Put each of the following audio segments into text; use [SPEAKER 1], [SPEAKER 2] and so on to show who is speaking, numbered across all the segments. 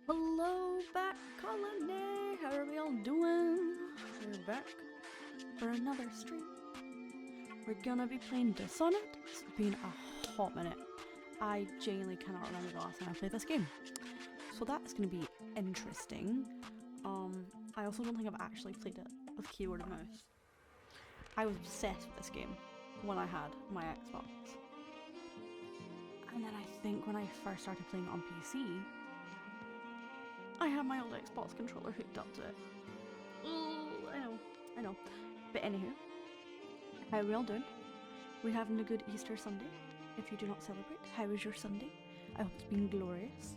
[SPEAKER 1] Hello back colony, how are we all doing? We're back for another stream. We're gonna be playing Dishonored. It's been a hot minute. I genuinely cannot remember the last time I played this game. So that's gonna be interesting. I also don't think I've actually played it with keyboard and mouse. I was obsessed with this game when I had my Xbox. And then I think when I first started playing it on PC, I had my old Xbox controller hooked up to it. Oh, I know. But anywho, how are we all doing? We're having a good Easter Sunday. If you do not celebrate, how was your Sunday? I hope it's been glorious.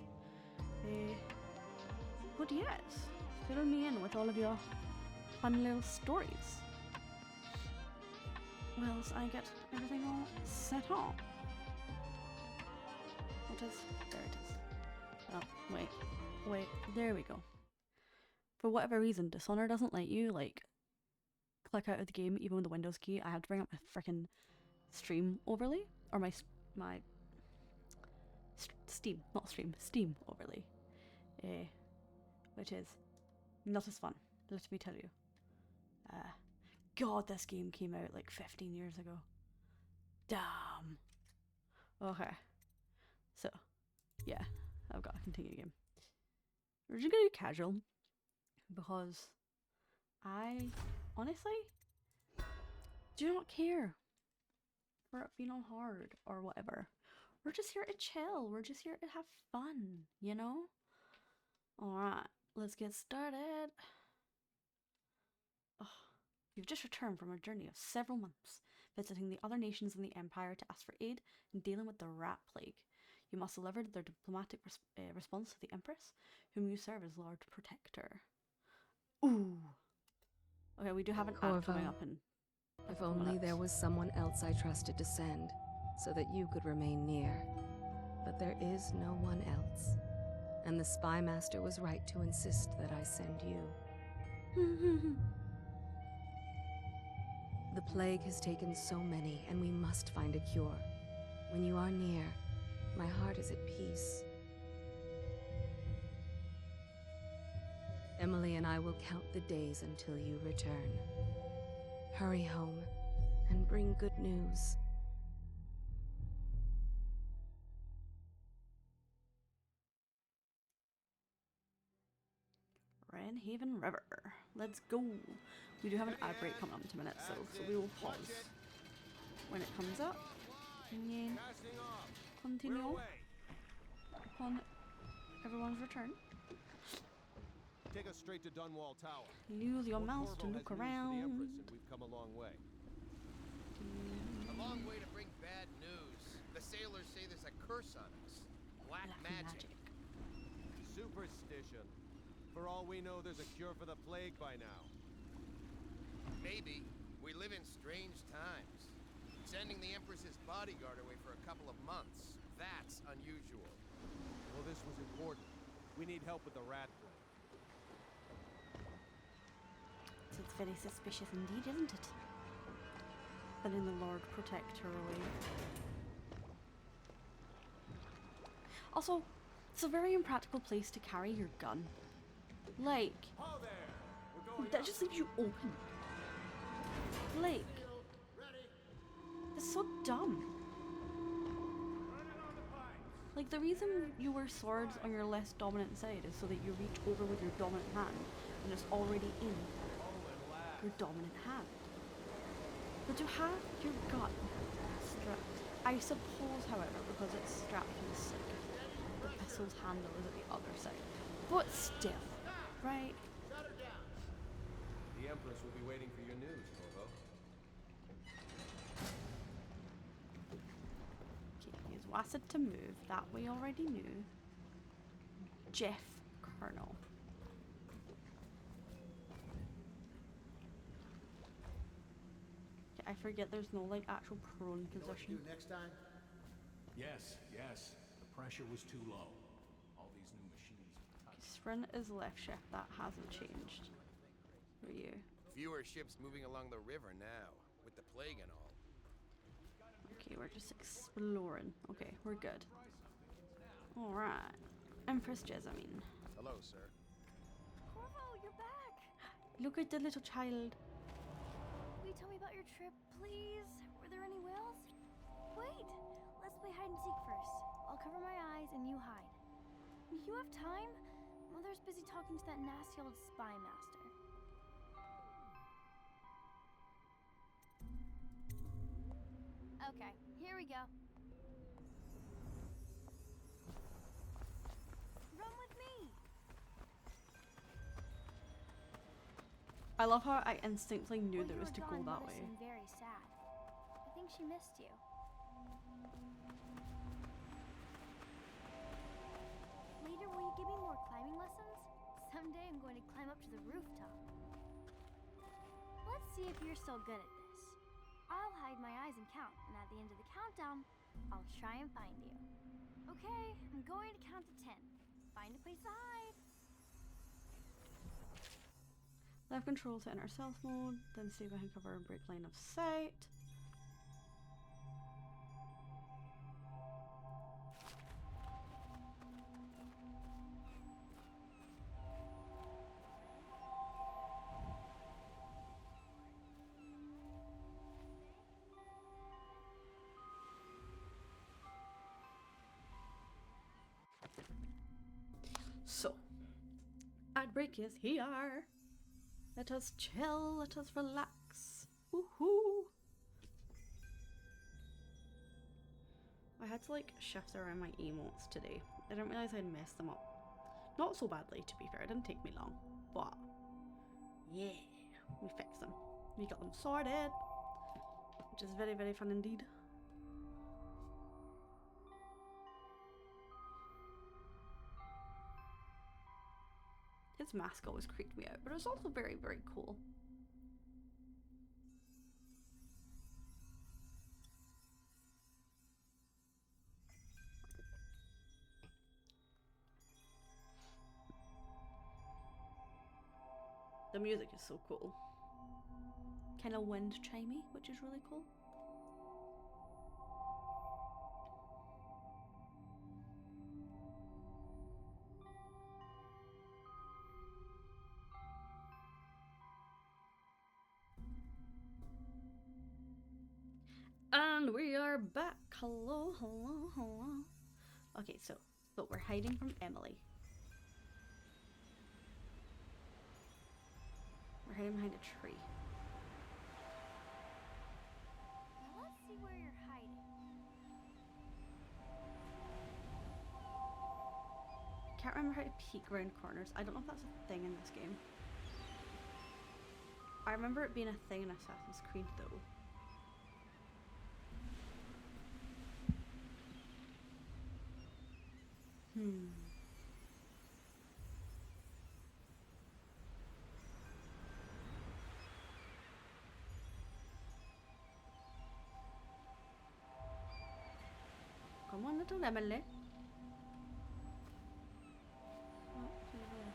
[SPEAKER 1] But yes, fill me in with all of your fun little stories. Whilst I get everything all set up. There it is. Oh, wait, there we go. For whatever reason, Dishonored doesn't let you, like, click out of the game even with the Windows key. I have to bring up my frickin' stream overlay, or my Steam overlay, which is not as fun, let me tell you. God, this game came out like 15 years ago. Damn. Okay. So, yeah, I've got to continue the game. We're just gonna do casual, because I honestly do not care for it being on hard or whatever. We're just here to chill. We're just here to have fun, you know? Alright, let's get started. Oh, you've just returned from a journey of several months, visiting the other nations in the Empire to ask for aid in dealing with the rat plague. You must deliver their diplomatic response to the Empress, whom you serve as Lord Protector. Ooh. Okay, we do have an ad coming up in
[SPEAKER 2] If only there was someone else I trusted to send, so that you could remain near. But there is no one else. And the Spy Master was right to insist that I send you. The plague has taken so many, and we must find a cure. When you are near, my heart is at peace. Emily and I will count the days until you return. Hurry home, and bring good news.
[SPEAKER 1] Wrenhaven River. Let's go. We do have an ad break coming up in 2 minutes, so we will pause when it comes up. And then continue upon everyone's return.
[SPEAKER 3] Take us straight to Dunwall Tower.
[SPEAKER 1] Use your mouse to look around.
[SPEAKER 3] We've come a long way.
[SPEAKER 4] A long way to bring bad news. The sailors say there's a curse on us. Black magic.
[SPEAKER 3] Superstition. For all we know, there's a cure for the plague by now.
[SPEAKER 4] Maybe. We live in strange times. Sending the Empress's bodyguard away for a couple of months. That's unusual.
[SPEAKER 3] Well, this was important. We need help with the rat plague.
[SPEAKER 1] So it's very suspicious indeed, isn't it? Sending the Lord Protector away. Also, it's a very impractical place to carry your gun. Like, that just leaves you open. Like, it's so dumb. Like, the reason you wear swords on your less dominant side is so that you reach over with your dominant hand and it's already in your dominant hand. But to have your gun strapped, I suppose, however, because it's strapped to the stick, the pistol's handle is at the other side. But still, right?
[SPEAKER 3] The Empress will be waiting for your news, Corvo.
[SPEAKER 1] Okay, use WASD to move. That we already knew. Jeff Colonel. I forget there's no like actual prone position.
[SPEAKER 5] Next time?
[SPEAKER 6] Yes. The pressure was too low. All these new machines.
[SPEAKER 1] Sprint is left shift. That hasn't changed for you.
[SPEAKER 4] Fewer ships moving along the river now, with the plague and all.
[SPEAKER 1] Okay, we're just exploring. Okay, we're good. Alright. Empress Jessamine.
[SPEAKER 3] Hello, sir.
[SPEAKER 5] Corvo, you're back!
[SPEAKER 1] Look at the little child.
[SPEAKER 5] Will you tell me about your trip, please? Were there any whales? Wait! Let's play hide and seek first. I'll cover my eyes and you hide. You have time? Mother's busy talking to that nasty old spy master. Okay, here we go. Run with me!
[SPEAKER 1] I love how I instinctively knew
[SPEAKER 5] While
[SPEAKER 1] there
[SPEAKER 5] you
[SPEAKER 1] was
[SPEAKER 5] were
[SPEAKER 1] to go
[SPEAKER 5] gone,
[SPEAKER 1] that
[SPEAKER 5] Mother
[SPEAKER 1] way.
[SPEAKER 5] seemed very sad. I think she missed you. Later, will you give me more climbing lessons? Someday I'm going to climb up to the rooftop. Let's see if you're still good at this. I'll hide my eyes and count, and at the end of the countdown, I'll try and find you. Okay, I'm going to count to 10. Find a place to hide.
[SPEAKER 1] Left control to enter stealth mode, then see if I can cover and break line of sight. So, Outbreak is here. Let us chill, let us relax. Woohoo! I had to like shift around my emotes today. I didn't realize I'd messed them up. Not so badly, to be fair, it didn't take me long. But yeah, we fixed them. We got them sorted, which is very, very fun indeed. His mask always creeped me out, but it was also very, very cool. The music is so cool. Kind of wind chimey, which is really cool. And we are back. Hello, hello, hello. Okay, so, but we're hiding from Emily. We're hiding behind a tree.
[SPEAKER 5] Now let's see where you're hiding.
[SPEAKER 1] Can't remember how to peek around corners. I don't know if that's a thing in this game. I remember it being a thing in Assassin's Creed though. Come on, little Emily. Oh, she's there.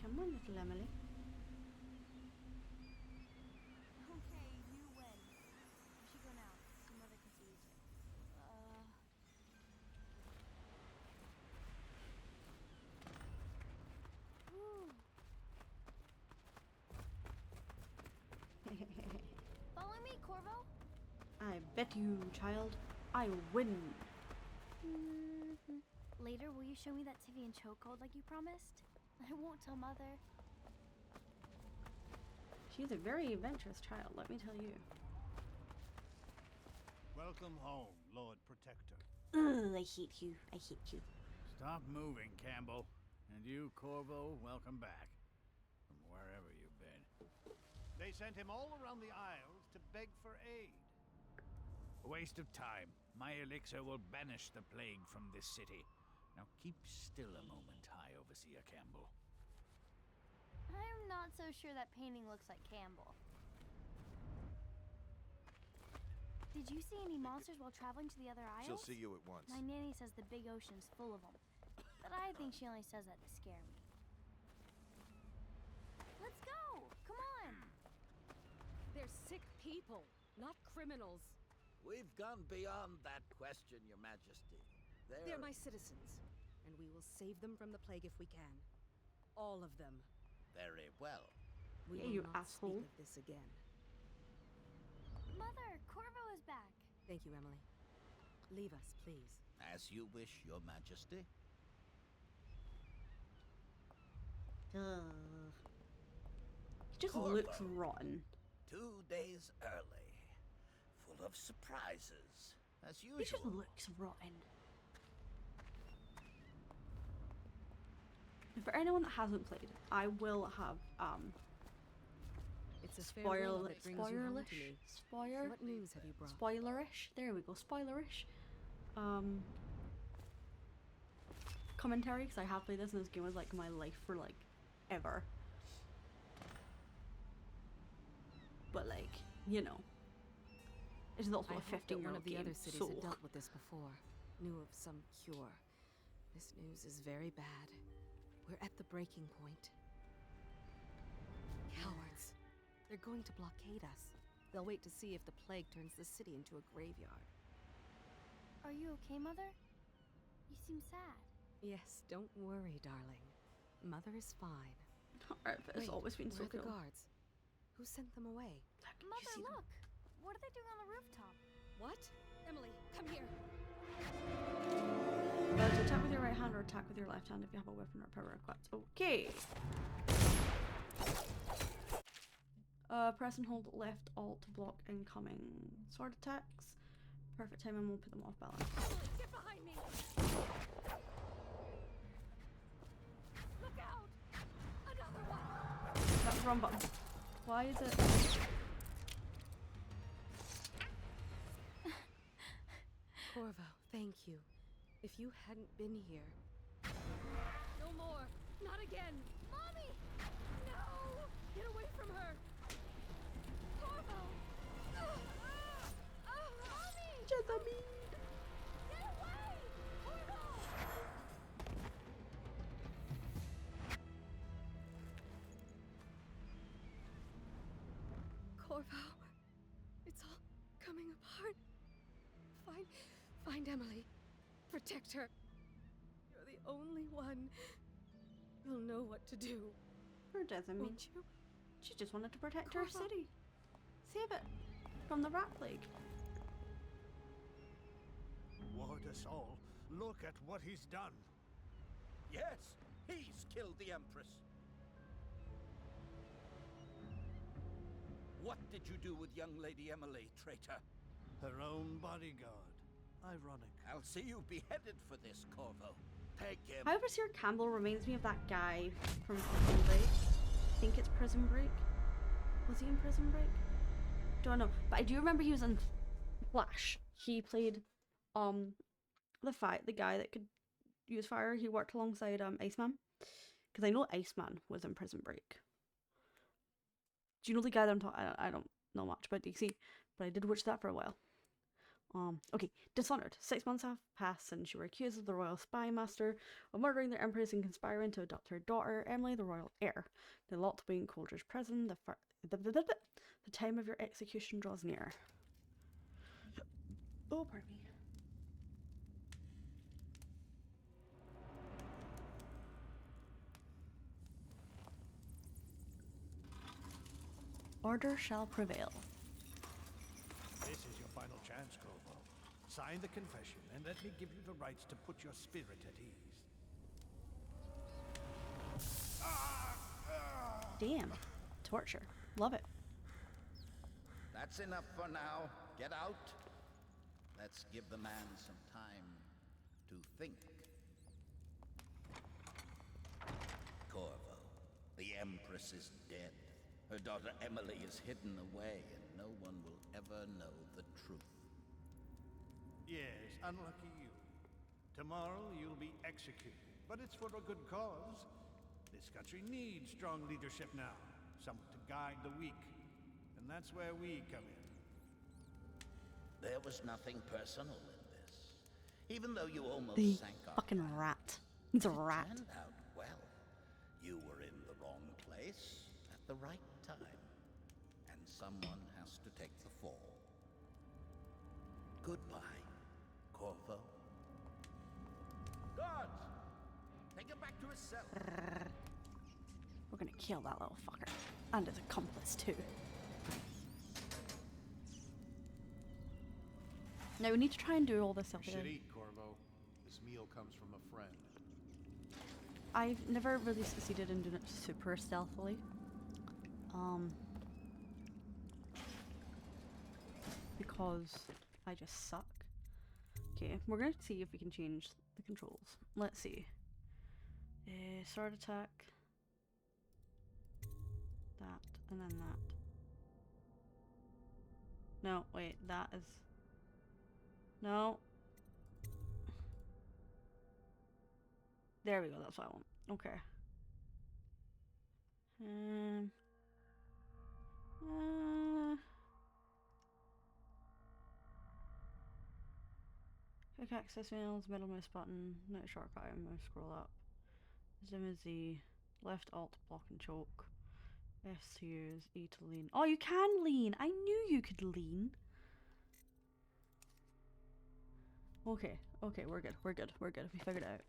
[SPEAKER 1] Come on, little Emily.
[SPEAKER 5] Okay, you win. We should go now, so Mother can see you too. Whew. Follow me, Corvo.
[SPEAKER 1] I bet you, child. I win.
[SPEAKER 5] Later, will you show me that Tivian chokehold like you promised? I won't tell Mother.
[SPEAKER 1] She's a very adventurous child, let me tell you.
[SPEAKER 6] Welcome home, Lord Protector.
[SPEAKER 1] Ugh, I hate you. I hate you.
[SPEAKER 6] Stop moving, Campbell. And you, Corvo, welcome back. From wherever you've been. They sent him all around the Isles to beg for aid. A waste of time. My elixir will banish the plague from this city. Now keep still a moment, High Overseer Campbell.
[SPEAKER 5] I'm not so sure that painting looks like Campbell. Did you see any monsters while traveling to the other isles?
[SPEAKER 3] She'll see you at once.
[SPEAKER 5] My nanny says the big ocean's full of them. But I think she only says that to scare me. Let's go! Come on!
[SPEAKER 2] They're sick people, not criminals.
[SPEAKER 7] We've gone beyond that question, Your Majesty.
[SPEAKER 2] They're my citizens, and we will save them from the plague if we can. All of them.
[SPEAKER 7] Very well.
[SPEAKER 2] We
[SPEAKER 1] Yeah,
[SPEAKER 2] will
[SPEAKER 1] you
[SPEAKER 2] not
[SPEAKER 1] asshole.
[SPEAKER 2] speak of this again.
[SPEAKER 5] Mother, Corvo is back.
[SPEAKER 2] Thank you, Emily. Leave us, please.
[SPEAKER 7] As you wish, Your Majesty.
[SPEAKER 1] He just
[SPEAKER 7] Corvo.
[SPEAKER 1] looks rotten.
[SPEAKER 7] 2 days early. Full of surprises, as
[SPEAKER 1] He just
[SPEAKER 7] usual.
[SPEAKER 1] looks rotten. For anyone that hasn't played, I will have
[SPEAKER 2] It's a farewell
[SPEAKER 1] spoiler
[SPEAKER 2] that brings you home to me.
[SPEAKER 1] spoiler
[SPEAKER 2] What news have you brought?
[SPEAKER 1] spoilerish. There we go, spoilerish. Commentary, because I have played this and this game was like my life for like ever. But like, you know, it is also
[SPEAKER 2] I
[SPEAKER 1] a
[SPEAKER 2] hope that
[SPEAKER 1] 15-year-old
[SPEAKER 2] one of the
[SPEAKER 1] game,
[SPEAKER 2] other cities
[SPEAKER 1] so
[SPEAKER 2] that dealt with this before knew of some cure. This news is very bad. We're at the breaking point. Cowards. They're going to blockade us. They'll wait to see if the plague turns the city into a graveyard.
[SPEAKER 5] Are you okay, Mother? You seem sad.
[SPEAKER 2] Yes, don't worry, darling. Mother is fine.
[SPEAKER 1] Alright, but it's
[SPEAKER 2] Wait,
[SPEAKER 1] always been so
[SPEAKER 2] where are the
[SPEAKER 1] cool.
[SPEAKER 2] guards? Who sent them away?
[SPEAKER 1] You
[SPEAKER 5] Mother,
[SPEAKER 1] see them?
[SPEAKER 5] look! What are they doing on the rooftop?
[SPEAKER 2] What? Emily, come here.
[SPEAKER 1] To attack with your right hand or attack with your left hand if you have a weapon or power equipped. Okay. Press and hold left alt to block incoming sword attacks. Perfect timing will put them off balance.
[SPEAKER 2] Emily, get behind me! Look out! Another one!
[SPEAKER 1] That's the wrong button. Why is it?
[SPEAKER 2] Corvo, thank you. If you hadn't been here... No more! Not again!
[SPEAKER 5] Mommy!
[SPEAKER 2] No! Get away from her!
[SPEAKER 5] Corvo! Mommy! Get away! Corvo!
[SPEAKER 2] Corvo, it's all coming apart. Find Emily. Protect her. You're the only one. You'll know what to do,
[SPEAKER 1] Or doesn't mean
[SPEAKER 2] won't you?
[SPEAKER 1] she just wanted to protect her
[SPEAKER 2] Corvo.
[SPEAKER 1] city. Save it from the rat plague.
[SPEAKER 6] Ward us all. Look at what he's done.
[SPEAKER 7] Yes, he's killed the Empress. What did you do with young Lady Emily, traitor?
[SPEAKER 6] Her own bodyguard. Ironic.
[SPEAKER 7] I'll see you beheaded for this, Corvo. Peg him.
[SPEAKER 1] However, Sir Campbell reminds me of that guy from Prison Break. I think it's Prison Break. Was he in Prison Break? Don't know. But I do remember he was in Flash. He played the guy that could use fire. He worked alongside Iceman. Because I know Iceman was in Prison Break. Do you know the guy that I'm talking? I don't know much about DC, but I did watch that for a while. Okay, Dishonored. 6 months have passed since you were accused of the royal spy master of murdering the empress and conspiring to adopt her daughter, Emily, the royal heir. They're locked away in Coulter's prison. The time of your execution draws near. Oh, pardon me. Order shall prevail.
[SPEAKER 6] This is your final chance, Corvo. Sign the confession, and let me give you the rights to put your spirit at ease.
[SPEAKER 1] Damn. Torture. Love it.
[SPEAKER 7] That's enough for now. Get out. Let's give the man some time to think. Corvo, the Empress is dead. Her daughter Emily is hidden away, and no one will ever know the truth.
[SPEAKER 6] Yes, unlucky you. Tomorrow you'll be executed, but it's for a good cause. This country needs strong leadership now, someone to guide the weak, and that's where we come in.
[SPEAKER 7] There was nothing personal in this. Even though you almost
[SPEAKER 1] The
[SPEAKER 7] sank our
[SPEAKER 1] fucking
[SPEAKER 7] plans,
[SPEAKER 1] rat. He's a
[SPEAKER 7] it
[SPEAKER 1] rat.
[SPEAKER 7] turned out well. You were in the wrong place at the right time. And someone has to take the fall. Goodbye, Corvo. Guards! Take him back to his cell.
[SPEAKER 1] We're gonna kill that little fucker. And his accomplice too. Now we need to try and do all this stuff
[SPEAKER 3] You should
[SPEAKER 1] again.
[SPEAKER 3] eat, Corvo. This meal comes from a friend.
[SPEAKER 1] I've never really succeeded in doing it super stealthily. Because I just suck. Okay, we're gonna see if we can change the controls. Let's see. Sword attack. That, and then that. No, wait, that is... No. There we go, that's what I want. Okay. Quick access mails, middle mouse button, no shortcut, mouse scroll up. Zoom is Z, left alt block and choke. S to use, E to lean. Oh, you can lean! I knew you could lean! Okay, okay, we're good, we figured it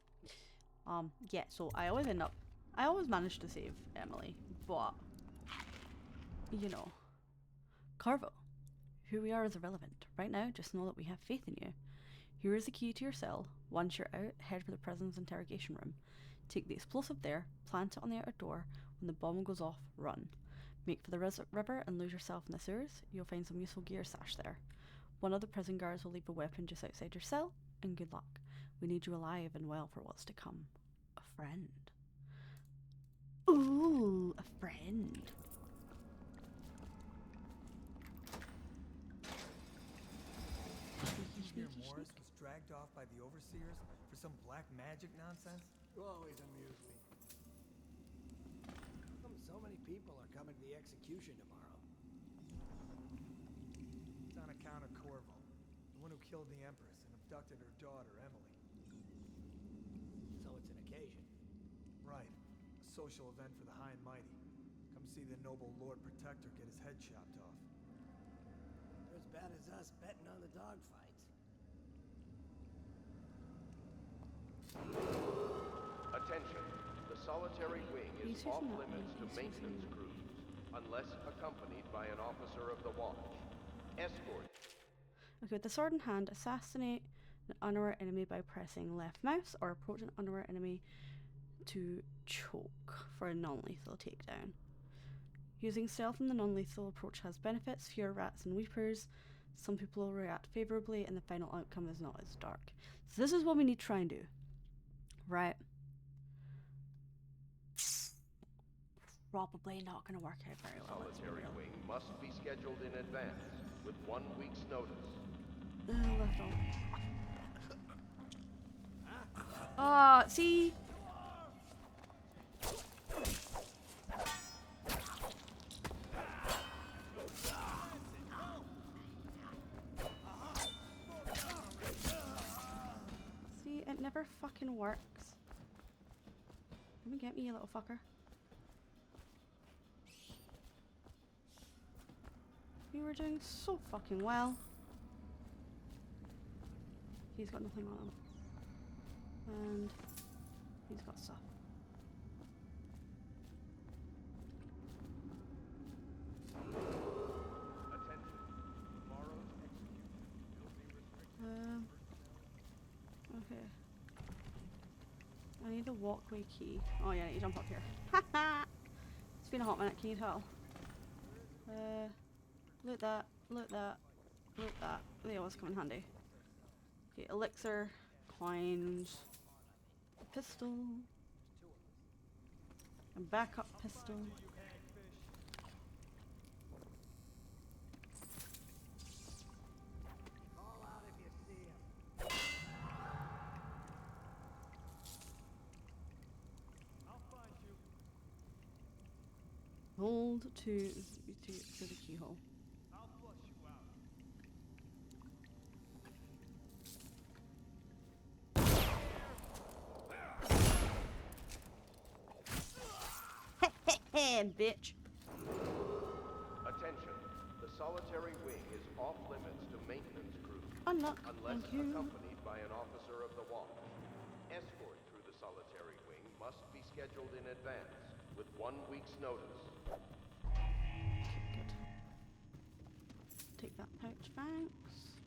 [SPEAKER 1] out. Yeah, so I always manage to save Emily, but, you know. Carvo, who we are is irrelevant. Right now, just know that we have faith in you. Here is the key to your cell. Once you're out, head for the prison's interrogation room. Take the explosive there, plant it on the outer door. When the bomb goes off, run. Make for the river and lose yourself in the sewers. You'll find some useful gear stashed there. One of the prison guards will leave a weapon just outside your cell, and good luck. We need you alive and well for what's to come. A friend. Ooh, a friend.
[SPEAKER 8] Engineer Morris was dragged off by the overseers for some black magic nonsense?
[SPEAKER 9] You always amuse me. How come so many people are coming to the execution tomorrow?
[SPEAKER 8] It's on account of Corvo, the one who killed the Empress and abducted her daughter, Emily.
[SPEAKER 9] So it's an occasion.
[SPEAKER 8] Right. A social event for the high and mighty. Come see the noble Lord Protector get his head chopped off.
[SPEAKER 9] They're as bad as us betting on the dogfights.
[SPEAKER 10] Attention. The solitary wing is
[SPEAKER 1] He's
[SPEAKER 10] off
[SPEAKER 1] using that
[SPEAKER 10] limits to
[SPEAKER 1] wing, he's
[SPEAKER 10] maintenance
[SPEAKER 1] using-
[SPEAKER 10] crews, unless accompanied by an officer of the watch. Escort.
[SPEAKER 1] Okay, with the sword in hand, assassinate an unaware enemy by pressing left mouse or approach an unaware enemy to choke for a non-lethal takedown. Using stealth in the non-lethal approach has benefits, fewer rats and weepers. Some people will react favorably and the final outcome is not as dark. So this is what we need to try and do. Right. Probably not going to work out very well. let's be
[SPEAKER 10] Solitary
[SPEAKER 1] real.
[SPEAKER 10] wing must be scheduled in advance, with 1 week's notice.
[SPEAKER 1] Left on. See? See, it never fucking works. Let me get me, you little fucker. You were doing so fucking well. He's got nothing on him. And he's got stuff.
[SPEAKER 10] Attention. Tomorrow's execution will be restricted.
[SPEAKER 1] Okay. I need a walkway key. Oh yeah, you jump up here. Haha! It's been a hot minute, can you tell? Loot that, loot that, loot that. They always come in handy. Okay, elixir, coins, pistol, a backup pistol.
[SPEAKER 9] Call out if you see him.
[SPEAKER 8] I'll find you.
[SPEAKER 1] Hold to the keyhole.
[SPEAKER 8] I'll flush you out.
[SPEAKER 1] head, bitch.
[SPEAKER 10] Attention. The solitary wing is off limits to maintenance crews.
[SPEAKER 1] Unlock.
[SPEAKER 10] Unless
[SPEAKER 1] Thank you.
[SPEAKER 10] accompanied by an officer of the watch. Escort through the solitary wing must be scheduled in advance, with 1 week's notice.
[SPEAKER 1] Okay, good. Take that pouch, thanks.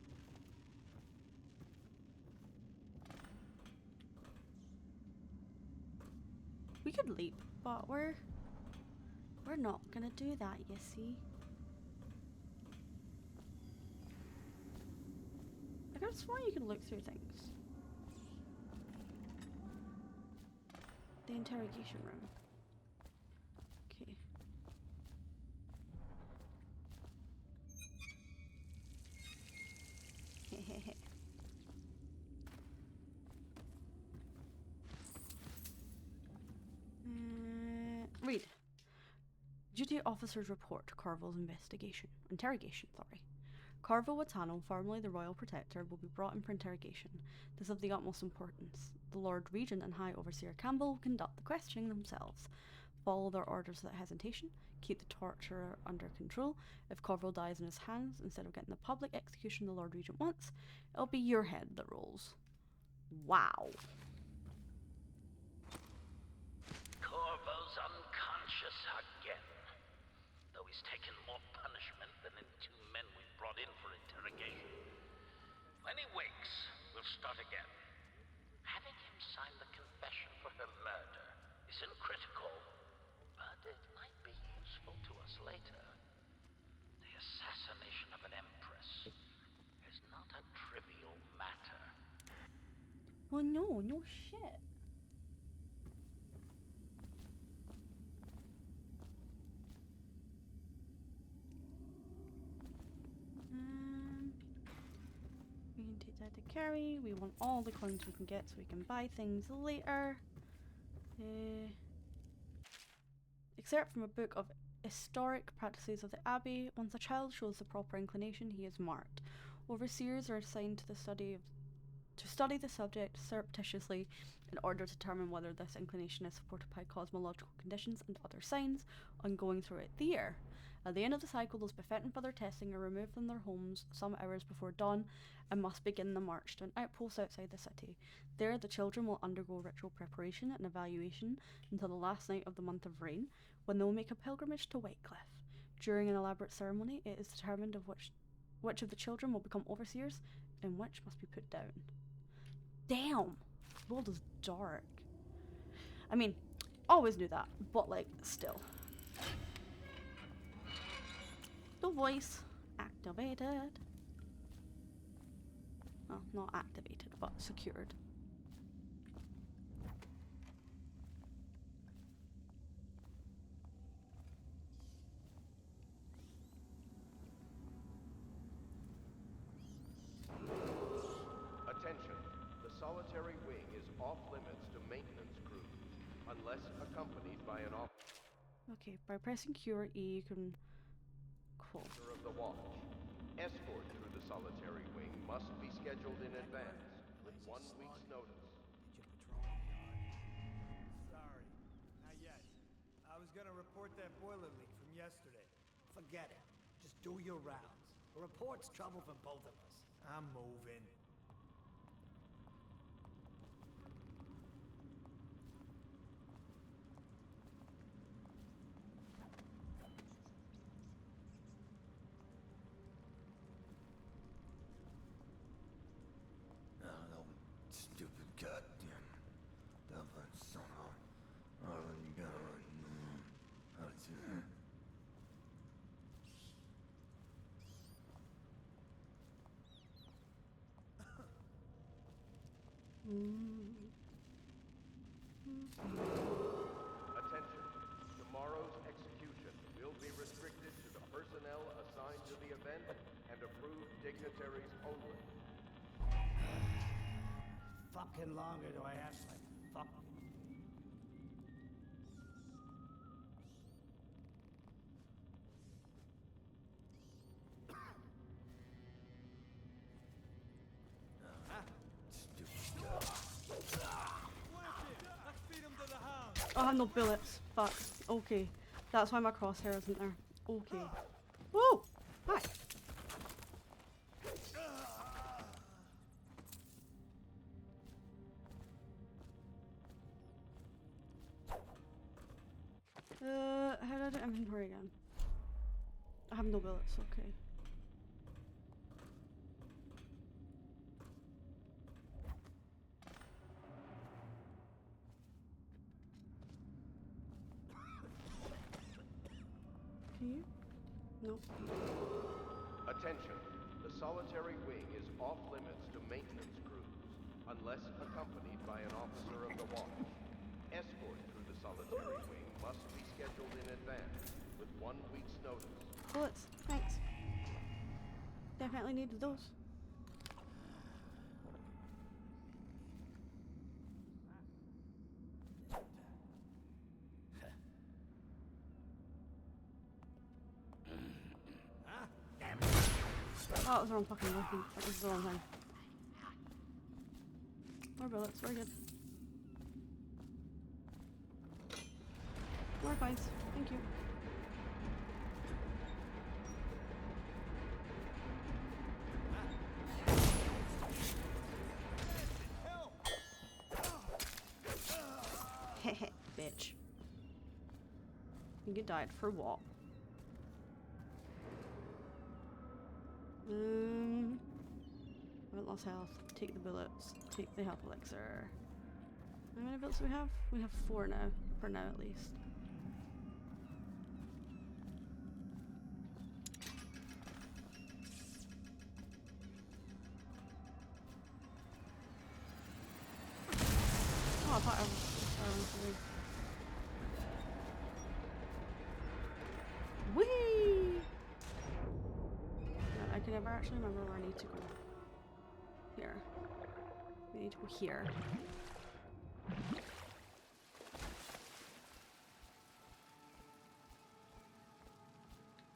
[SPEAKER 1] We could leap, but we're not gonna do that, you see. I could have sworn you could look through things. The interrogation room. Okay. Hehehe. Read. Duty officers report Carville's interrogation. Carville Watano, formerly the Royal Protector, will be brought in for interrogation. This is of the utmost importance. The Lord Regent and High Overseer Campbell will conduct the questioning themselves. Follow their orders without hesitation. Keep the torturer under control. If Carville dies in his hands, instead of getting the public execution the Lord Regent wants, it'll be your head that rolls. Wow.
[SPEAKER 7] Corvo's unconscious again. Though he's taken more punishment than in 2 men we brought in for interrogation. When he wakes, we'll start again. Having him sign the confession for her murder isn't critical, but it might be useful to us later. The assassination of an empress is not a trivial matter.
[SPEAKER 1] Well, no shit. We can take that to carry. We want all the coins we can get so we can buy things later. Excerpt from a book of historic practices of the Abbey. Once a child shows the proper inclination, he is marked. Overseers are assigned to study the subject surreptitiously in order to determine whether this inclination is supported by cosmological conditions and other signs ongoing throughout the year. At the end of the cycle, those befitting for their testing are removed from their homes some hours before dawn and must begin the march to an outpost outside the city. There, the children will undergo ritual preparation and evaluation until the last night of the month of rain, when they will make a pilgrimage to Whitecliff. During an elaborate ceremony, it is determined of which of the children will become overseers and which must be put down. Damn! The world is dark. I mean, always knew that, but like, still. The voice activated. Well, not activated, but secured.
[SPEAKER 10] Attention. The solitary wing is off limits to maintenance crews, unless accompanied by an officer
[SPEAKER 1] Okay, by pressing Q or E, you can. Cool.
[SPEAKER 10] of the watch. Escort through the solitary wing must be scheduled in advance, with 1 week's notice.
[SPEAKER 8] Sorry, not yet. I was gonna report that boiler leak from yesterday.
[SPEAKER 9] Forget it. Just do your rounds. A report's trouble for both of us.
[SPEAKER 8] I'm moving.
[SPEAKER 11] Oh, stupid goddamn Dublin son of Arlen, you gotta run. How to do that?
[SPEAKER 10] Attention. Tomorrow's execution will be restricted to the personnel assigned to the event and approved dignitaries only.
[SPEAKER 9] Fucking longer do I have to fuck?
[SPEAKER 1] I have no bullets. Fuck. Okay. That's why my crosshair isn't there. Okay. Whoa! Hi! How do I do inventory again? I have no bullets, okay. Can you? Nope.
[SPEAKER 10] Attention. The solitary wing is off limits to maintenance crews, unless accompanied by an officer of the watch. Escort through the solitary wing must be scheduled in advance, with 1 week's notice.
[SPEAKER 1] Bullets, thanks. Definitely needed those. Oh, it was the wrong fucking button. That was the wrong thing. More bullets, very good. More coins, thank you. Heh, bitch. You died for what? Haven't lost health. Take the bullets. Take the health elixir. How many bullets do we have? We have 4 now. For now, at least. Oh, I thought I was. Whee! I can never actually remember where I need to go. Here. We need to go here.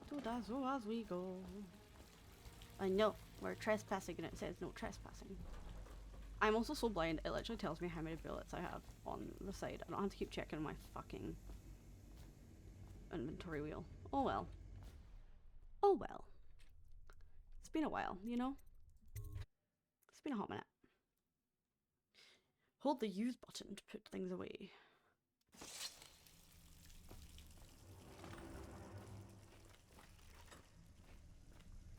[SPEAKER 1] So that's so as we go. I know we're trespassing and it says no trespassing. I'm also so blind, it literally tells me how many bullets I have on the side. I don't have to keep checking my fucking inventory wheel. Oh well. Oh well. It's been a while, you know? It's been a hot minute. Hold the use button to put things away.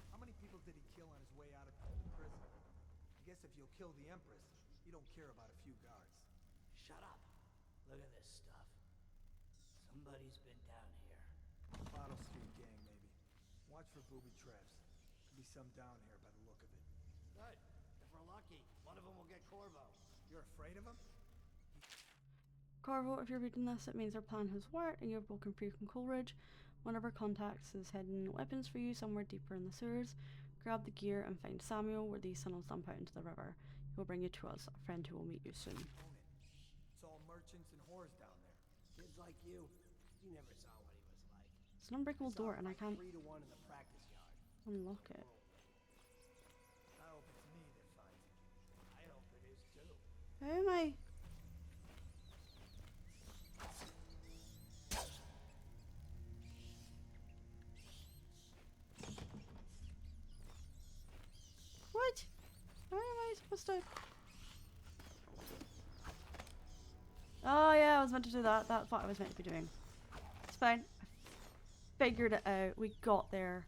[SPEAKER 8] How many people did he kill on his way out of prison? I guess if you'll kill the Empress, you don't care about a few guards.
[SPEAKER 9] Shut up. Look at this stuff. Somebody's been down here.
[SPEAKER 8] Bottle Street gang, maybe. Watch for booby traps. Could be some down here by the look of it.
[SPEAKER 9] Good. If we're lucky, one of them will get Corvo.
[SPEAKER 8] You're afraid of him?
[SPEAKER 1] Corvo, if you're reading this, it means our plan has worked and you've broken free from Coleridge. One of our contacts is hidden weapons for you somewhere deeper in the sewers. Grab the gear and find Samuel where these tunnels dump out into the river. He will bring you to us, a friend who will meet you soon.
[SPEAKER 8] It's all merchants and whores down there.
[SPEAKER 9] Kids like you never saw what he was like.
[SPEAKER 1] It's an unbreakable door and I can't
[SPEAKER 9] 3 to 1 in the practice yard.
[SPEAKER 1] unlock it.
[SPEAKER 8] I hope it's me that finds him.
[SPEAKER 9] I hope it is too.
[SPEAKER 1] How am I? What? How am I supposed to? Oh yeah, I was meant to do that. That's what I was meant to be doing. It's fine. I figured it out. We got there.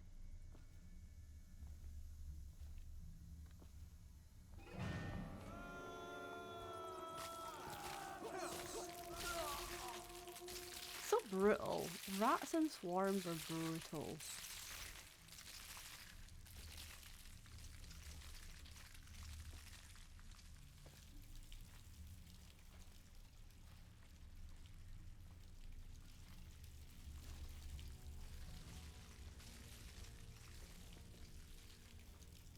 [SPEAKER 1] So brutal. Rats and swarms are brutal.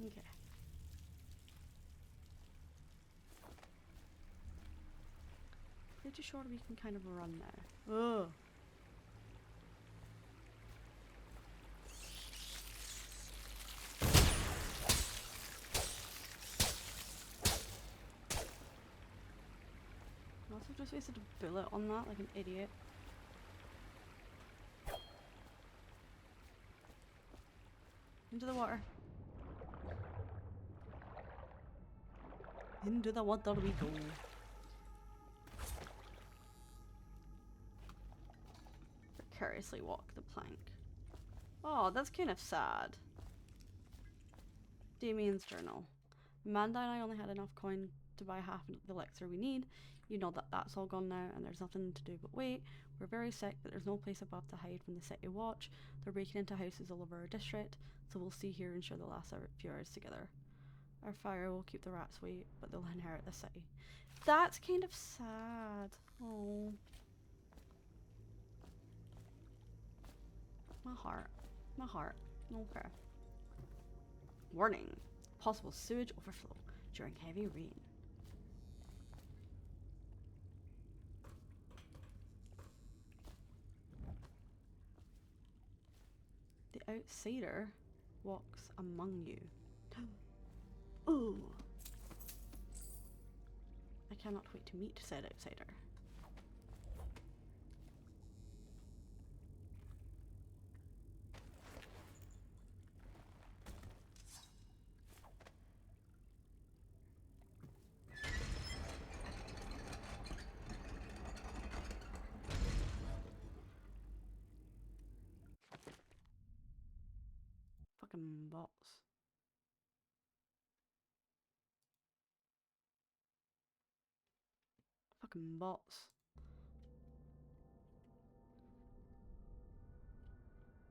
[SPEAKER 1] Okay. Pretty sure we can kind of run now. Ugh. I also just wasted a bullet on that like an idiot. Into the water. Into the water we go. Precariously walk the plank. Oh, that's kind of sad. Damien's journal. Amanda and I only had enough coin to buy half of the elixir we need. You know that that's all gone now and there's nothing to do but wait. We're very sick, but there's no place above to hide from the city watch. They're breaking into houses all over our district, so we'll stay here and share the last few hours together. Our fire will keep the rats away, but they'll inherit the city. That's kind of sad. Oh. My heart. My heart. Okay. Warning. Possible sewage overflow during heavy rain. The outsider walks among you. Ooh. I cannot wait to meet said outsider. Fucking bots. Fucking bots.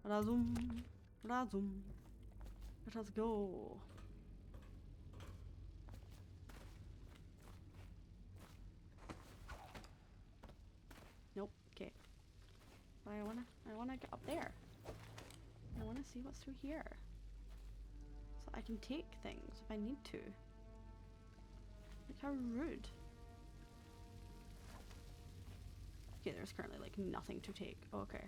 [SPEAKER 1] Razum. Razum. Let us go. Nope. Okay. But I wanna get up there. I wanna see what's through here. So I can take things if I need to. Like, how rude. Okay, there's currently like nothing to take. Okay.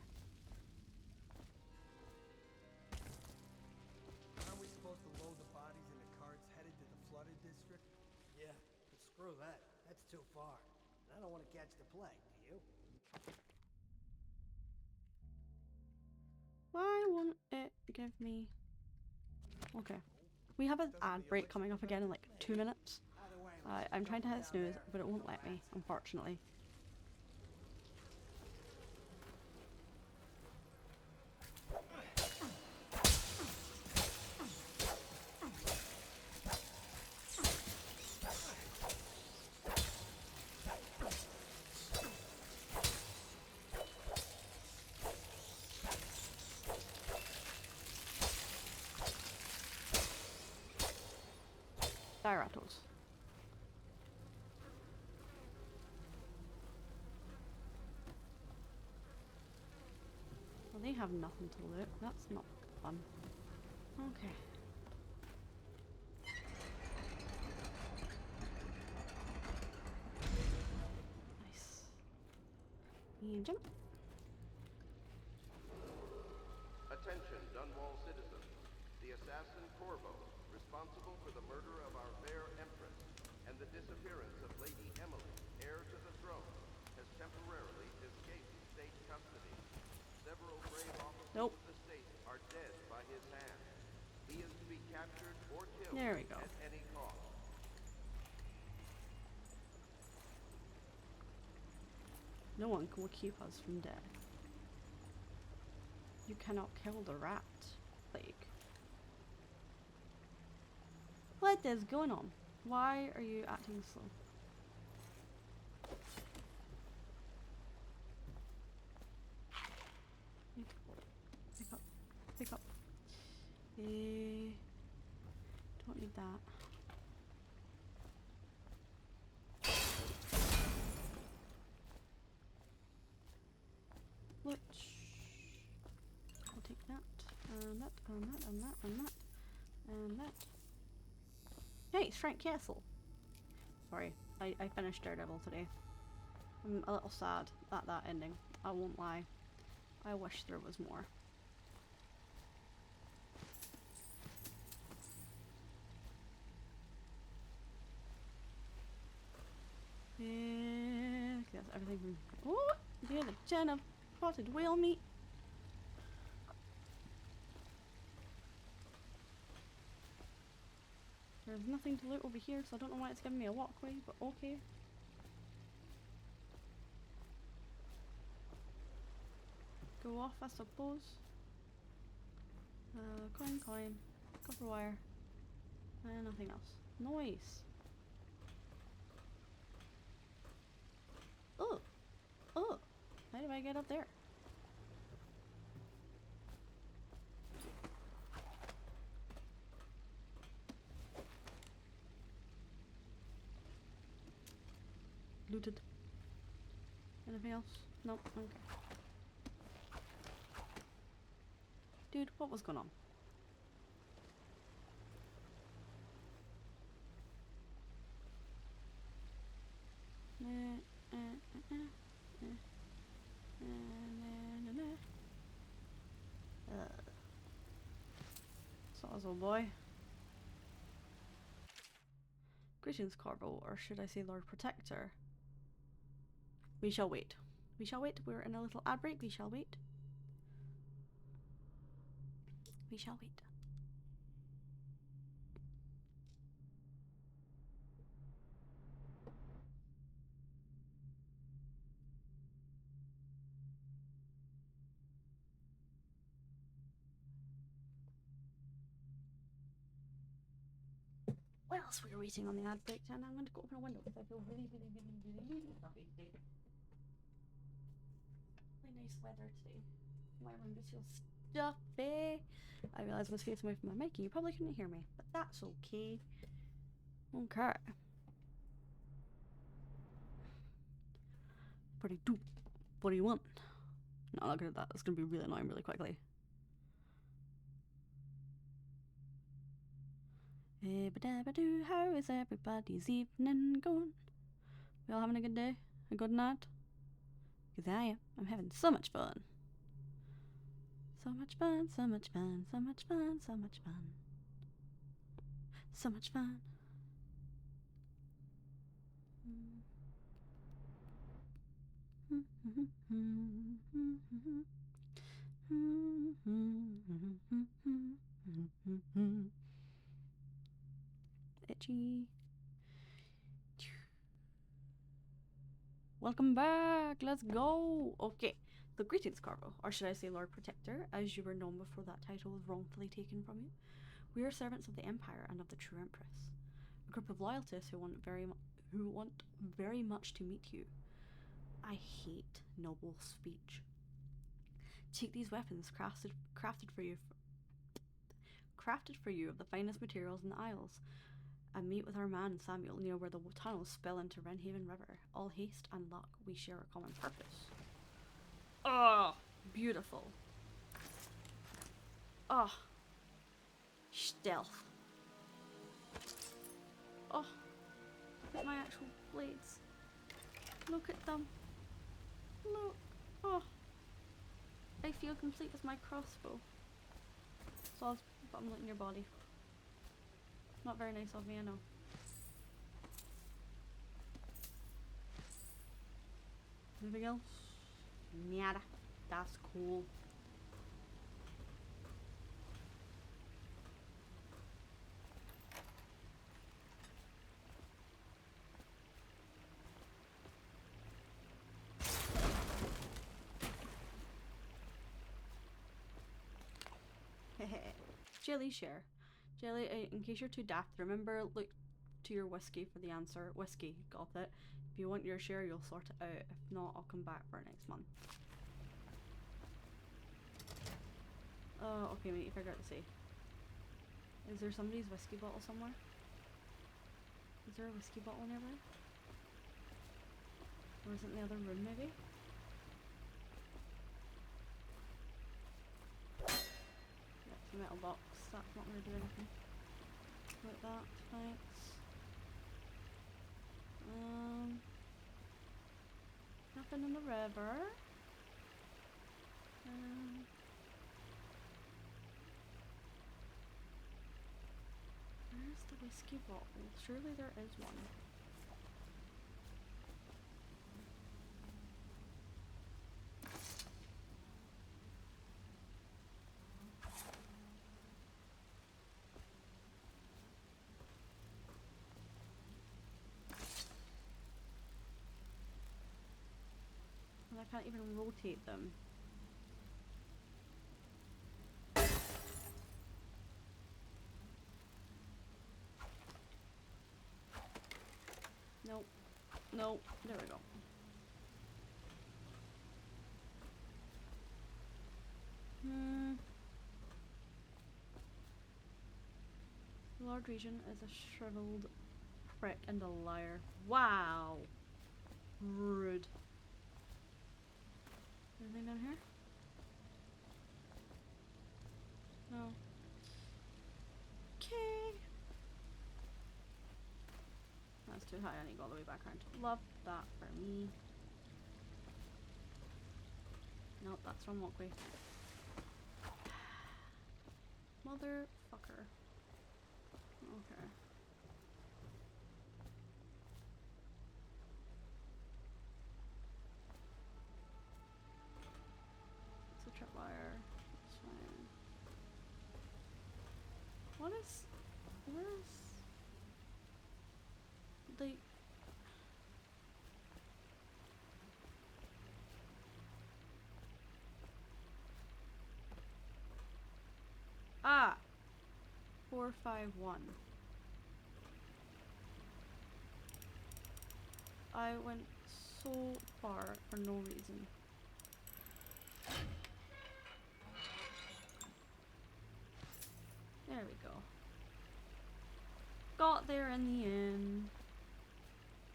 [SPEAKER 8] Aren't we supposed to load the bodies into carts headed to the flooded district?
[SPEAKER 9] Yeah, but screw that. That's too far. I don't want to catch the plague, do you?
[SPEAKER 1] Why won't it give me... Okay. We have an ad break coming up again in like 2 minutes. I'm trying to hit snooze, but it won't let me, unfortunately. Die rattles. Well, they have nothing to loot. That's not fun. Okay. Nice. And jump.
[SPEAKER 10] Attention, Dunwall citizens. The assassin Corvo, responsible for the murder of our fair Empress and the disappearance of Lady Emily, heir to the throne, has temporarily escaped state custody. Several brave officers
[SPEAKER 1] Nope.
[SPEAKER 10] of the state are dead by his hand. He is to be captured or killed
[SPEAKER 1] There we go.
[SPEAKER 10] at any cost.
[SPEAKER 1] No one will keep us from death. You cannot kill the rat plague. What is going on? Why are you acting slow? Pick up. Pick up. Don't need that. Which I'll take that, and that, and that, and that, and that, and that. Hey, it's Frank Castle. Sorry, I finished Daredevil today. I'm a little sad at that ending. I won't lie. I wish there was more. Yeah, that's everything from... Oh, yeah, the tin of potted whale meat. There's nothing to loot over here, so I don't know why it's giving me a walkway, but okay. Go off, I suppose. Coin, copper wire, and nothing else. Nice. Oh, oh, how do I get up there? Looted. Anything else? Nope. Okay. Dude, what was going on? Sawzall boy. Greetings, Corvo, or should I say Lord Protector? We shall wait. We shall wait. We're in a little ad break. We shall wait. We shall wait. Whilst we're waiting on the ad break, and I'm going to go open a window because I feel really stuffy today. Really nice weather today. My room just feels stuffy. I realised I was facing away from my mic and you probably couldn't hear me, but that's okay. Okay. Pretty dope. What do you want? No, look at that. That's going to be really annoying really quickly. How is everybody's evening going? We all having a good day? A good night? Because I am. I'm having so much fun. So much fun, so much fun, so much fun, so much fun. So much fun. Itchy. Welcome back. Let's go. Okay. So greetings, Corvo, or should I say Lord Protector, as you were known before that title was wrongfully taken from you. We are servants of the Empire and of the true Empress, a group of loyalists who want very much to meet you. I hate noble speech. Take these weapons crafted for you of the finest materials in the Isles, and meet with our man Samuel near where the tunnels spill into Wrenhaven River. All haste and luck, we share a common purpose. Oh, beautiful. Oh, stealth. Oh, look at my actual blades. Look at them. Look. Oh, I feel complete with my crossbow. So I'll buttonlet in your body. Not very nice of me, I know. Anything else? Nada. That's cool. Jelly share. Jelly, in case you're too daft, remember, look to your whiskey for the answer. Whiskey, got it. If you want your share, you'll sort it out. If not, I'll come back for it next month. Oh, okay, mate, you figure out to say. Is there somebody's whiskey bottle somewhere? Is there a whiskey bottle nearby? Or is it in the other room, maybe? That's a metal box. That's not going to do anything. Like that, thanks. Nothing in the river. Where's the whiskey bottle? Surely there is one. I can't even rotate them. Nope. Nope. There we go. The Lord Regent is a shriveled prick and a liar. Wow. Rude. Anything down here? No. Okay. That's too high. I need to go all the way back around. Love that for me. Nope, that's wrong walkway. Motherfucker. Okay. It's a tripwire. It's fine. What is... Where's... Like... Ah! 451. I went so far for no reason. There we go. Got there in the end.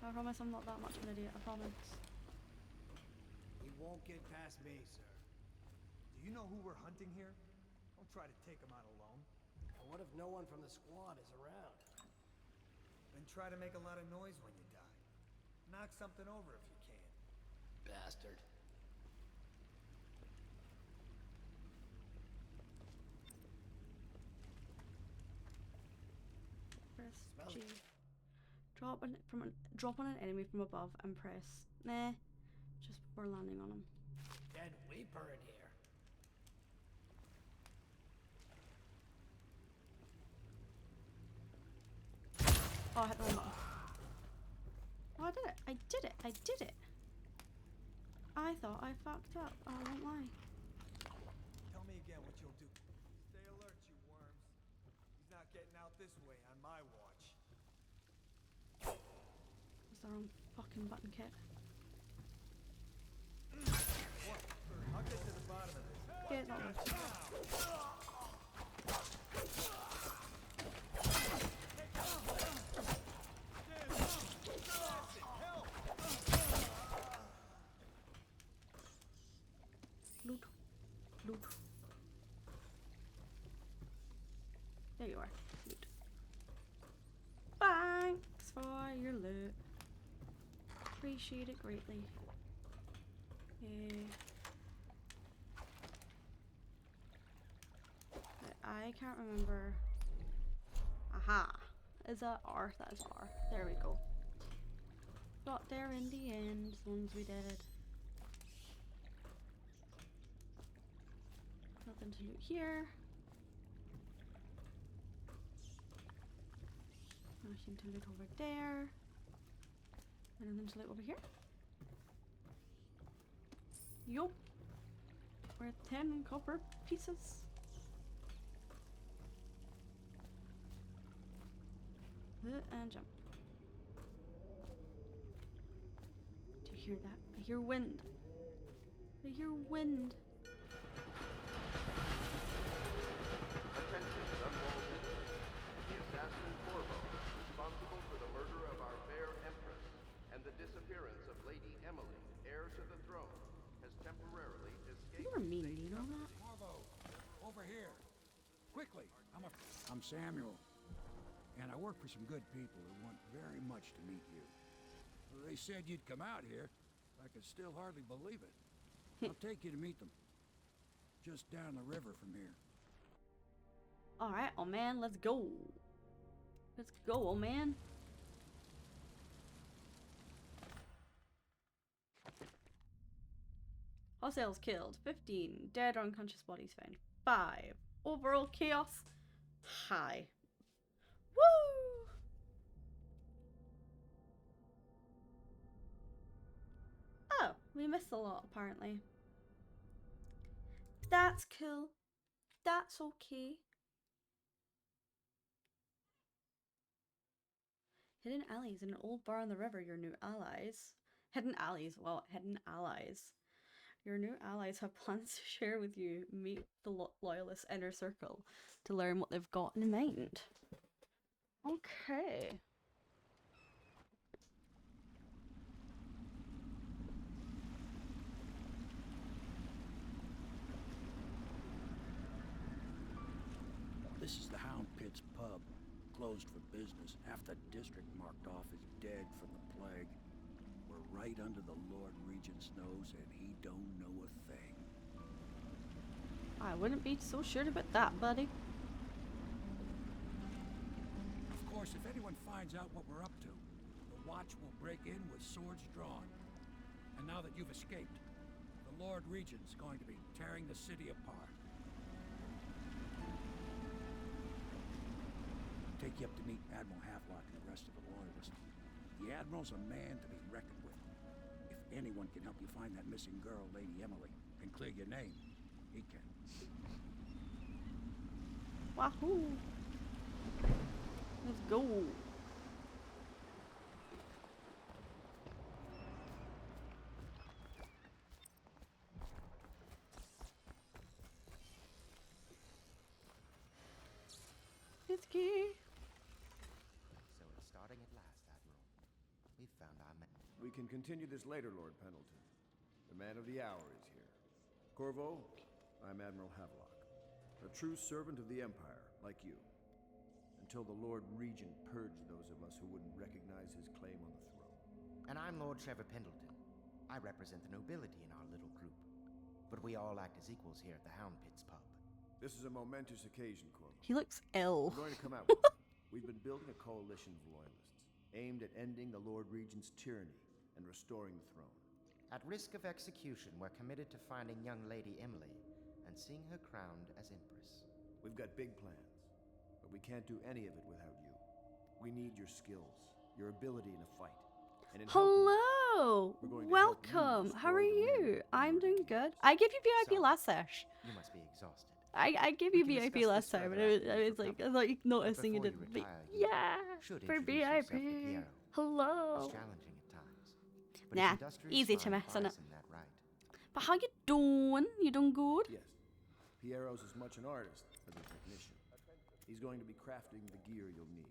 [SPEAKER 1] I promise I'm not that much of an idiot, I promise.
[SPEAKER 8] He won't get past me, sir. Do you know who we're hunting here? Don't try to take him out alone.
[SPEAKER 9] And what if no one from the squad is around?
[SPEAKER 8] Then try to make a lot of noise when you die. Knock something over if you can.
[SPEAKER 9] Bastard.
[SPEAKER 1] Press
[SPEAKER 9] Smells
[SPEAKER 1] G. Drop on an enemy from above and press meh just before landing on him.
[SPEAKER 9] Dead Weeper in here.
[SPEAKER 1] Oh, I hit the wrong button. Oh, I did it. I did it. I did it. I thought I fucked up. I won't lie.
[SPEAKER 8] Tell me again what you'll do. Stay alert, you worms. He's not getting out this way on my watch.
[SPEAKER 1] It's the wrong fucking button, Kit.
[SPEAKER 8] What? I'll get to the bottom of this.
[SPEAKER 1] Get that one. Loot. Loot. There you are. Loot. Thanks for your loot. Appreciate it greatly. I can't remember. Aha. Is that R? That is R. There we go. Got there in the end, as long as we did. Nothing to loot here. Nothing to loot over there. Anything to loot over here? Yup. We're 10 copper pieces. And jump. Do you hear that? I hear wind. I hear wind.
[SPEAKER 10] Attention, Dunwall citizens. The assassin Corvo, responsible for the murder of our fair Empress and the disappearance of Lady Emily, heir to the throne, has temporarily escaped.
[SPEAKER 1] You were mean, you know that?
[SPEAKER 12] Corvo, over here. Quickly. I'm Samuel. And I work for some good people who want very much to meet you. They said you'd come out here. I could still hardly believe it. I'll take you to meet them. Just down the river from here.
[SPEAKER 1] Alright, oh man, let's go. Let's go, oh man. Hostiles killed. 15. Dead or unconscious bodies found. 5. Overall chaos. High. Woo! Oh, We missed a lot, apparently. That's cool. That's okay. Hidden alleys in an old bar on the river, your new allies. Hidden alleys, well, hidden allies. Your new allies have plans to share with you. Meet the loyalist inner circle to learn what they've got in mind. Okay.
[SPEAKER 12] This is the Hound Pits pub, closed for business. Half the district marked off as dead from the plague. We're right under the Lord Regent's nose, and he don't know a thing.
[SPEAKER 1] I wouldn't be so sure about that, buddy.
[SPEAKER 12] Of course, if anyone finds out what we're up to, the Watch will break in with swords drawn. And now that you've escaped, the Lord Regent's going to be tearing the city apart. Take you up to meet Admiral Havelock and the rest of the Loyalists. The Admiral's a man to be reckoned with. If anyone can help you find that missing girl, Lady Emily, and clear your name, he can.
[SPEAKER 1] Wahoo! Let's go. It's key.
[SPEAKER 4] So it's starting at last, Admiral. We've found our man.
[SPEAKER 3] We can continue this later, Lord Pendleton. The man of the hour is here. Corvo, I'm Admiral Havelock. A true servant of the Empire, like you. Until the Lord Regent purged those of us who wouldn't recognize his claim on the throne.
[SPEAKER 4] And I'm Lord Trevor Pendleton. I represent the nobility in our little group. But we all act as equals here at the Hound Pits pub.
[SPEAKER 3] This is a momentous occasion, Corvo.
[SPEAKER 1] He looks ill.
[SPEAKER 3] We're going to come out with it. We've been building a coalition of loyalists, aimed at ending the Lord Regent's tyranny and restoring the throne.
[SPEAKER 4] At risk of execution, we're committed to finding young Lady Emily and seeing her crowned as Empress.
[SPEAKER 3] We've got big plans, but we can't do any of it without you. We need your skills, your ability in a fight. And in
[SPEAKER 1] Hello! Welcome! How are you? I'm doing good. I gave you VIP last sesh.
[SPEAKER 4] You must be exhausted.
[SPEAKER 1] I gave you VIP last time, but I was like, I thought you noticing you didn't. Yeah, for VIP. Hello.
[SPEAKER 4] It's challenging at times. But
[SPEAKER 1] Nah,
[SPEAKER 4] it's industrious
[SPEAKER 1] easy to
[SPEAKER 4] fine
[SPEAKER 1] miss, innit?
[SPEAKER 4] buys in that right.
[SPEAKER 1] But how you doing? You doing good?
[SPEAKER 3] Yes. Piero's as much an artist as a technician. He's going to be crafting the gear you'll need.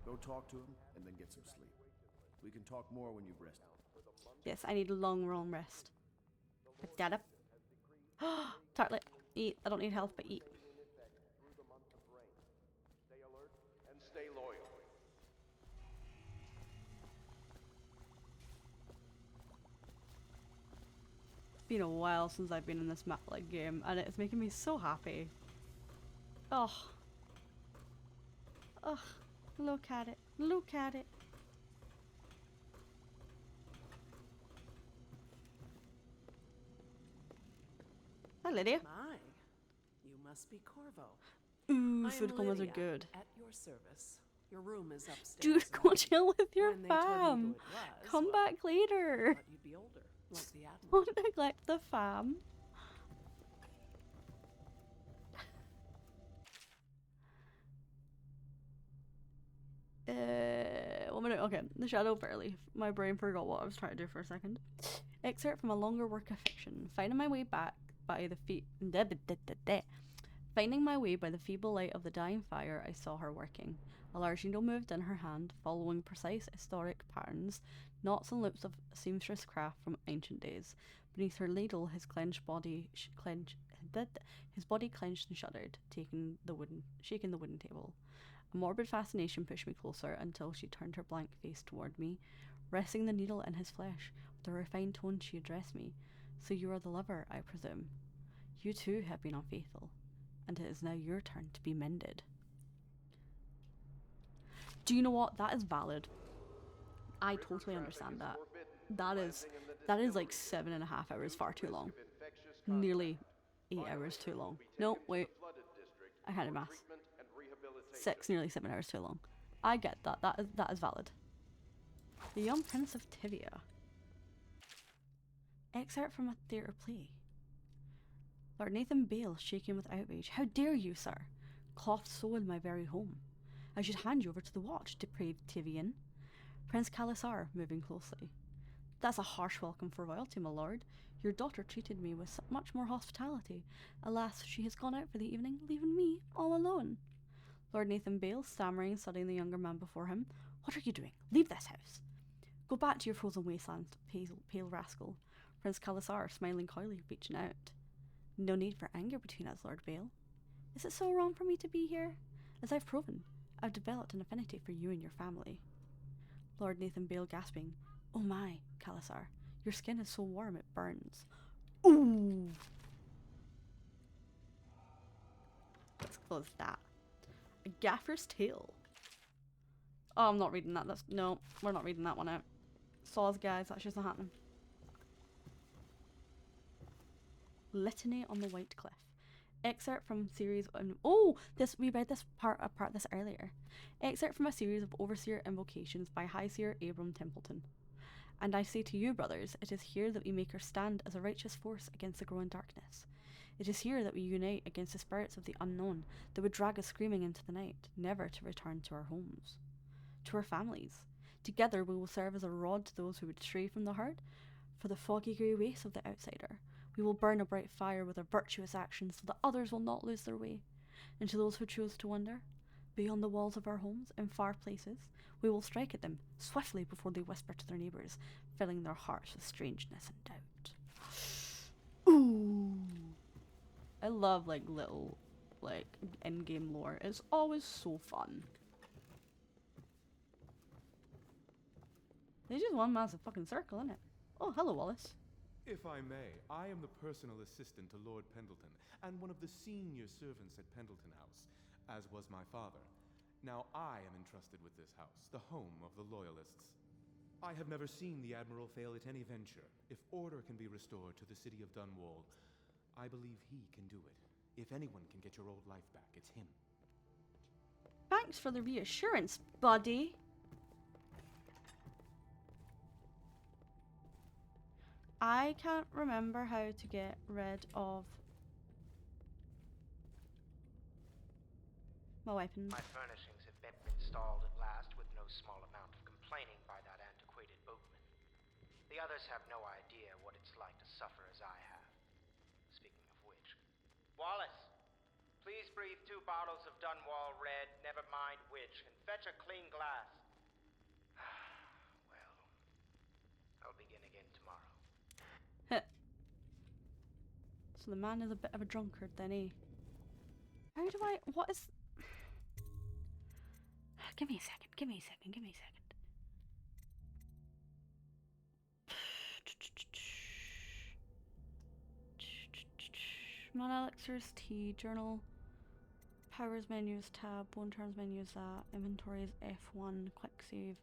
[SPEAKER 3] Go talk to him and then get some sleep. We can talk more when you've rested.
[SPEAKER 1] Yes, I need a long rest. But that up. Tartlet, eat. I don't need health, but eat.
[SPEAKER 10] Stay alert and stay loyal.
[SPEAKER 1] It's been a while since I've been in this map-like game, and it's making me so happy. Oh. Oh, look at it. Look at it. Hi, Lydia.
[SPEAKER 13] My, you must be Corvo.
[SPEAKER 1] Ooh,
[SPEAKER 13] I
[SPEAKER 1] food
[SPEAKER 13] am
[SPEAKER 1] comas are
[SPEAKER 13] Lydia,
[SPEAKER 1] good.
[SPEAKER 13] At your service. Your room is upstairs.
[SPEAKER 1] Dude,
[SPEAKER 13] now.
[SPEAKER 1] go chill with your
[SPEAKER 13] When they told me who
[SPEAKER 1] fam.
[SPEAKER 13] it was,
[SPEAKER 1] Come
[SPEAKER 13] well,
[SPEAKER 1] back later.
[SPEAKER 13] thought you'd be older, like the Admiral.
[SPEAKER 1] Don't neglect the fam. One minute. Okay, the Shadow Barely. My brain forgot what I was trying to do for a second. Excerpt from a longer work of fiction. Finding my way by the feeble light of the dying fire, I saw her working. A large needle moved in her hand, following precise historic patterns, knots and loops of seamstress craft from ancient days. Beneath her needle, his body clenched and shuddered, shaking the wooden table. A morbid fascination pushed me closer until she turned her blank face toward me, resting the needle in his flesh. With a refined tone, she addressed me. So you are the lover, I presume. You too have been unfaithful, and it is now your turn to be mended. Do you know what? That is valid. I totally understand that. That is like 7.5 hours far too long. Nearly 8 hours too long. No, wait. I had a math. 6, nearly 7 hours too long. I get that. That is valid. The young Prince of Tivia. Excerpt from a theatre play. Lord Nathan Bale, shaking with outrage. How dare you, sir? Cloth so in my very home. I should hand you over to the watch, depraved Tivian. Prince Kalisar, moving closely. That's a harsh welcome for royalty, my lord. Your daughter treated me with much more hospitality. Alas, she has gone out for the evening, leaving me all alone. Lord Nathan Bale, stammering, studying the younger man before him. What are you doing? Leave this house. Go back to your frozen wasteland, pale rascal. Prince Kalisar, smiling coyly, reaching out. No need for anger between us, Lord Bale. Is it so wrong for me to be here? As I've proven, I've developed an affinity for you and your family. Lord Nathan Bale, gasping. Oh my, Kalisar, your skin is so warm it burns. Ooh! Let's close that. A Gaffer's Tale. Oh, I'm not reading that. No, we're not reading that one out. Saws, guys, that's just not happening. Litany on the White Cliff. Excerpt from series we read this part this earlier. Excerpt from a series of Overseer invocations by High Seer Abram Templeton. And I say to you, brothers, it is here that we make our stand as a righteous force against the growing darkness. It is here that we unite against the spirits of the unknown that would drag us screaming into the night, never to return to our homes, to our families. Together we will serve as a rod to those who would stray from the herd, for the foggy grey waste of the outsider. We will burn a bright fire with our virtuous actions so that others will not lose their way. And to those who choose to wander, beyond the walls of our homes, in far places, we will strike at them swiftly before they whisper to their neighbours, filling their hearts with strangeness and doubt. Ooh. I love little in-game lore. It's always so fun. It's just one massive fucking circle, isn't it? Oh, hello, Wallace.
[SPEAKER 14] If I may, I am the personal assistant to Lord Pendleton, and one of the senior servants at Pendleton House, as was my father. Now I am entrusted with this house, the home of the Loyalists. I have never seen the Admiral fail at any venture. If order can be restored to the city of Dunwall, I believe he can do it. If anyone can get your old life back, it's him.
[SPEAKER 1] Thanks for the reassurance, buddy. I can't remember how to get rid of my weapons.
[SPEAKER 15] My furnishings have been installed at last with no small amount of complaining by that antiquated boatman. The others have no idea what it's like to suffer as I have. Speaking of which, Wallace, please breathe 2 bottles of Dunwall Red, never mind which, and fetch a clean glass. Well, I'll begin again tomorrow.
[SPEAKER 1] So the man is a bit of a drunkard then, eh? What is... Give me a second. Mana elixirs, tea, journal, powers menus tab, bone terms menus that, inventories F1, quick save.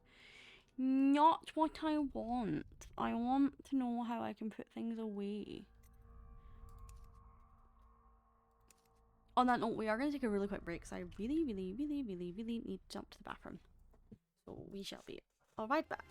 [SPEAKER 1] Not what I want. I want to know how I can put things away. On that note, we are going to take a really quick break because I really need to jump to the bathroom. So we shall be right back.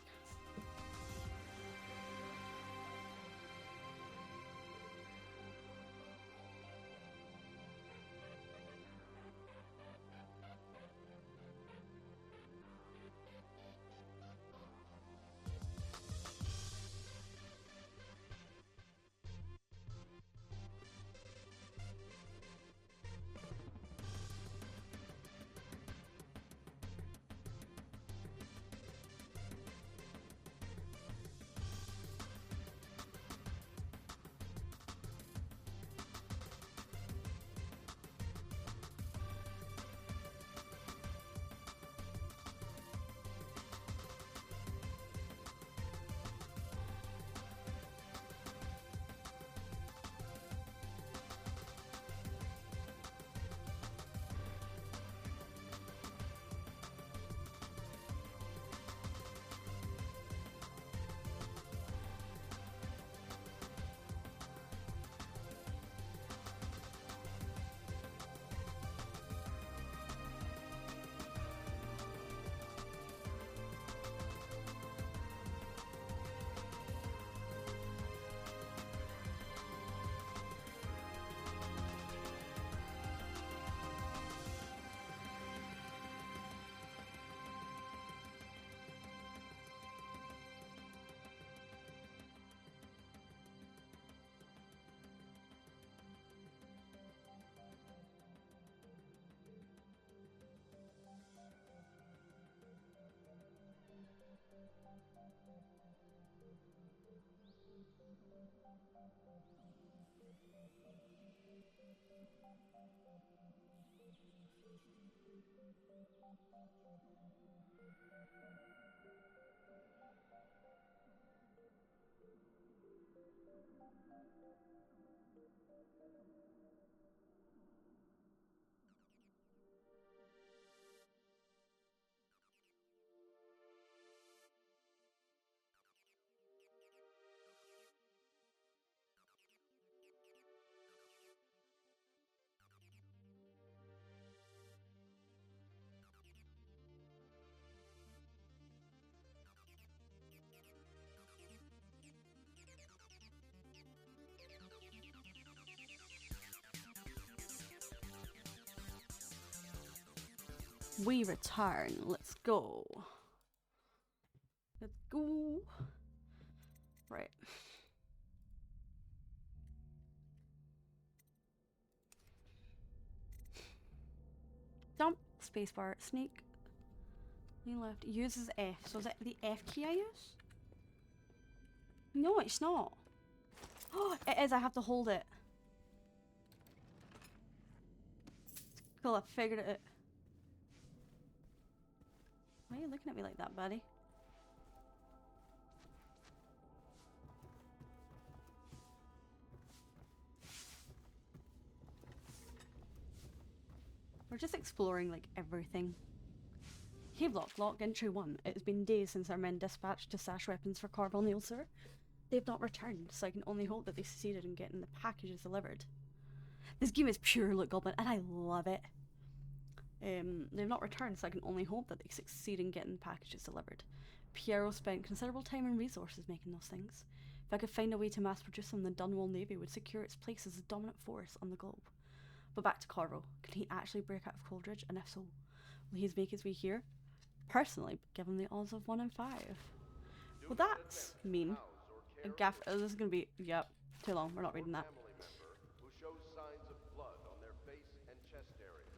[SPEAKER 1] We return. Let's go. Let's go. Right. Jump. Spacebar. Sneak. Lean left. Uses F. So is it the F key I use? No, it's not. Oh, it is. I have to hold it. Cool, I figured it out. Why are you looking at me like that, buddy? We're just exploring, like, everything. Havelock, Lock, Entry 1. It has been days since our men dispatched to stash weapons for Corval Neil, sir. They've not returned, so I can only hope that they succeeded in getting the packages delivered. This game is pure Loot Goblin, and I love it. They've not returned, so I can only hope that they succeed in getting the packages delivered. Piero spent considerable time and resources making those things. If I could find a way to mass produce them, the Dunwall Navy would secure its place as a dominant force on the globe. But back to Corvo. Can he actually break out of Coldridge? And if so, will he make his way here? Personally, give him the odds of 1 in 5. Well, that's mean. Gaff, this is gonna be, yep, too long. We're not reading that.
[SPEAKER 10] Who shows signs of blood on their face and chest area.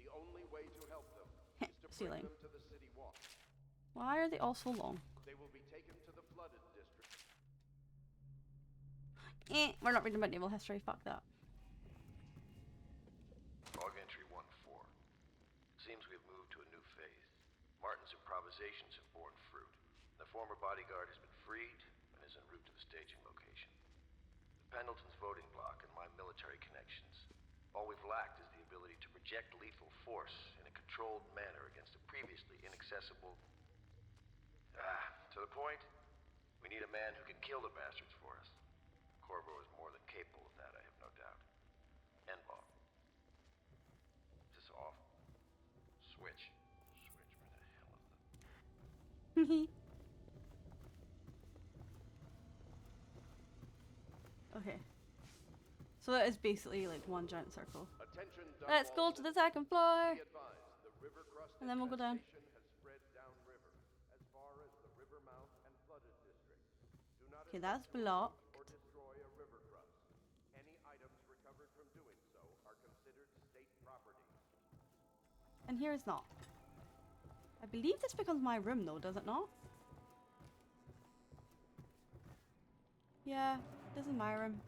[SPEAKER 10] The only way to help them is to bring them to the city walk.
[SPEAKER 1] Why are they all so long?
[SPEAKER 10] They will be taken to the flooded district.
[SPEAKER 1] We're not reading about naval history. Fuck that.
[SPEAKER 16] Log entry 1-4. Seems we've moved to a new phase. Martin's improvisations have borne fruit. The former bodyguard has been freed and is en route to the staging location. The Pendleton's voting bloc and my military connections. All we've lacked is the ability to project lethal force in a controlled manner against a previously inaccessible... to the point, we need a man who can kill the bastards for us. Corvo is more than capable of that, I have no doubt. N-ball. Is this off? Switch. Switch, where the hell is the...
[SPEAKER 1] Okay. So that is basically like one giant circle.
[SPEAKER 10] Attention,
[SPEAKER 1] Let's go to the second floor.
[SPEAKER 10] Be advised, the river crust
[SPEAKER 1] And then we'll go down.
[SPEAKER 10] infestation has spread downriver, as far as the river mouth and flooded district. Do not
[SPEAKER 1] Okay, that's
[SPEAKER 10] attempt to
[SPEAKER 1] blocked.
[SPEAKER 10] loot or destroy a river crust. Any items recovered from doing so are considered state property.
[SPEAKER 1] And here is not. I believe this becomes my room though, does it not? Yeah, this is my room.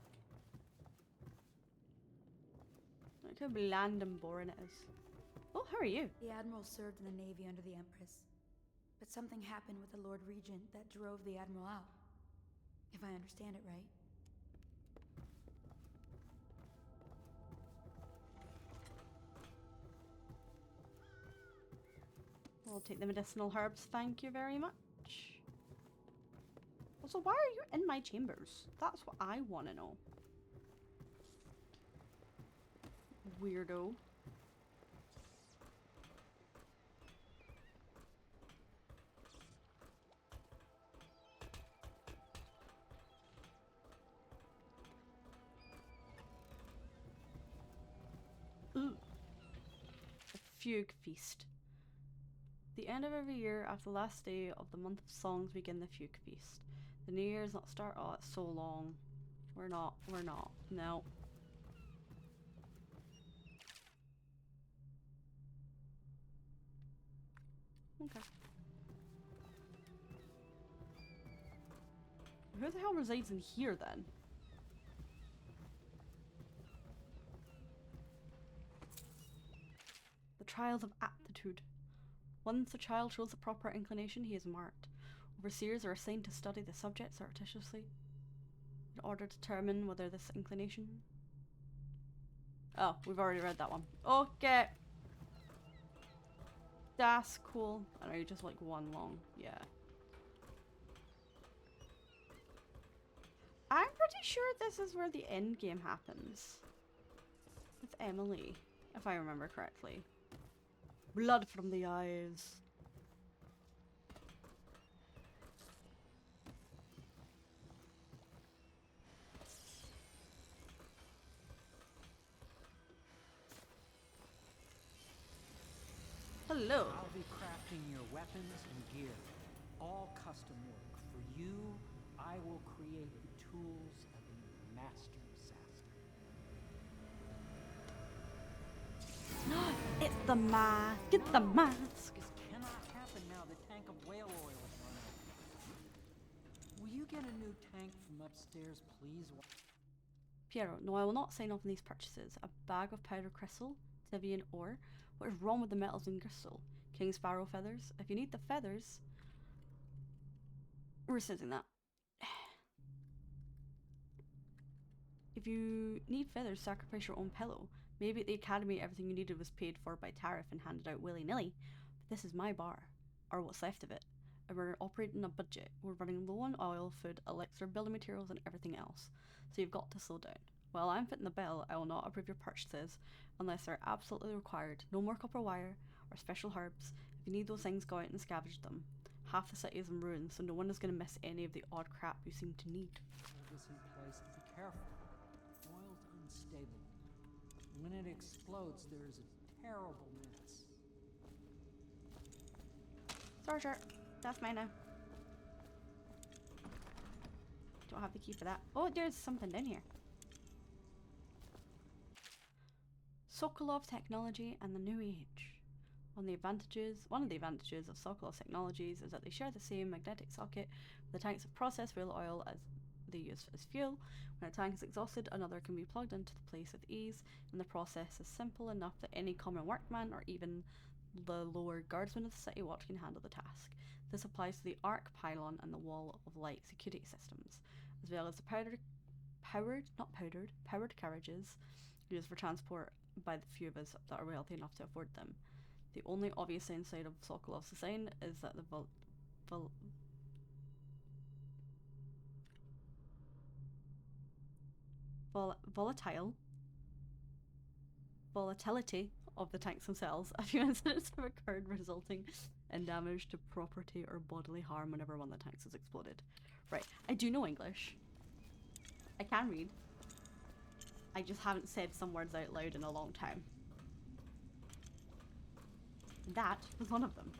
[SPEAKER 1] Look how bland and boring it is. Oh, how are you?
[SPEAKER 17] The Admiral served in the Navy under the Empress. But something happened with the Lord Regent that drove the Admiral out. If I understand it right.
[SPEAKER 1] We'll take the medicinal herbs, thank you very much. Also, why are you in my chambers? That's what I want to know. Weirdo. Ooh. A fugue feast. The end of every year, after the last day of the month of songs, begin the fugue feast. The New Year's not start. Oh, it's so long. We're not. No. Okay. Who the hell resides in here then? The Trials of Aptitude. Once a child shows the proper inclination, he is marked. Overseers are assigned to study the subject surreptitiously in order to determine whether this inclination... Oh, we've already read that one. Okay. That's cool. I know you just like one long. Yeah. I'm pretty sure this is where the end game happens. With Emily, if I remember correctly. Blood from the eyes. Hello.
[SPEAKER 9] I'll be crafting your weapons and gear. All custom work. For you, I will create the tools of a master assassin.
[SPEAKER 1] It's the mask. Get the mask.
[SPEAKER 9] This cannot happen now. The tank of whale oil is run out. Will you get a new tank from upstairs, please?
[SPEAKER 1] Piero, no, I will not sign off on these purchases. A bag of powdered crystal, Tivian ore. What is wrong with the metals in crystal? King Sparrow feathers. If you need the feathers, we're rescinding that. If you need feathers, sacrifice your own pillow. Maybe at the academy everything you needed was paid for by tariff and handed out willy-nilly. But this is my bar, or what's left of it. And we're operating a budget. We're running low on oil, food, elixir, building materials, and everything else. So you've got to slow down. While I'm fitting the bill, I will not approve your purchases unless they're absolutely required. No more copper wire or special herbs. If you need those things, go out and scavenge them. Half the city is in ruins, so no one is going to miss any of the odd crap you seem to need.
[SPEAKER 9] Hold this in place to be careful. Oil's unstable. When it explodes, there is a terrible mess.
[SPEAKER 1] Sorry, that's mine now. Don't have the key for that. Oh, there's something in here. Sokolov technology and the new age. One of the advantages of Sokolov technologies is that they share the same magnetic socket with the tanks of processed whale oil as they use as fuel. When a tank is exhausted, another can be plugged into the place with ease, and the process is simple enough that any common workman or even the lower guardsmen of the city watch can handle the task. This applies to the arc pylon and the wall of light security systems, as well as the powered carriages used for transport by the few of us that are wealthy enough to afford them. The only obvious downside of Sokolov's design is that the volatility of the tanks themselves. A few incidents have occurred resulting in damage to property or bodily harm whenever one of the tanks has exploded. Right, I do know English. I can read. I just haven't said some words out loud in a long time. That was one of them.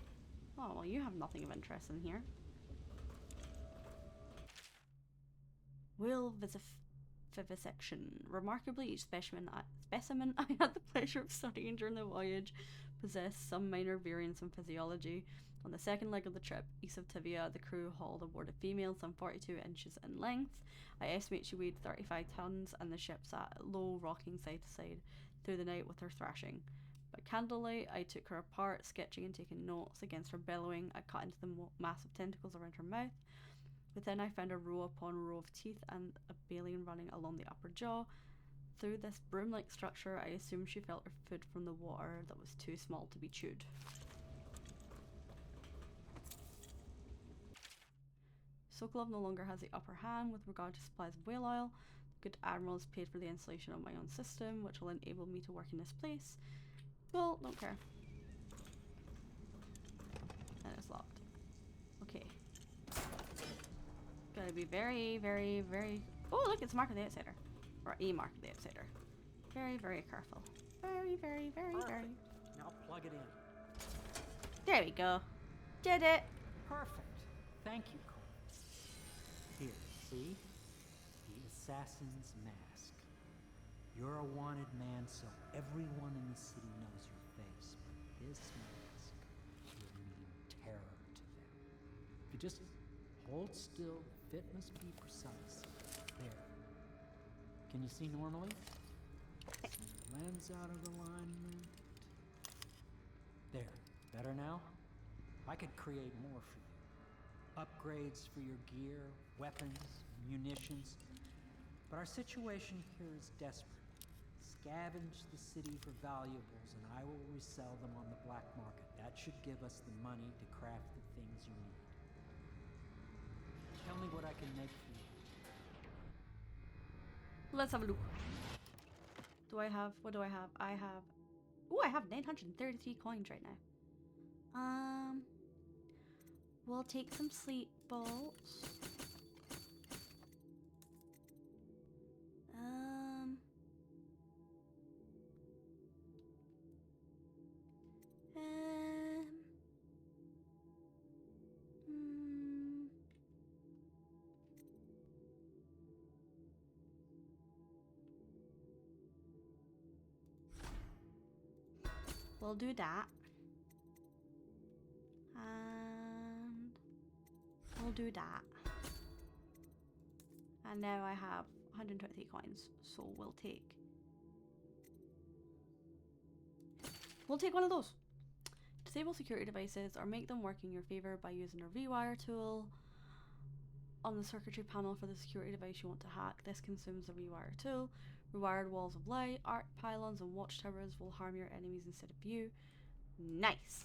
[SPEAKER 1] Oh, well, you have nothing of interest in here. Whale vivisection. Remarkably, each specimen I had the pleasure of studying during the voyage possessed some minor variance in physiology. On the second leg of the trip, east of Tivia, the crew hauled aboard a female some 42 inches in length. I estimate she weighed 35 tons, and the ship sat low, rocking side to side through the night with her thrashing. By candlelight, I took her apart, sketching and taking notes against her bellowing. I cut into the massive tentacles around her mouth. Within, I found a row upon row of teeth and a baleen running along the upper jaw. Through this broom-like structure, I assumed she felt her food from the water that was too small to be chewed. Sokolov no longer has the upper hand with regard to supplies of whale oil. The good admiral has paid for the installation of my own system, which will enable me to work in this place. Well, don't care. And it's locked. Okay. Gotta be very, very, very... Oh, look, it's Mark of the Outsider. Or a Mark of the Outsider. Very, very careful. Very, very, very,
[SPEAKER 9] Perfect.
[SPEAKER 1] very...
[SPEAKER 9] Now plug it in.
[SPEAKER 1] There we go. Did it.
[SPEAKER 9] Perfect. Thank you, Cole. Here, see? The assassin's mask. You're a wanted man, so everyone in the city knows your face. But this mask will mean terror to them. If you just hold still, fit must be precise. There. Can you see normally? Lens out of alignment. There. Better now? I could create more for you. Upgrades for your gear, weapons, munitions. But our situation here is desperate. Scavenge the city for valuables and I will resell them on the black market. That should give us the money to craft the things you need. Tell me what I can make for you.
[SPEAKER 1] Let's have a look. What do I have? I have, oh, I have 933 coins right now. We'll take some sleep bolts. We'll do that. And we'll do that. And now I have 123 coins, so we'll take one of those. Disable security devices or make them work in your favor by using a rewire tool on the circuitry panel for the security device you want to hack. This consumes the rewire tool. Rewired walls of light, arc pylons, and watchtowers will harm your enemies instead of you. Nice.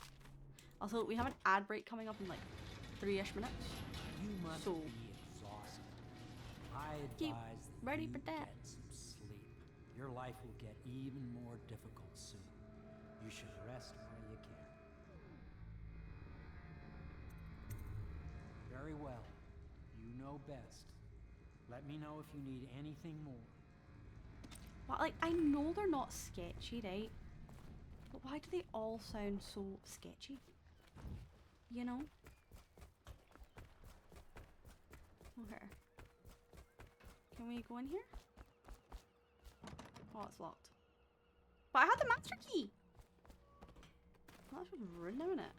[SPEAKER 1] Also, we have an ad break coming up in like 3-ish minutes.
[SPEAKER 9] You must be exhausted. I advise that you get some sleep. Your life will get even more difficult soon. You should rest while you can. Very well. You know best. Let me know if you need anything more.
[SPEAKER 1] But like, I know they're not sketchy, right? But why do they all sound so sketchy? You know? Okay. Can we go in here? Oh, it's locked. But I had the master key! Well, that's just rude now, isn't it?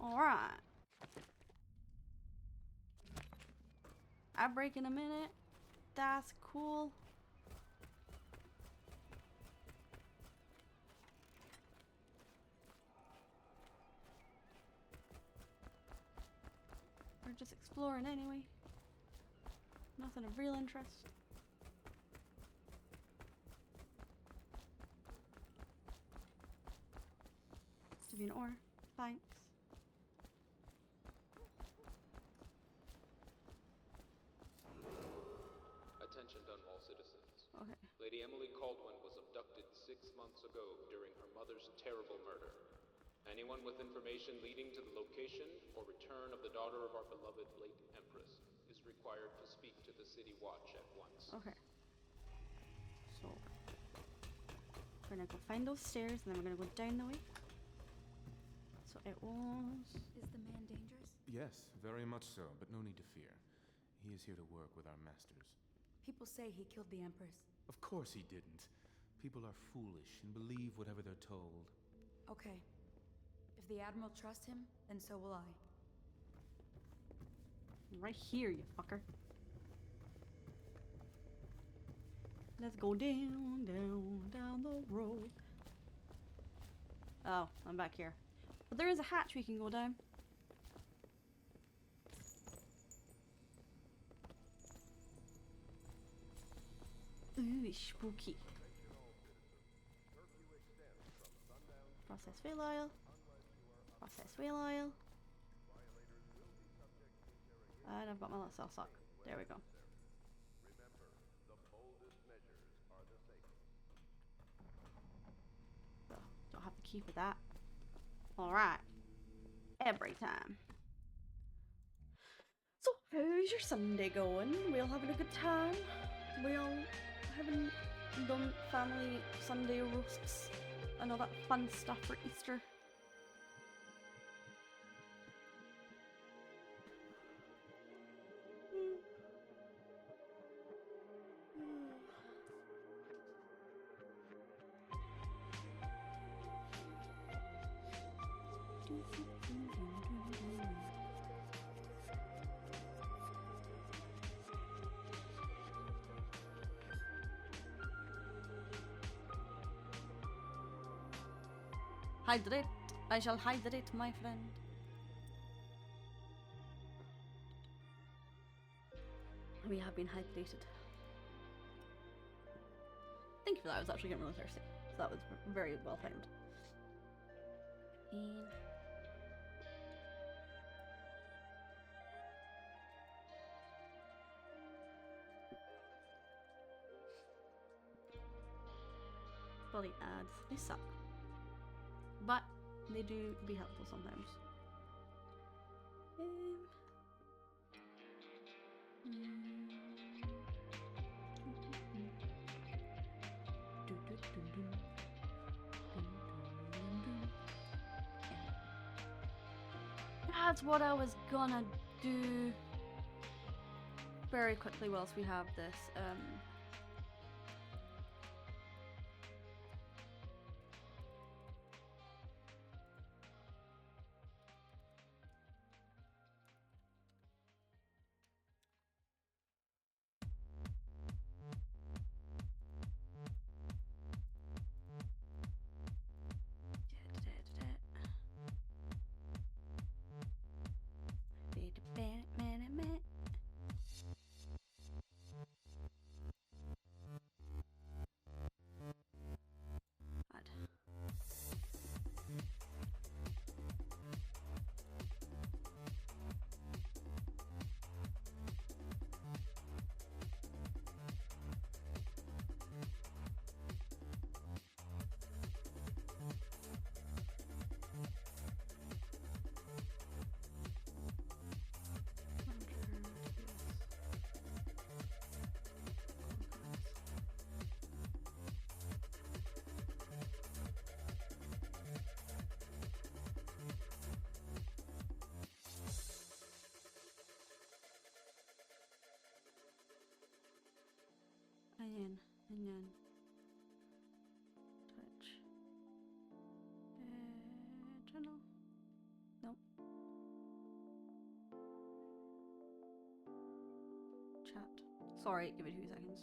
[SPEAKER 1] Alright. I break in a minute. That's cool. We're just exploring anyway. Nothing of real interest. To be an ore. Thanks.
[SPEAKER 18] Attention Dunwall citizens.
[SPEAKER 1] Okay.
[SPEAKER 18] Lady Emily Caldwin was abducted 6 months ago during her mother's terrible murder. Anyone with information leading to the location or return of the daughter of our beloved late Empress is required to speak to the City Watch at once.
[SPEAKER 1] Okay. So, we're gonna go find those stairs and then we're gonna go down the way. So it was...
[SPEAKER 17] Is the man dangerous?
[SPEAKER 14] Yes, very much so, but no need to fear. He is here to work with our masters.
[SPEAKER 17] People say he killed the Empress.
[SPEAKER 14] Of course he didn't. People are foolish and believe whatever they're told.
[SPEAKER 17] Okay. If the Admiral trusts him, then so will I.
[SPEAKER 1] Right here, you fucker. Let's go down, down, down the road. Oh, I'm back here. But there is a hatch we can go down. Ooh, spooky. Process whale oil. Process whale oil. And I've got my little cell sock. There we go. So, don't have to keep with that. Alright. Every time. So, how's your Sunday going? We all having a good time? We all having done family Sunday roasts and all that fun stuff for Easter? Hydrate. I shall hydrate, my friend. We have been hydrated. Thank you for that. I was actually getting really thirsty. So that was very well timed. And bloody ads. They suck. But they do be helpful sometimes. That's what I was gonna do very quickly whilst we have this. Ayan. Touch. Channel. Nope. Chat. Sorry, give it 2 seconds.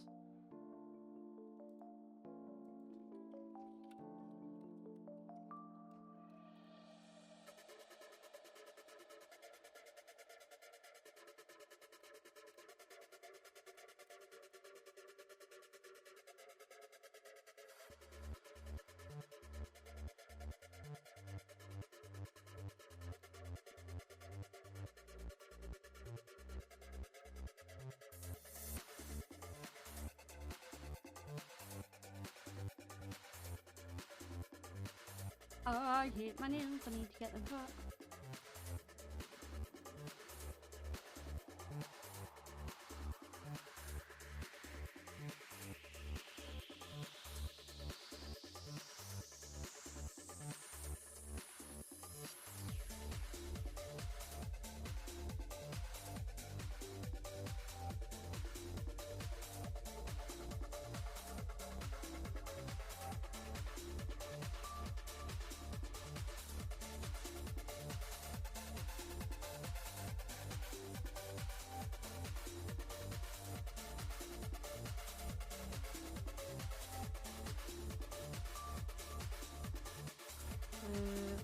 [SPEAKER 1] I hate my nails, I need to get them cut.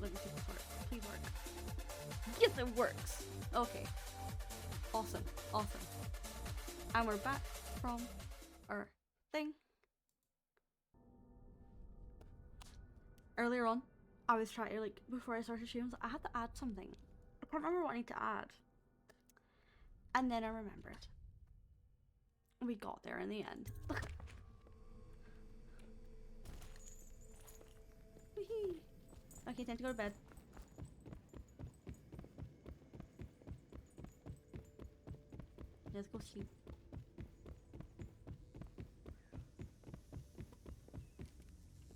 [SPEAKER 1] Let me see this work. Please work. Yes, it works. Okay. Awesome. And we're back from our thing. Earlier on, I was trying to, before I started streams, I had to add something. I can't remember what I need to add. And then I remembered. We got there in the end. Okay, time to go to bed. Let's go sleep.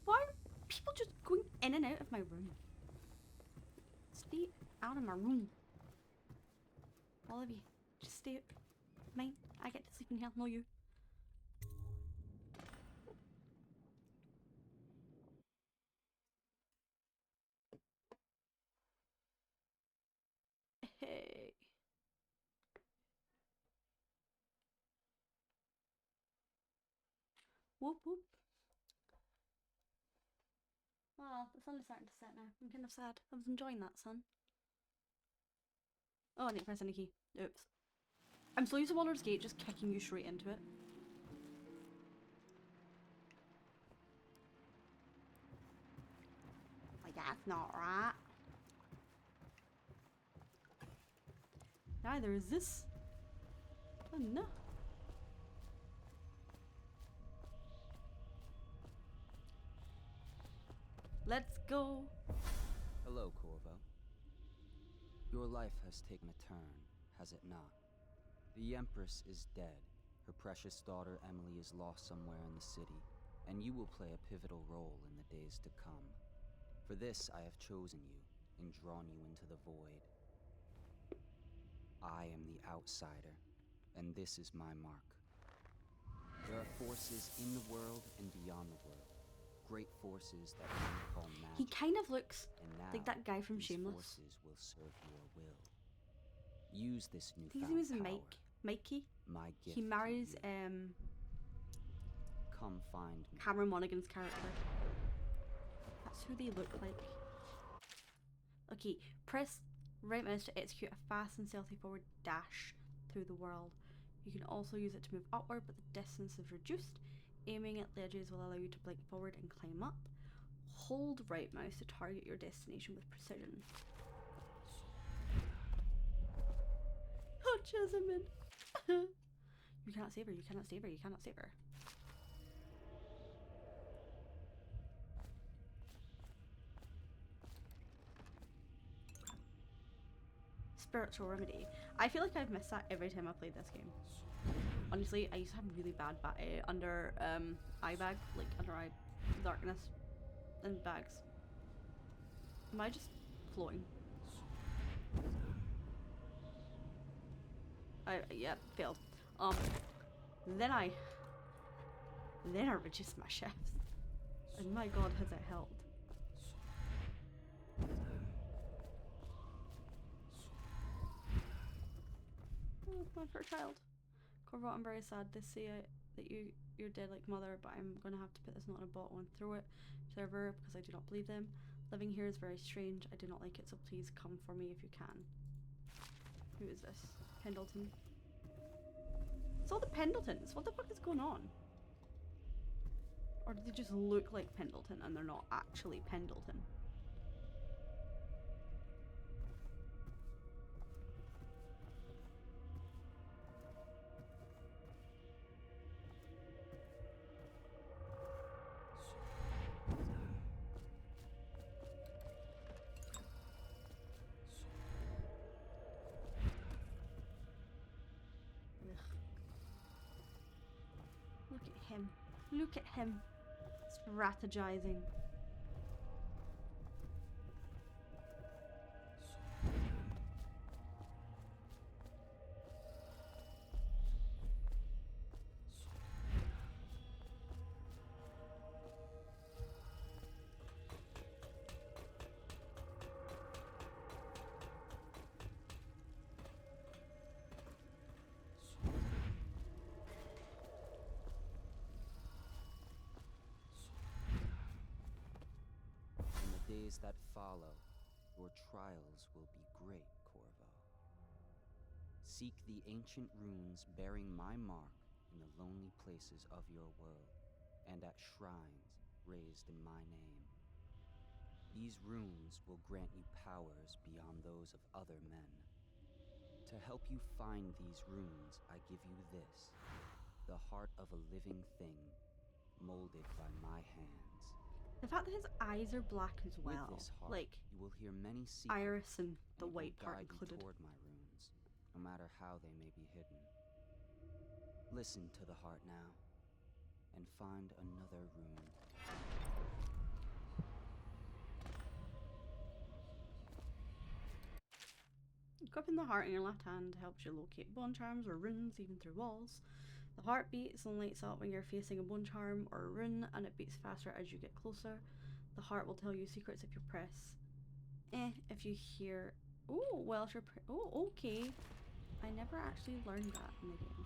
[SPEAKER 1] Why are people just going in and out of my room? Stay out of my room. All of you, just stay out. Mine, I get to sleep in here, no you. Hey. Whoop whoop. Oh, the sun is starting to set now. I'm kind of sad. I was enjoying that sun. Oh, I need to press any key. Oops. I'm so used to Baldur's Gate just kicking you straight into it. Like, that's not right. Neither is this. Oh no. Let's go.
[SPEAKER 19] Hello, Corvo. Your life has taken a turn, has it not? The Empress is dead. Her precious daughter Emily is lost somewhere in the city, and you will play a pivotal role in the days to come. For this, I have chosen you and drawn you into the void. I am the outsider, and this is my mark. There are forces in the world and beyond the world. Great forces that we call magic.
[SPEAKER 1] He kind of looks
[SPEAKER 19] and now,
[SPEAKER 1] like that guy from
[SPEAKER 19] these
[SPEAKER 1] Shameless.
[SPEAKER 19] forces will serve your will. Use this
[SPEAKER 1] I think his
[SPEAKER 19] newfound
[SPEAKER 1] name is
[SPEAKER 19] power.
[SPEAKER 1] Mikey.
[SPEAKER 19] My gift
[SPEAKER 1] He marries
[SPEAKER 19] to you. Come find me.
[SPEAKER 1] Cameron Monaghan's character. That's who they look like. Okay, press right mouse to execute a fast and stealthy forward dash through the world. You can also use it to move upward, but the distance is reduced. Aiming at ledges will allow you to blink forward and climb up. Hold right mouse to target your destination with precision. Oh, Jessamine! You cannot save her, you cannot save her, you cannot save her. Spiritual remedy. I feel like I've missed that every time I played this game. Honestly, I used to have really bad under eye bag, like under eye darkness and bags. Am I just floating? Yeah, failed. Then I reduced my shifts, and my god, has it helped. Oh, my poor child. Corvo, I'm very sad to see that you're dead like mother, but I'm gonna have to put this note in a bottle and throw it to the river because I do not believe them. Living here is very strange. I do not like it, so please come for me if you can. Who is this? Pendleton. It's all the Pendletons. What the fuck is going on? Or do they just look like Pendleton and they're not actually Pendleton? Look at him. Look at him. Strategizing.
[SPEAKER 19] Days that follow, your trials will be great, Corvo. Seek the ancient runes bearing my mark in the lonely places of your world, and at shrines raised in my name. These runes will grant you powers beyond those of other men. To help you find these runes, I give you this, the heart of a living thing, molded by my hands.
[SPEAKER 1] The fact that his eyes are black as well,
[SPEAKER 19] With this heart,
[SPEAKER 1] like
[SPEAKER 19] you will hear many secrets,
[SPEAKER 1] iris and the
[SPEAKER 19] it will
[SPEAKER 1] white part
[SPEAKER 19] guide you
[SPEAKER 1] included.
[SPEAKER 19] toward my runes, no matter how they may be hidden. Listen to the heart now, and find another rune.
[SPEAKER 1] Equipping the heart in your left hand helps you locate bone charms or runes even through walls. The heart beats and lights up when you're facing a bone charm or a rune, and it beats faster as you get closer. The heart will tell you secrets if you press. If you hear. Oh, well, if you're. Oh, okay. I never actually learned that in the game.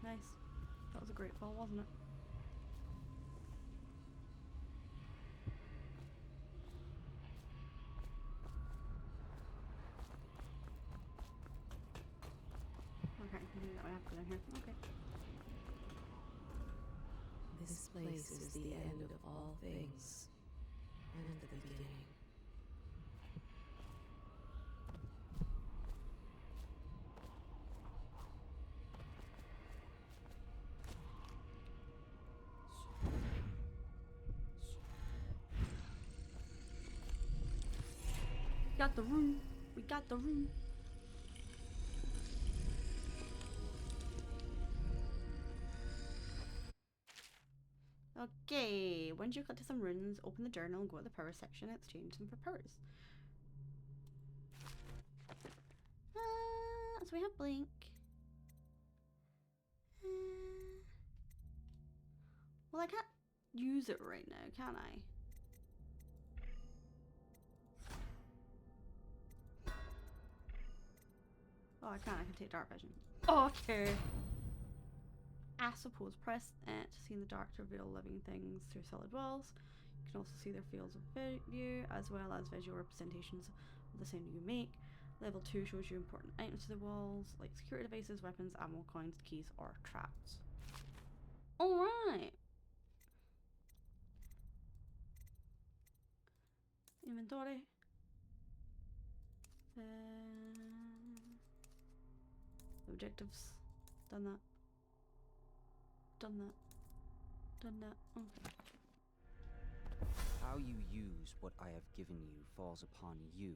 [SPEAKER 1] Nice. That was a great fall, wasn't it? Okay, I can do that way after down here. Okay.
[SPEAKER 2] This place is the end of all things, and the beginning.
[SPEAKER 1] Got the room. We got the room. Okay, once you collect some runes, open the journal and go to the power section and exchange them for powers. So we have Blink. Well, I can't use it right now, can I? Oh, I can't. I can take dark vision. Okay. I suppose press to see in the dark to reveal living things through solid walls. You can also see their fields of view as well as visual representations of the sound you make. Level 2 shows you important items to the walls like security devices, weapons, ammo, coins, keys, or traps. Alright. Inventory. Objectives. Done that. Done that. Done that. Okay.
[SPEAKER 19] How you use what I have given you falls upon you,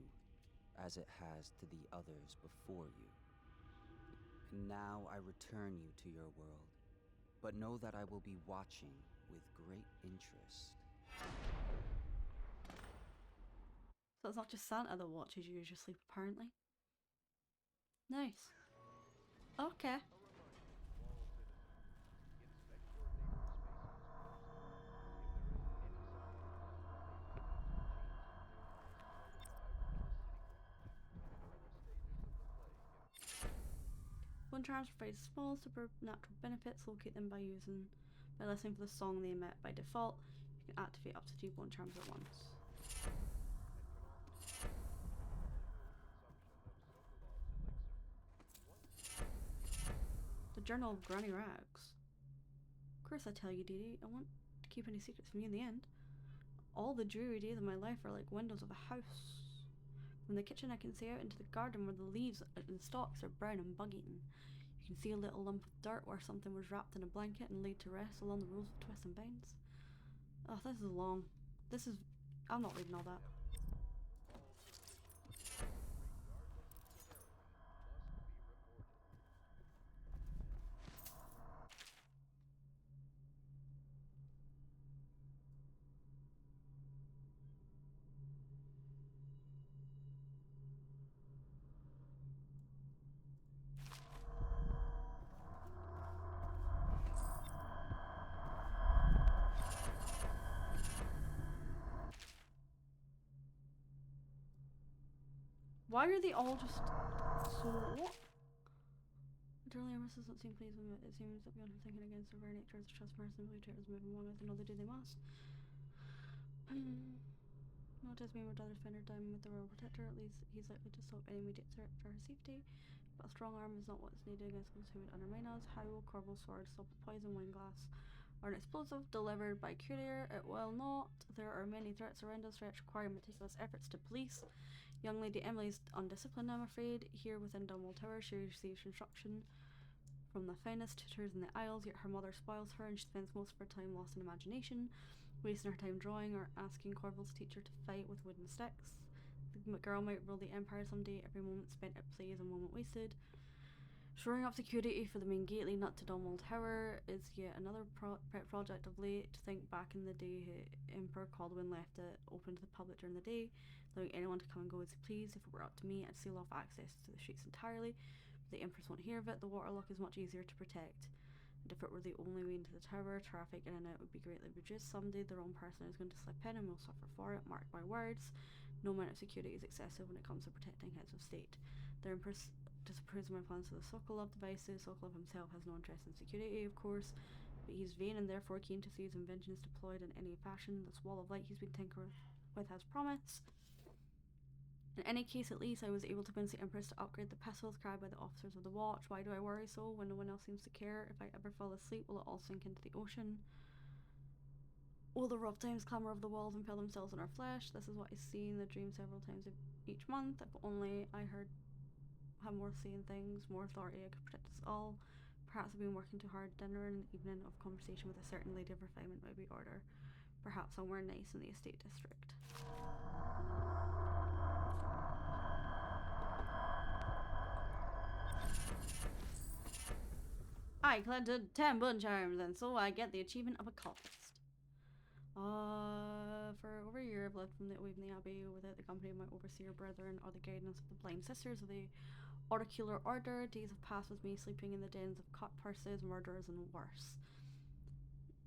[SPEAKER 19] as it has to the others before you. And now I return you to your world, but know that I will be watching with great interest.
[SPEAKER 1] So it's not just Santa that watches you as you sleep, apparently. Nice. Okay. One charms provide small supernatural benefits. Locate them by listening for the song they emit. By default, you can activate up to 2 bone charms at once. The Journal of Granny Rags. Of course I tell you, Dee Dee, I won't keep any secrets from you in the end. All the dreary days of my life are like windows of a house. From the kitchen I can see out into the garden where the leaves and stalks are brown and bug-eaten. You can see a little lump of dirt where something was wrapped in a blanket and laid to rest along the rows of twists and bends. Oh, this is long. I'm not reading all that. Why are they all just so what? Darling Empress doesn't seem pleased with it. It seems that beyond her thinking against her very nature as a trust person, really traitors move among us and know they do they must. Notice me, my daughter spend her time with the royal protector. At least he's likely to stop any immediate threat for her safety. But a strong arm is not what's needed against those who would undermine us. How will Corvo's sword stop a poison wine glass or an explosive delivered by courier? It will not. There are many threats around us. Threats require meticulous efforts to police. Young Lady Emily's undisciplined, I'm afraid. Here within Dunwall Tower, she receives instruction from the finest tutors in the Isles, yet her mother spoils her and she spends most of her time lost in imagination, wasting her time drawing or asking Corvo's teacher to fight with wooden sticks. The girl might rule the Empire someday. Every moment spent at play is a moment wasted. Shoring up security for the main gate leading up to Dunwall Tower is yet another pet project of late. To think back in the day, Emperor Caldwin left it open to the public during the day, allowing anyone to come and go as they please. If it were up to me, I'd seal off access to the streets entirely. But the Empress won't hear of it. The waterlock is much easier to protect. And if it were the only way into the tower, traffic in and out would be greatly reduced. Someday the wrong person is going to slip in and will suffer for it. Mark my words. No amount of security is excessive when it comes to protecting heads of state. The Empress disapproves of my plans for the Sokolov devices. Sokolov himself has no interest in security, of course, but he's vain and therefore keen to see his inventions deployed in any fashion. The wall of light he's been tinkering with has promise. In any case, at least, I was able to convince the Empress to upgrade the pistols carried by the officers of the watch. Why do I worry so when no one else seems to care? If I ever fall asleep, will it all sink into the ocean? Will the rough times clamber over the walls and fill themselves in our flesh? This is what I see in the dream several times each month. If only I had more seeing things, more authority, I could protect us all. Perhaps I've been working too hard. Dinner and an evening of conversation with a certain lady of refinement might be order. Perhaps somewhere nice in the estate district. I collected 10 bun charms, and so I get the achievement of a cultist. For over a year I've lived away from the Abbey without the company of my overseer brethren or the guidance of the blind sisters of the Auricular Order. Days have passed with me sleeping in the dens of cut purses, murderers, and worse.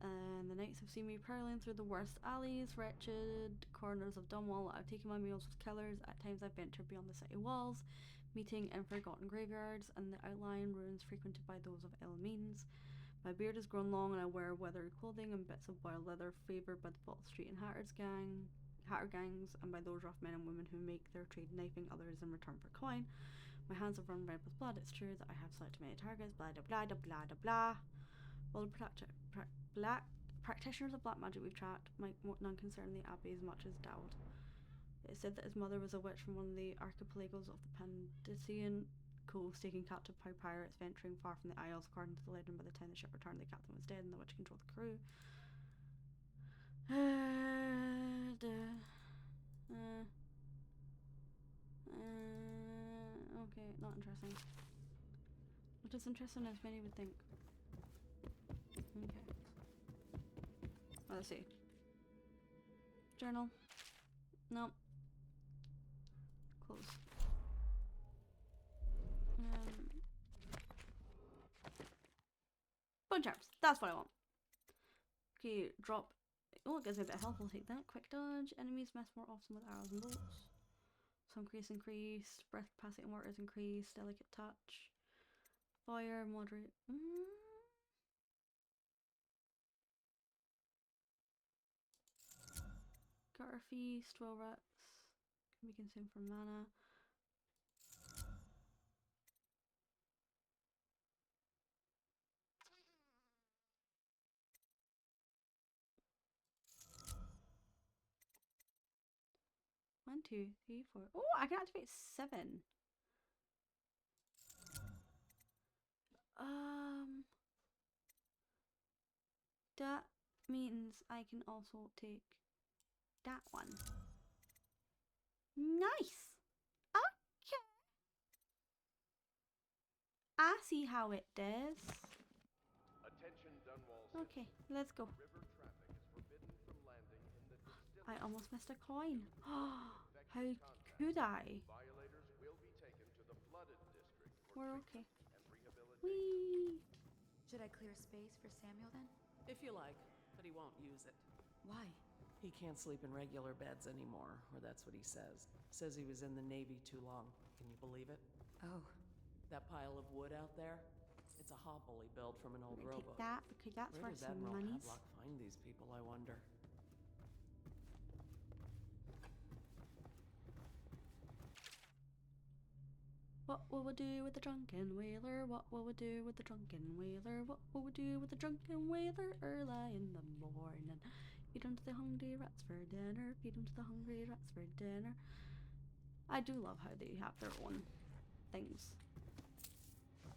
[SPEAKER 1] And the nights have seen me prowling through the worst alleys, wretched corners of Dunwall. I've taken my meals with killers. At times I've ventured beyond the city walls, meeting in forgotten graveyards and the outlying ruins frequented by those of ill means. My beard has grown long and I wear weathered clothing and bits of wild leather favoured by the Bottle Street and hatter gangs and by those rough men and women who make their trade knifing others in return for coin. My hands have run red with blood. It's true that I have selected many targets, blah blah blah blah blah blah. Well, the practitioners of black magic we've tracked might none concern the Abbey as much as Dowd. It is said that his mother was a witch from one of the archipelagos of the Pandician coast, taking captive pirates venturing far from the Isles. According to the legend, by the time the ship returned, the captain was dead and the witch controlled the crew. Okay, not interesting. Not as interesting as many would think. Okay. Well, let's see. Journal. Nope. Close. Bone charms. That's what I want. Okay, drop. Oh, it gives me a bit of health. We'll take that. Quick dodge. Enemies mess more often with arrows and bolts. Some increased. Breath capacity and water is increased. Delicate touch. Fire, moderate. Gutter feast. 12 rats. Can be consumed for mana. One, two, three, four. Oh, I can activate 7. That means I can also take that one. Nice. Okay. I see how it does.
[SPEAKER 10] Attention, Dunwall.
[SPEAKER 1] Okay, let's go.
[SPEAKER 10] River traffic is forbidden from landing in the distillery.
[SPEAKER 1] I almost missed a coin. How could I?
[SPEAKER 10] Violators will be taken to the flooded district for
[SPEAKER 1] We're okay.
[SPEAKER 10] treatment and rehabilitation.
[SPEAKER 1] Whee!
[SPEAKER 17] Should I clear space for Samuel then?
[SPEAKER 13] If you like, but he won't use it.
[SPEAKER 17] Why?
[SPEAKER 13] He can't sleep in regular beds anymore, or that's what he says. Says he was in the Navy too long. Can you believe it?
[SPEAKER 17] Oh.
[SPEAKER 13] That pile of wood out there? It's a hovel he built from an old
[SPEAKER 1] Take
[SPEAKER 13] rowboat.
[SPEAKER 1] that because that's
[SPEAKER 13] Where
[SPEAKER 1] worth
[SPEAKER 13] does
[SPEAKER 1] some
[SPEAKER 13] Admiral
[SPEAKER 1] monies.
[SPEAKER 13] Havelock find these people, I wonder?
[SPEAKER 1] What will we do with the drunken whaler? What will we do with the drunken whaler? What will we do with the drunken whaler early in the morning? Feed them to the hungry rats for dinner. Feed them to the hungry rats for dinner. I do love how they have their own things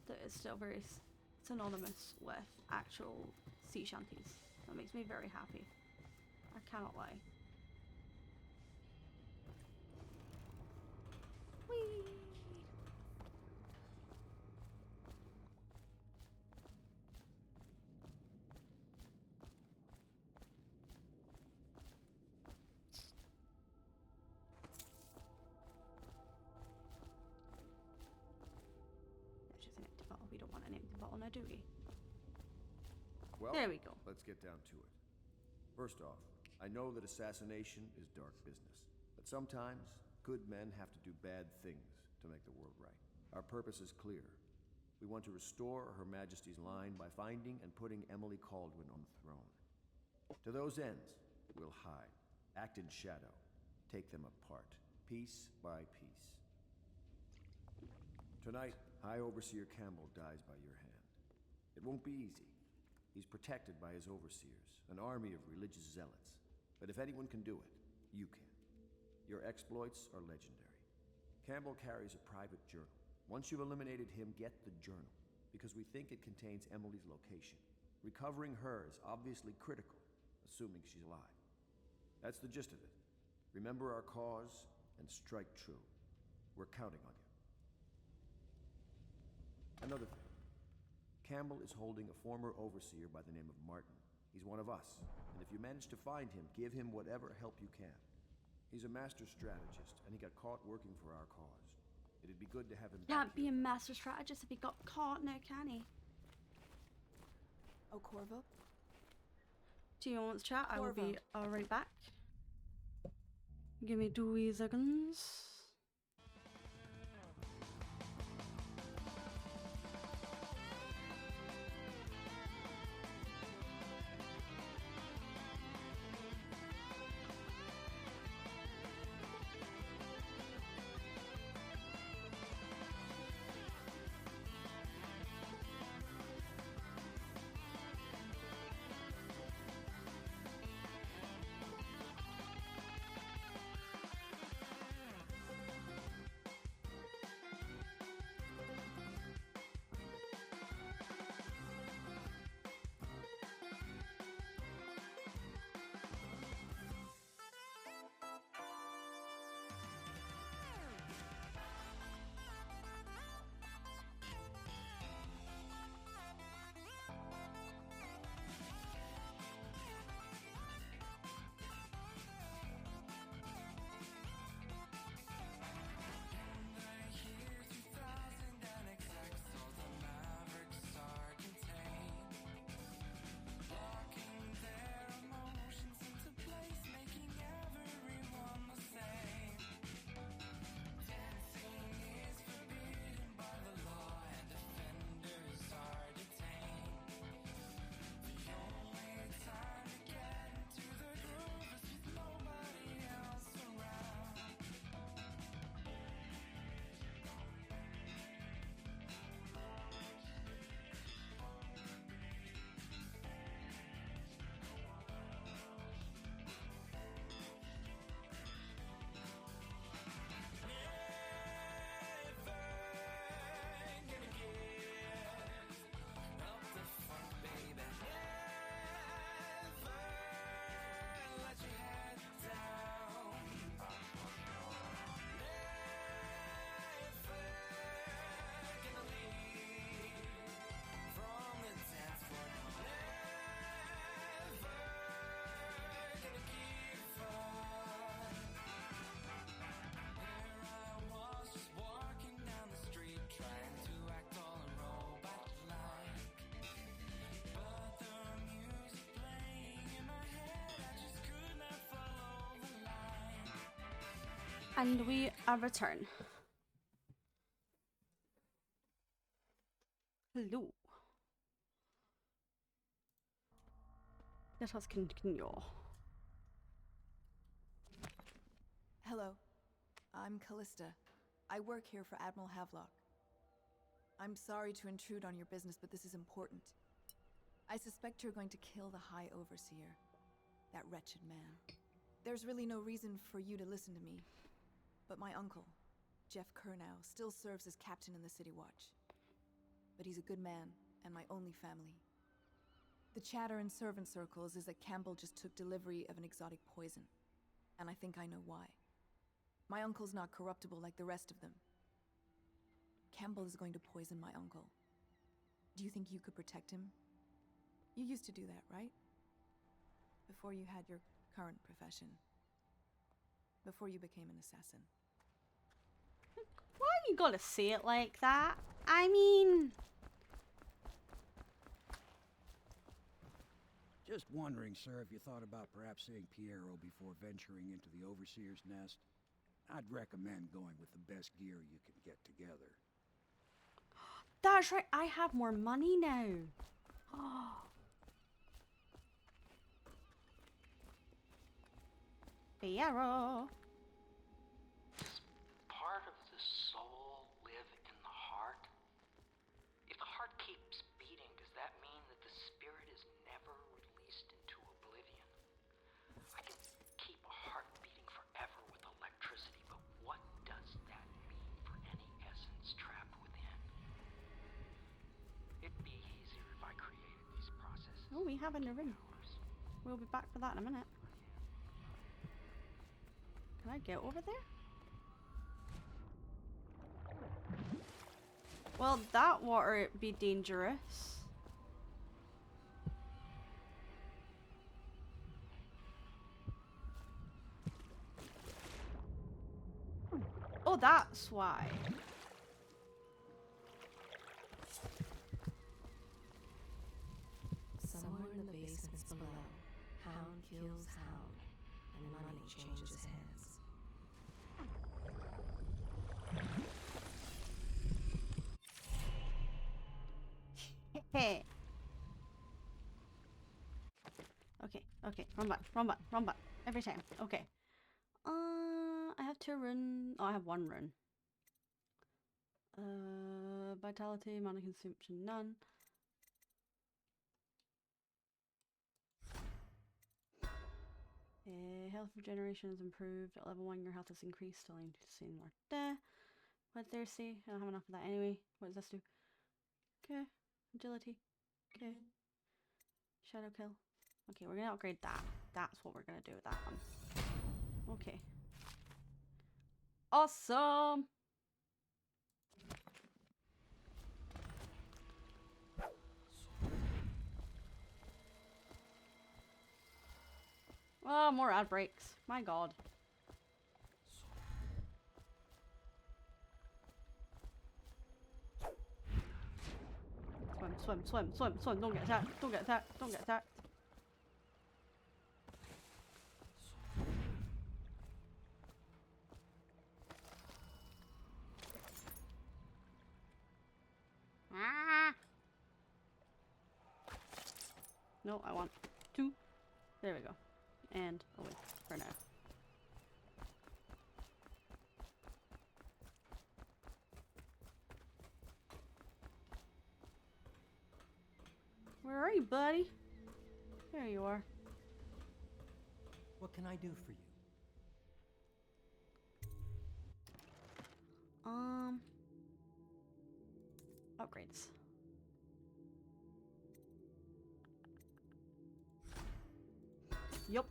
[SPEAKER 1] that is still very synonymous with actual sea shanties. That makes me very happy. I cannot lie. Whee! That's just an empty bottle. We don't want an empty bottle now, do we?
[SPEAKER 3] Well,
[SPEAKER 1] there we go.
[SPEAKER 3] Let's get down to it. First off, I know that assassination is dark business, but sometimes good men have to do bad things to make the world right. Our purpose is clear. We want to restore Her Majesty's line by finding and putting Emily Kaldwin on the throne. To those ends, we'll hide, act in shadow, take them apart, piece by piece. Tonight, High Overseer Campbell dies by your hand. It won't be easy. He's protected by his overseers, an army of religious zealots. But if anyone can do it, you can. Your exploits are legendary. Campbell carries a private journal. Once you've eliminated him, get the journal, because we think it contains Emily's location. Recovering her is obviously critical, assuming she's alive. That's the gist of it. Remember our cause and strike true. We're counting on you. Another thing. Campbell is holding a former overseer by the name of Martin. He's one of us, and if you manage to find him, give him whatever help you can. He's a master strategist, and he got caught working for our cause. It'd be good to have him back
[SPEAKER 1] Can't be a master strategist if he got caught now, can he?
[SPEAKER 20] Oh, Corvo?
[SPEAKER 1] Do you want to chat? I will
[SPEAKER 20] Corvo.
[SPEAKER 1] be right back. Give me 2 wee seconds. And we return. Hello. Let us continue.
[SPEAKER 20] Hello. I'm Callista. I work here for Admiral Havelock. I'm sorry to intrude on your business, but this is important. I suspect you're going to kill the High Overseer. That wretched man. There's really no reason for you to listen to me. But my uncle, Jeff Kernow, still serves as captain in the City Watch. But he's a good man, and my only family. The chatter in servant circles is that Campbell just took delivery of an exotic poison. And I think I know why. My uncle's not corruptible like the rest of them. Campbell is going to poison my uncle. Do you think you could protect him? You used to do that, right? Before you had your current profession. Before you became an assassin.
[SPEAKER 1] Why you gotta say it like that? I mean...
[SPEAKER 12] Just wondering, sir, if you thought about perhaps seeing Piero before venturing into the Overseer's nest. I'd recommend going with the best gear you can get together.
[SPEAKER 1] that's right. I have more money now. Oh. Fierro.
[SPEAKER 7] Part of the soul live in the heart? If the heart keeps beating, does that mean that the spirit is never released into oblivion? I can keep a heart beating forever with electricity, but what does that mean for any essence trapped within? It'd be easier if I created these processes.
[SPEAKER 1] Oh, we have a new room. We'll be back for that in a minute. Can I get over there? Well, that water be dangerous. Oh, that's why.
[SPEAKER 2] Somewhere in the basements below, hound kills hound, and money changes hands.
[SPEAKER 1] Hey. Okay, okay, run back, run back, run back. Every time. Okay. I have 2 rune. Oh, I have 1 rune. Vitality, mana consumption, none. Health regeneration is improved. At level 1, your health is increased, allowing you to see more death. Bloodthirsty. I don't have enough of that anyway. What does this do? Okay. Agility. Okay. Shadow kill. Okay, we're gonna upgrade that. That's what we're gonna do with that one. Okay. Awesome! Oh, more ad breaks. My god. Swim, swim, swim, swim, swim. Don't get attacked. Don't get attacked. Don't get attacked. Ah! No, I want 2. There we go. And away for now. Where are you, buddy? There you are.
[SPEAKER 9] What can I do for you?
[SPEAKER 1] Upgrades. Yup.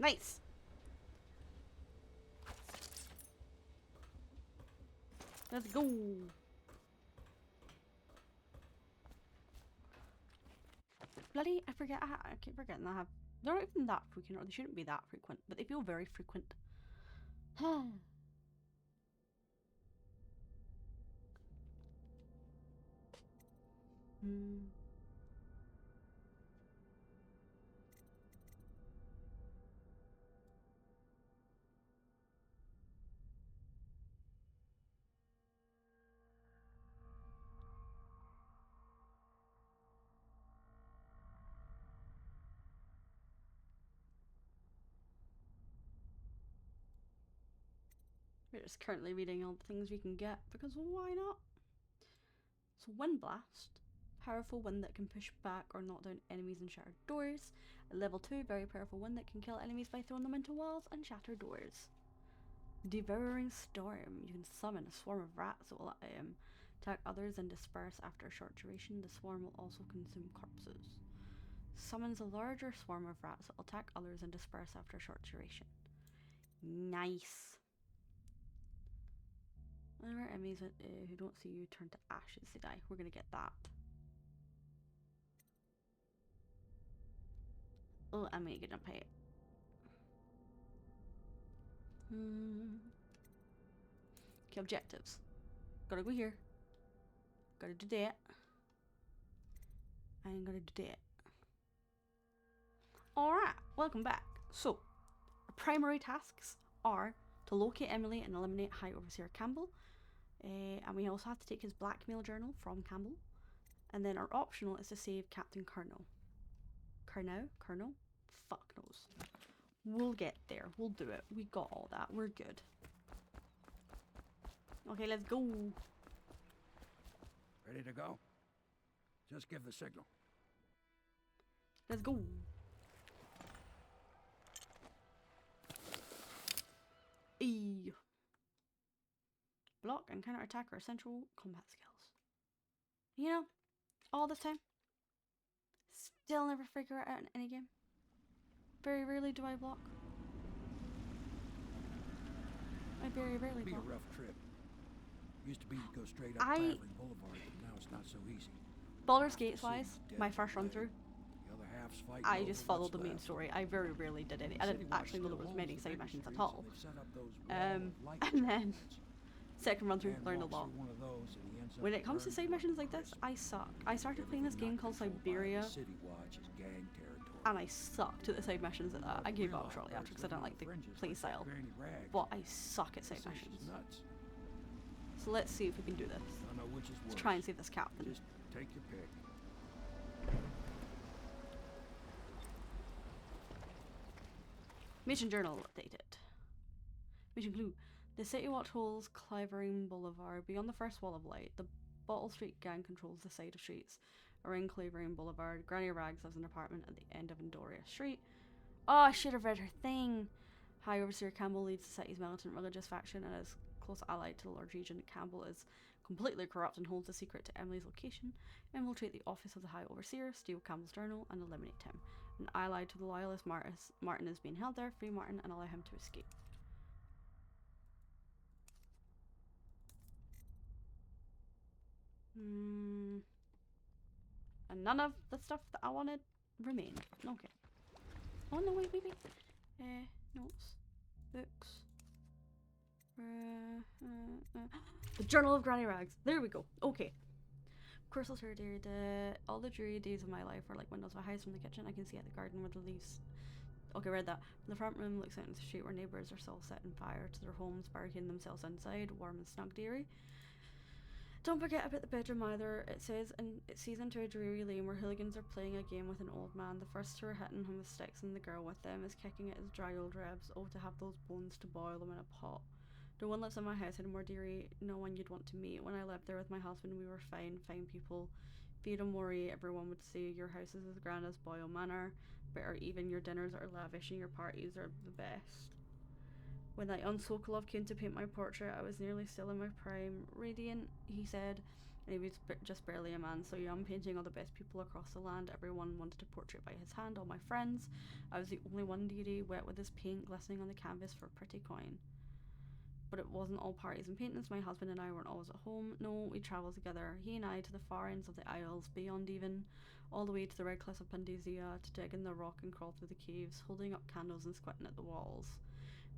[SPEAKER 1] Nice. Let's go. Bloody, I forget. I keep forgetting I have. They're not even that frequent, or they shouldn't be that frequent, but they feel very frequent. Hmm. We're just currently reading all the things we can get because why not? So Wind Blast, powerful wind that can push back or knock down enemies and shatter doors. At level 2, very powerful wind that can kill enemies by throwing them into walls and shatter doors. Devouring Storm. You can summon a swarm of rats that will attack others and disperse after a short duration. The swarm will also consume corpses. Summons a larger swarm of rats that will attack others and disperse after a short duration. Nice. Whenever enemies who don't see you turn to ashes, they die. We're gonna get that. Oh, I'm gonna get a pay it. Okay, objectives. Gotta go here. Gotta do that. I'm gonna do that. Alright, welcome back. So, our primary tasks are to locate, emulate, and eliminate High Overseer Campbell. And we also have to take his blackmail journal from Campbell. And then our optional is to save Captain Colonel. Colonel? Fuck knows. We'll get there. We'll do it. We got all that. We're good. Okay, let's go.
[SPEAKER 12] Ready to go? Just give the signal.
[SPEAKER 1] Let's go. E. Block and counter attack are essential combat skills. You know, all this time, still never figure it out in any game. Very rarely do I block. I very rarely
[SPEAKER 12] It'll
[SPEAKER 1] block.
[SPEAKER 12] be a rough trip. Used to be to go straight up Tavern Boulevard, but now it's not so easy.
[SPEAKER 1] Baldur's Gate wise, my first run through,
[SPEAKER 12] The other half's fighting
[SPEAKER 1] I
[SPEAKER 12] over
[SPEAKER 1] just followed
[SPEAKER 12] what's
[SPEAKER 1] the main
[SPEAKER 12] left.
[SPEAKER 1] story. I very rarely did any. I
[SPEAKER 12] The
[SPEAKER 1] didn't
[SPEAKER 12] city watch
[SPEAKER 1] actually know there
[SPEAKER 12] still
[SPEAKER 1] was many
[SPEAKER 12] holds the
[SPEAKER 1] side
[SPEAKER 12] bigger
[SPEAKER 1] missions at
[SPEAKER 12] streets,
[SPEAKER 1] all.
[SPEAKER 12] and they've set up those wall of light
[SPEAKER 1] And then
[SPEAKER 12] checkpoints.
[SPEAKER 1] second run through,
[SPEAKER 12] Man
[SPEAKER 1] learned a
[SPEAKER 12] walks
[SPEAKER 1] lot.
[SPEAKER 12] through one of those and he ends up
[SPEAKER 1] When it comes to
[SPEAKER 12] burned
[SPEAKER 1] side
[SPEAKER 12] to
[SPEAKER 1] missions
[SPEAKER 12] a
[SPEAKER 1] like this,
[SPEAKER 12] crisp.
[SPEAKER 1] I suck. I started playing this game
[SPEAKER 12] Everything
[SPEAKER 1] called
[SPEAKER 12] not controlled by
[SPEAKER 1] Siberia,
[SPEAKER 12] the city watch is gang territory.
[SPEAKER 1] and I sucked at the side missions at that. I gave up shortly after because I didn't like the play style. But I suck at side missions.
[SPEAKER 12] Nuts.
[SPEAKER 1] So let's see if we can do this.
[SPEAKER 12] I don't know which is worse.
[SPEAKER 1] Let's try and save this captain.
[SPEAKER 12] Just take your pick.
[SPEAKER 1] Mission journal updated. Mission clue. The city watch holds Clavering Boulevard. Beyond the first wall of light, the Bottle Street gang controls the side of streets around Clavering Boulevard. Granny Rags has an apartment at the end of Andoria Street. Oh, I should have read her thing. High Overseer Campbell leads the city's militant religious faction and is close ally to the Lord Regent. Campbell is completely corrupt and holds the secret to Emily's location. Infiltrate the office of the High Overseer, steal Campbell's journal, and eliminate him. An ally to the loyalist Martin is being held there. Free Martin and allow him to escape. And none of the stuff that I wanted remained. Okay. Oh no, wait. Notes. Books. The Journal of Granny Rags. There we go. Okay. Crystal Surgery. All the dreary days of my life are like windows of a house from the kitchen. I can see at the garden where the leaves. Okay, read that. The front room looks out into the street where neighbours are still setting fire to their homes, barricading themselves inside, warm and snug, dearie. Don't forget about the bedroom either. It sees into a dreary lane where hooligans are playing a game with an old man. The first two are hitting him with sticks, and the girl with them is kicking at his dry old ribs. Oh, to have those bones to boil them in a pot. No one lives in my house anymore, dearie. No one you'd want to meet. When I lived there with my husband, we were fine people. Feed and worry, everyone would say your house is as grand as Boyle Manor, but even your dinners are lavish and your parties are the best. When that young Sokolov came to paint my portrait, I was nearly still in my prime. Radiant, he said, and he was just barely a man, so young, painting all the best people across the land. Everyone wanted a portrait by his hand, all my friends. I was the only one, dearie, wet with his paint glistening on the canvas for a pretty coin. But it wasn't all parties and paintings. My husband and I weren't always at home. No, we travelled together, he and I, to the far ends of the Isles, beyond even, all the way to the red cliffs of Pandasia, to dig in the rock and crawl through the caves, holding up candles and squinting at the walls.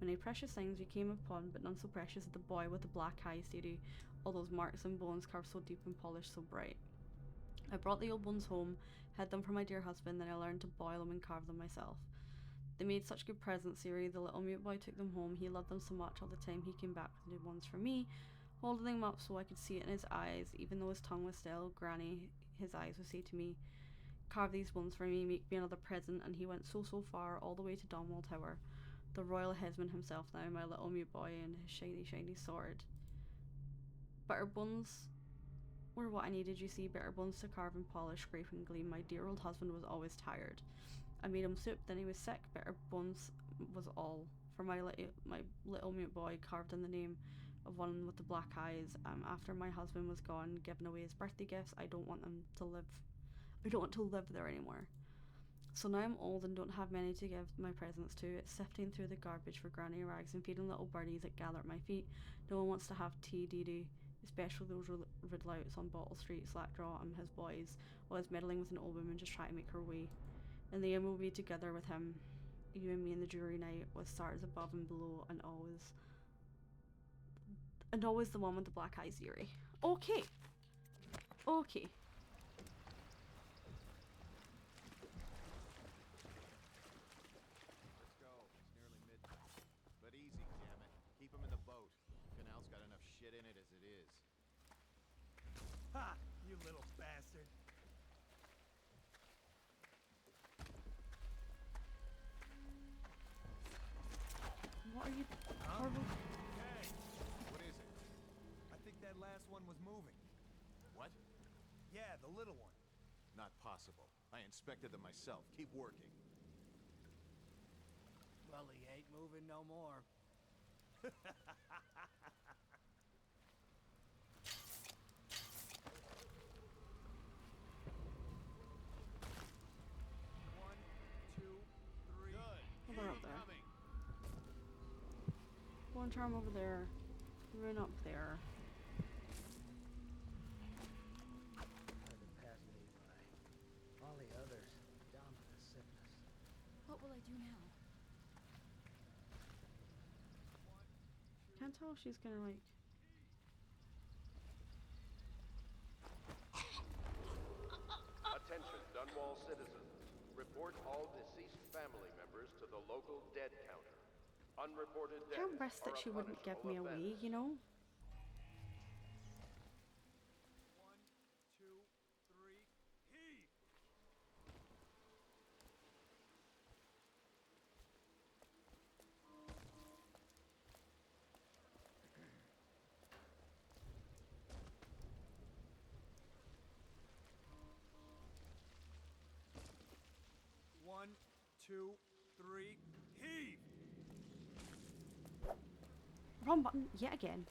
[SPEAKER 1] Many precious things we came upon, but none so precious as the boy with the black eyes, dearie, all those marks and bones carved so deep and polished so bright. I brought the old bones home, hid them for my dear husband, then I learned to boil them and carve them myself. They made such good presents, dearie. The little mute boy took them home. He loved them so much all the time. He came back with new ones for me, holding them up so I could see it in his eyes. Even though his tongue was still, Granny, his eyes would say to me, carve these ones for me, make me another present. And he went so far, all the way to Dunwall Tower. The royal headsman himself now, my little mute boy, and his shiny sword. But our bones were what I needed, you see. Bitter bones to carve and polish, scrape and gleam. My dear old husband was always tired. I made him soup, then he was sick. Bitter bones was all. For my little mute boy, carved in the name of one with the black eyes. After my husband was gone, giving away his birthday gifts, I don't want to live there anymore. So now I'm old and don't have many to give my presents to. It's sifting through the garbage for granny rags and feeding little birdies that gather at my feet. No one wants to have tea, Dee, especially those ridlouts on Bottle Street. Slackjaw and his boys, while he's meddling with an old woman just trying to make her way. In the end, we'll be together with him, you and me in the jury night, with stars above and below, and always the one with the black eyes, Yuri. Okay. Okay.
[SPEAKER 4] Let's go. It's nearly midnight. But easy, damn it. Keep him in the boat. The canal's got enough shit in it as it is.
[SPEAKER 8] Ha! You little bastard.
[SPEAKER 1] What are you... horrible...
[SPEAKER 4] Hey! What is it?
[SPEAKER 8] I think that last one was moving.
[SPEAKER 4] What?
[SPEAKER 8] Yeah, the little one.
[SPEAKER 4] Not possible. I inspected them myself. Keep working.
[SPEAKER 21] Well, he ain't moving no more.
[SPEAKER 8] One, two, three.
[SPEAKER 4] Good.
[SPEAKER 1] They're up there.
[SPEAKER 4] Coming.
[SPEAKER 1] One charm over there. Run up there.
[SPEAKER 21] Hard to pass me by. All the others down with the sickness.
[SPEAKER 17] What will I do now?
[SPEAKER 1] Can't tell if she's gonna like...
[SPEAKER 10] Attention, Dunwall citizens. Report all deceased family members to the local dead counter. Unreported deaths
[SPEAKER 1] Can't rest
[SPEAKER 10] are
[SPEAKER 1] that
[SPEAKER 10] a
[SPEAKER 1] she wouldn't give
[SPEAKER 10] punishable
[SPEAKER 1] me
[SPEAKER 10] offense.
[SPEAKER 1] away, you know?
[SPEAKER 8] One, two, three, heave! One, two, three, heave!
[SPEAKER 1] Wrong button yet again.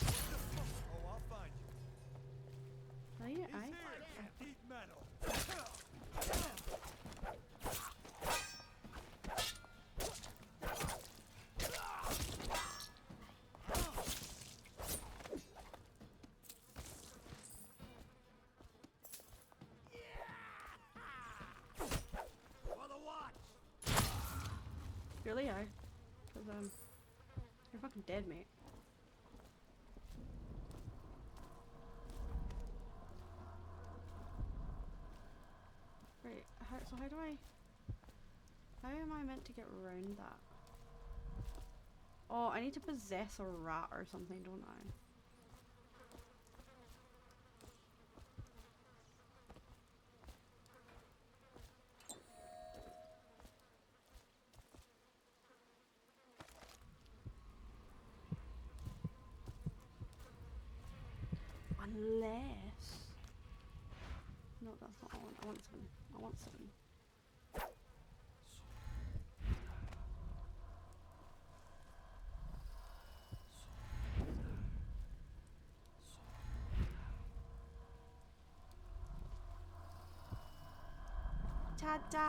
[SPEAKER 8] Oh, I'll find you.
[SPEAKER 1] Are you?
[SPEAKER 8] He's here! Deep metal! For the watch!
[SPEAKER 1] Really are. Because, you're fucking dead, mate. Right, so how am I meant to get around that? Oh, I need to possess a rat or something, don't I? Unless... No, that's not what I want. I want seven. I want seven. Ta-da!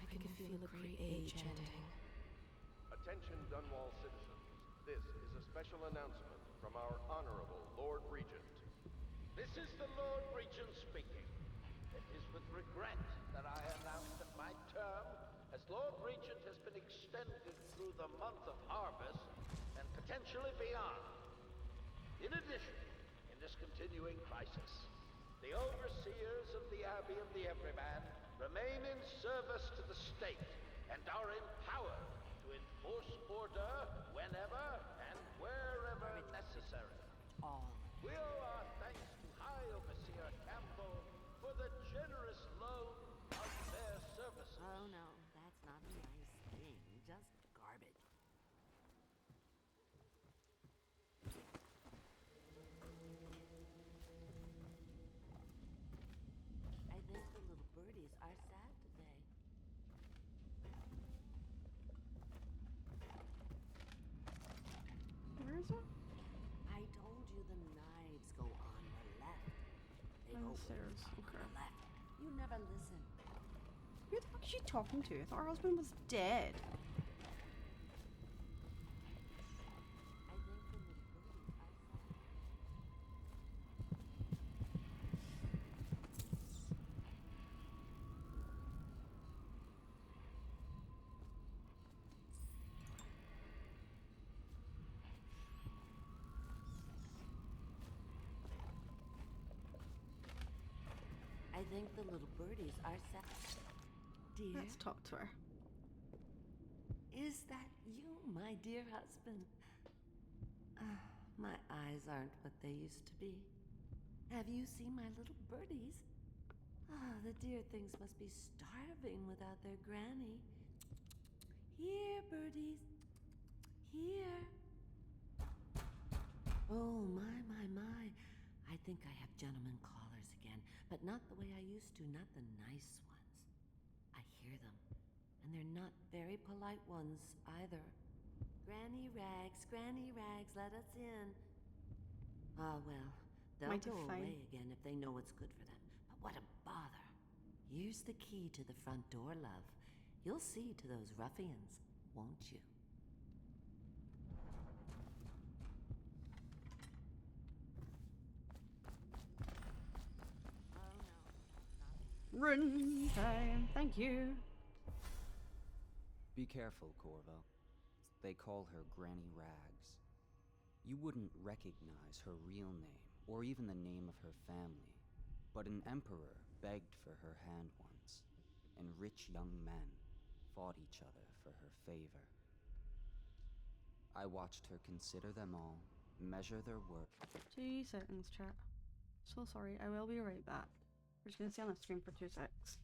[SPEAKER 2] I can feel a great age ending.
[SPEAKER 10] Attention, Dunwall citizens. This is a special announcement from our Honorable Lord Regent.
[SPEAKER 7] This is the Lord Regent speaking. It is with regret that I announce that my term as Lord Regent has been extended through the month of harvest and potentially beyond. In addition, in this continuing crisis, the overseers of the Abbey of the Everyman remain in service to the state and are empowered to enforce order whenever and wherever necessary. We owe our thanks to High Overseer Campbell for the generous loan of their services.
[SPEAKER 5] Oh no, that's not a nice thing. Just garbage. I think the little birdies are sad today.
[SPEAKER 1] Where is it?
[SPEAKER 5] I told you the knives go on the left. They go
[SPEAKER 1] Downstairs.
[SPEAKER 5] on
[SPEAKER 1] Okay.
[SPEAKER 5] the left. You never listen.
[SPEAKER 1] Who the fuck is she talking to? I thought her husband was dead.
[SPEAKER 5] I think the little birdies are sad. I think the little birdies are sad. Dear,
[SPEAKER 1] Let's talk to her.
[SPEAKER 5] is that you, my dear husband? My eyes aren't what they used to be. Have you seen my little birdies? The dear things must be starving without their granny. Here, birdies. Here. Oh, my. I think I have gentlemen callers again, but not the way I used to, not the nice ones. I hear them, and they're not very polite ones either. Granny Rags, let us in. Ah, well, they'll
[SPEAKER 1] Mighty
[SPEAKER 5] go
[SPEAKER 1] fine.
[SPEAKER 5] away again if they know what's good for them. But what a bother. Here's the key to the front door, love. You'll see to those ruffians, won't you?
[SPEAKER 1] Run time. Thank you.
[SPEAKER 19] Be careful, Corvo. They call her Granny Rags. You wouldn't recognize her real name, or even the name of her family, but an emperor begged for her hand once, and rich young men fought each other for her favor. I watched her consider them all, measure their worth.
[SPEAKER 1] 2 seconds, chat. So sorry, I will be right back. We're just gonna stay on the stream for 2 seconds.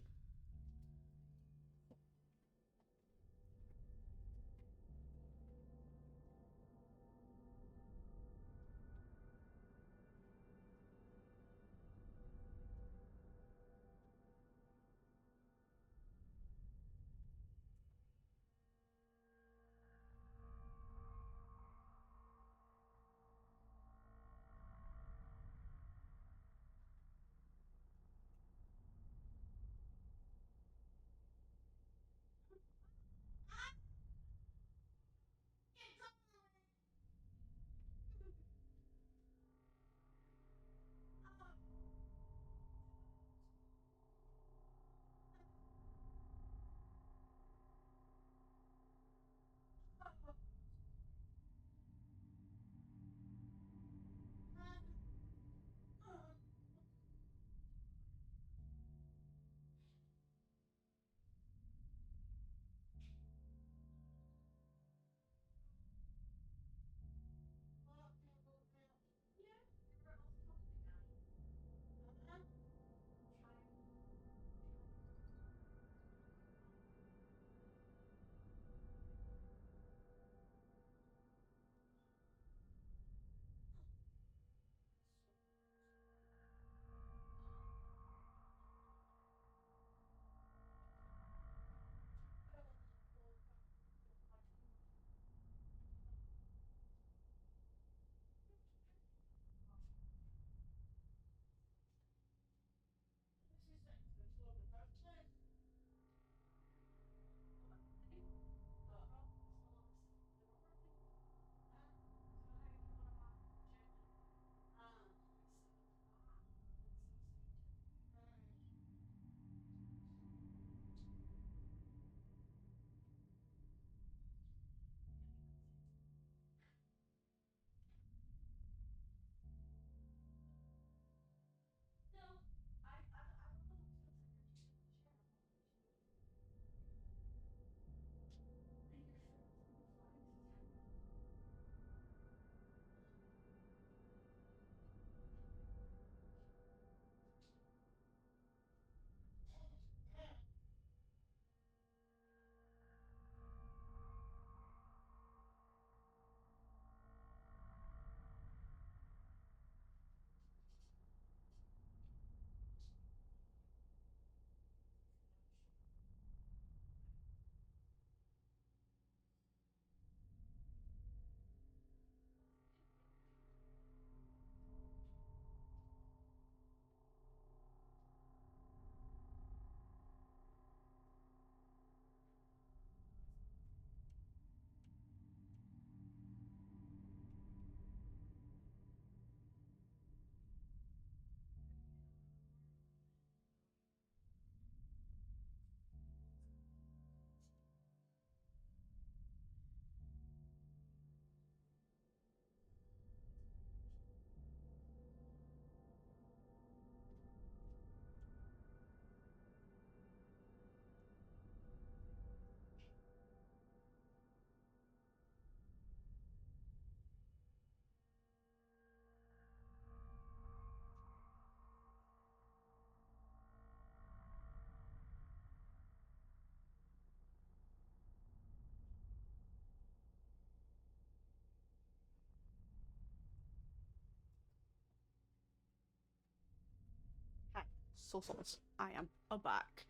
[SPEAKER 1] so sauce. I am aback.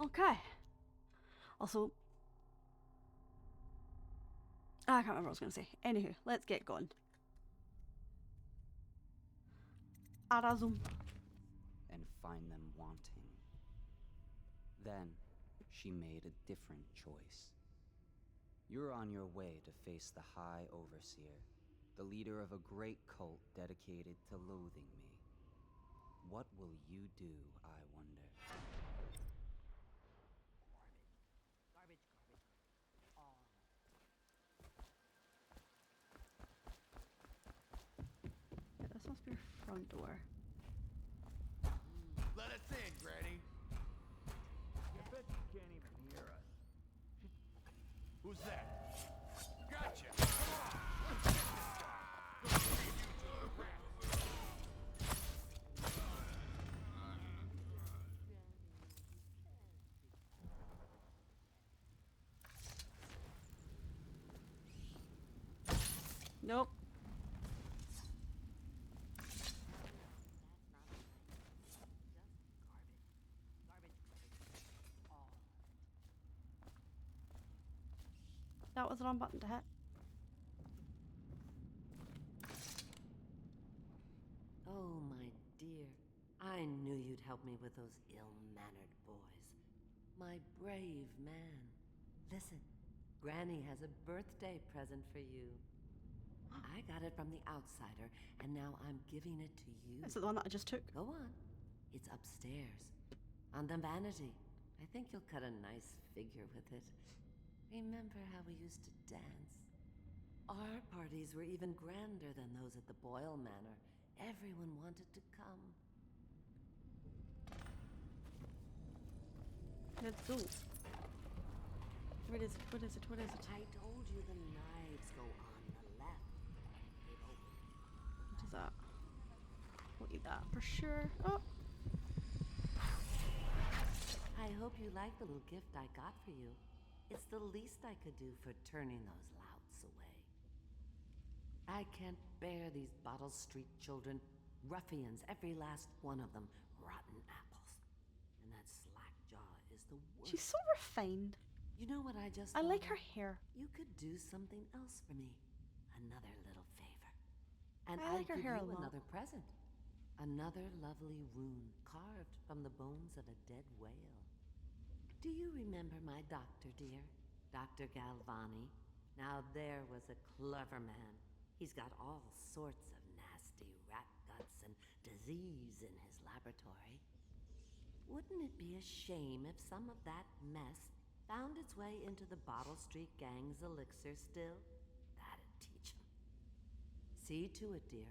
[SPEAKER 1] Okay. Also, I can't remember what I was going to say. Anywho, let's get going. Arazum.
[SPEAKER 19] And find them wanting. Then, she made a different choice. You're on your way to face the High Overseer, the leader of a great cult dedicated to loathing me. What will you do, I wonder?
[SPEAKER 1] Yeah, this must be your front door.
[SPEAKER 3] Let us in, Granny.
[SPEAKER 11] You bet you can't even hear us.
[SPEAKER 3] Who's that? Gotcha! Come on! Let's get this guy! We'll leave you to the rats!
[SPEAKER 1] Nope. That was the wrong button to hit.
[SPEAKER 5] Oh, my dear. I knew you'd help me with those ill-mannered boys. My brave man. Listen, Granny has a birthday present for you. I got it from the outsider, and now I'm giving it to you.
[SPEAKER 1] Is it the one that I just took?
[SPEAKER 5] Go on. It's upstairs. On the vanity. I think you'll cut a nice figure with it. Remember how we used to dance? Our parties were even grander than those at the Boyle Manor. Everyone wanted to come.
[SPEAKER 1] Let's go. What is it? What is it? What is it?
[SPEAKER 5] I told you the knives go on the left. It opens.
[SPEAKER 1] What is that? We'll eat that for sure. Oh!
[SPEAKER 5] I hope you like the little gift I got for you. It's the least I could do for turning those louts away. I can't bear these Bottle Street children. Ruffians, every last one of them. Rotten apples. And that slack jaw is the worst.
[SPEAKER 1] She's so refined.
[SPEAKER 5] You know what I just
[SPEAKER 1] I like
[SPEAKER 5] thought
[SPEAKER 1] her
[SPEAKER 5] of?
[SPEAKER 1] hair.
[SPEAKER 5] You could do something else for me. Another little favor. And
[SPEAKER 1] I like her
[SPEAKER 5] I'd give
[SPEAKER 1] hair a
[SPEAKER 5] you
[SPEAKER 1] lot.
[SPEAKER 5] another present. Another lovely rune carved from the bones of a dead whale. Do you remember my doctor, dear? Dr. Galvani? Now there was a clever man. He's got all sorts of nasty rat guts and disease in his laboratory. Wouldn't it be a shame if some of that mess found its way into the Bottle Street Gang's elixir still? That'd teach him. See to it, dear.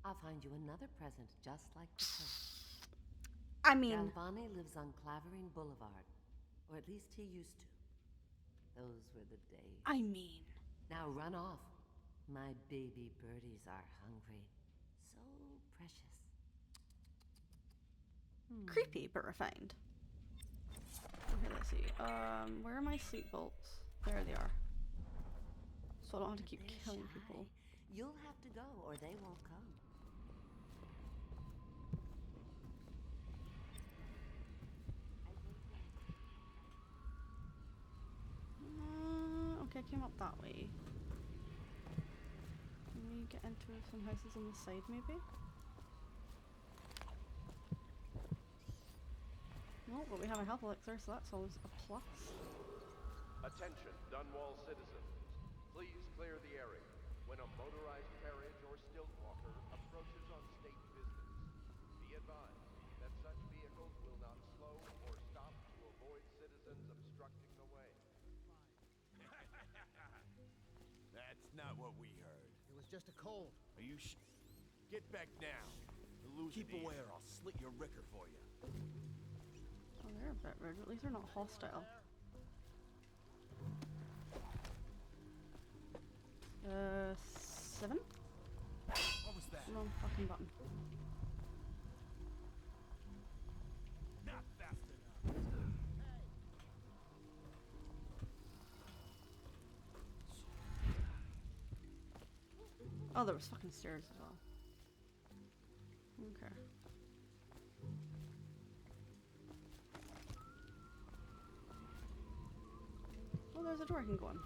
[SPEAKER 5] I'll find you another present just like the first.
[SPEAKER 1] I mean...
[SPEAKER 5] Galvani lives on Clavering Boulevard. Or at least he used to. Those were the days.
[SPEAKER 1] I mean...
[SPEAKER 5] Now run off. My baby birdies are hungry. So precious.
[SPEAKER 1] Creepy, but refined. Okay, let's see. Where are my sleep bolts? There they are. So I don't have to keep killing people.
[SPEAKER 5] You'll have to go, or they won't come.
[SPEAKER 1] Okay, I came up that way. Can we get into some houses on the side, maybe? No, but we have a health elixir, so that's always a plus.
[SPEAKER 10] Attention, Dunwall citizens. Please clear the area when a motorized carriage or stilt walker approaches on state business. Be advised that such vehicles will not slow or stop to avoid citizens obstructing the way.
[SPEAKER 3] That's not what we heard.
[SPEAKER 21] It was just a cold.
[SPEAKER 3] Are you Get back now. You're losing
[SPEAKER 11] Keep away or I'll slit your ricker for you.
[SPEAKER 1] Oh, they're a bit rude. At least they're not hostile. 7?
[SPEAKER 11] What was that?
[SPEAKER 1] Wrong fucking button.
[SPEAKER 11] Not fast enough.
[SPEAKER 1] Oh, there was fucking stairs as well. Okay. there's a door I can go in.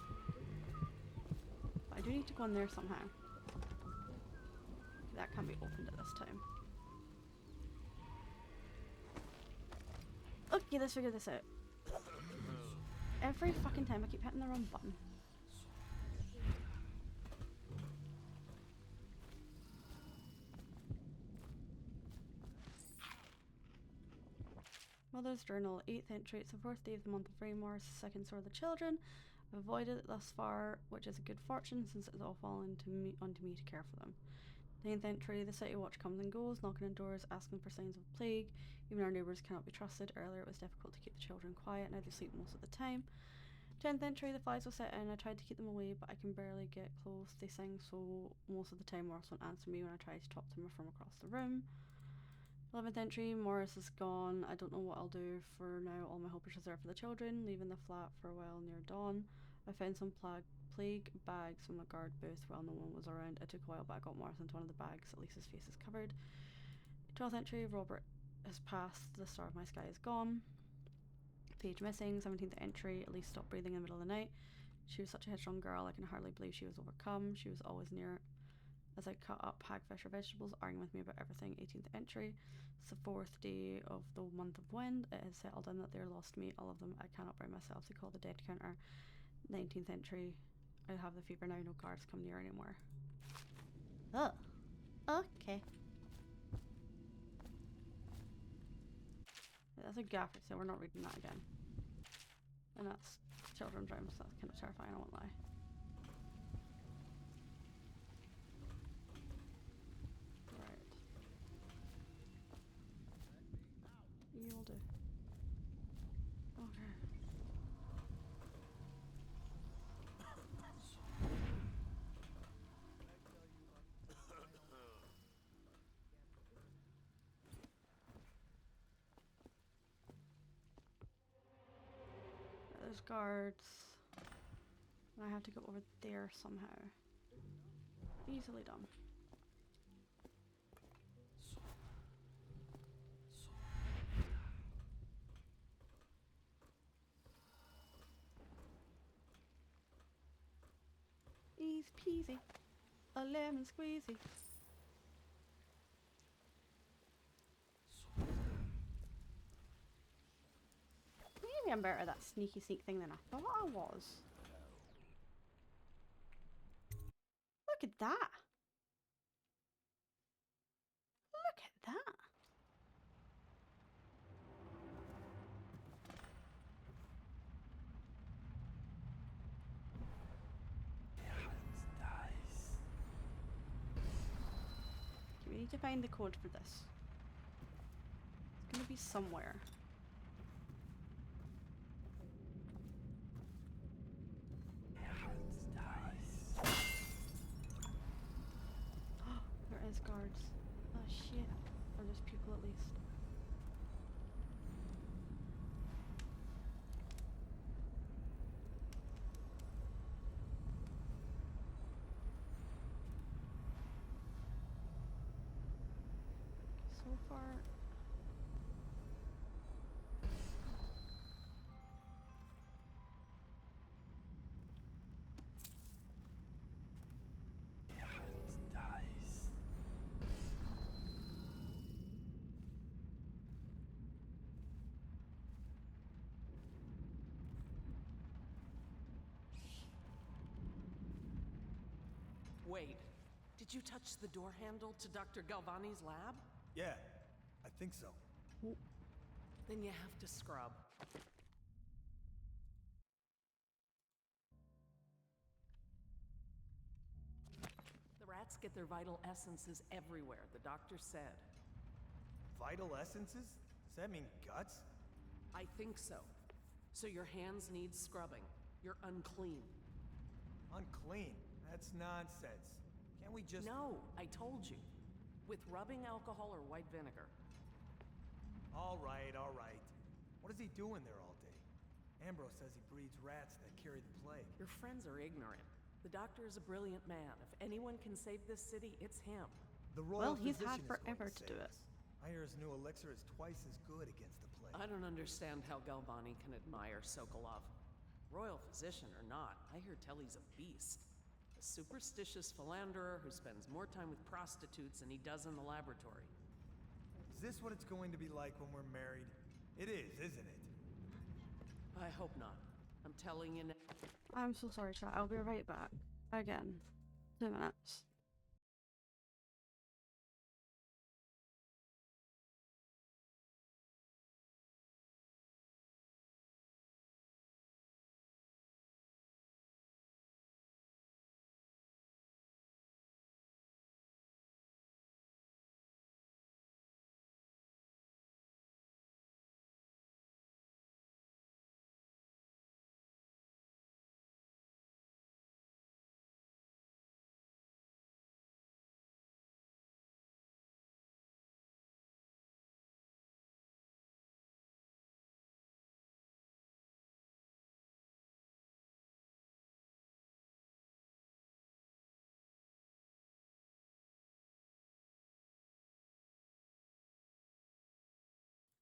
[SPEAKER 1] But I do need to go in there somehow. That can't be opened at this time. Okay, let's figure this out. Every fucking time I keep hitting the wrong button. Mother's Journal, 8th entry. It's the 4th day of the month of Raymore, 2nd sword of the children. I've avoided it thus far, which is a good fortune since it's all fallen onto me to care for them. 9th entry. The city watch comes and goes, knocking on doors, asking for signs of plague. Even our neighbours cannot be trusted. Earlier it was difficult to keep the children quiet, now they sleep most of the time. 10th entry. The flies will set in. I tried to keep them away, but I can barely get close. They sing, so most of the time Morris won't answer me when I try to talk to him from across the room. 11th entry. Morris is gone. I don't know what I'll do for now. All my hope is reserved for the children. Leaving the flat for a while near dawn. I found some plague bags from the guard booth while no one was around. It took a while, but I got Morris into one of the bags. At least his face is covered. 12th entry. Robert has passed. The star of my sky is gone. Page missing. 17th entry. Elise stopped breathing in the middle of the night. She was such a headstrong girl. I can hardly believe she was overcome. She was always near as I cut up hagfish or vegetables, arguing with me about everything. 18th entry. It's the 4th day of the month of wind. It has settled in that they're lost me, all of them. I cannot bring myself to call the dead counter. 19th entry. I have the fever now. No guards come near anymore. Oh. Okay. That's a gaffer, so we're not reading that again. And that's children's rhymes, so that's kind of terrifying, I won't lie. Right. You'll do. Okay. There's guards. And I have to go over there somehow. Easily done. Easy peasy. A lemon squeezy. Maybe I'm better at that sneaky sneak thing than I thought I was. Look at that. Look at that. We need to find the code for this. It's gonna be somewhere. There is guards. Oh shit. Or there's people at least. So far.
[SPEAKER 13] Wait, did you touch the door handle to Dr. Galvani's lab?
[SPEAKER 8] Yeah, I think so.
[SPEAKER 13] Then you have to scrub. The rats get their vital essences everywhere, the doctor said.
[SPEAKER 8] Vital essences? Does that mean guts?
[SPEAKER 13] I think so. So your hands need scrubbing. You're unclean.
[SPEAKER 8] Unclean? That's nonsense. Can't we just...
[SPEAKER 13] No, I told you. With rubbing alcohol or white vinegar.
[SPEAKER 8] All right, all right. What is he doing there all day? Ambrose says he breeds rats that carry the plague.
[SPEAKER 13] Your friends are ignorant. The doctor is a brilliant man. If anyone can save this city, it's him.
[SPEAKER 8] The royal
[SPEAKER 1] he's had
[SPEAKER 8] physician is going
[SPEAKER 1] forever to
[SPEAKER 8] save
[SPEAKER 1] do it.
[SPEAKER 8] us. I hear his new elixir is twice as good against the plague.
[SPEAKER 13] I don't understand how Galvani can admire Sokolov. Royal physician or not, I hear tell he's a beast. A superstitious philanderer who spends more time with prostitutes than he does in the laboratory.
[SPEAKER 8] Is this what it's going to be like when we're married? It is, isn't it?
[SPEAKER 13] I hope not. I'm telling you now.
[SPEAKER 1] I'm so sorry, chat. I'll be right back. Again. 2 minutes.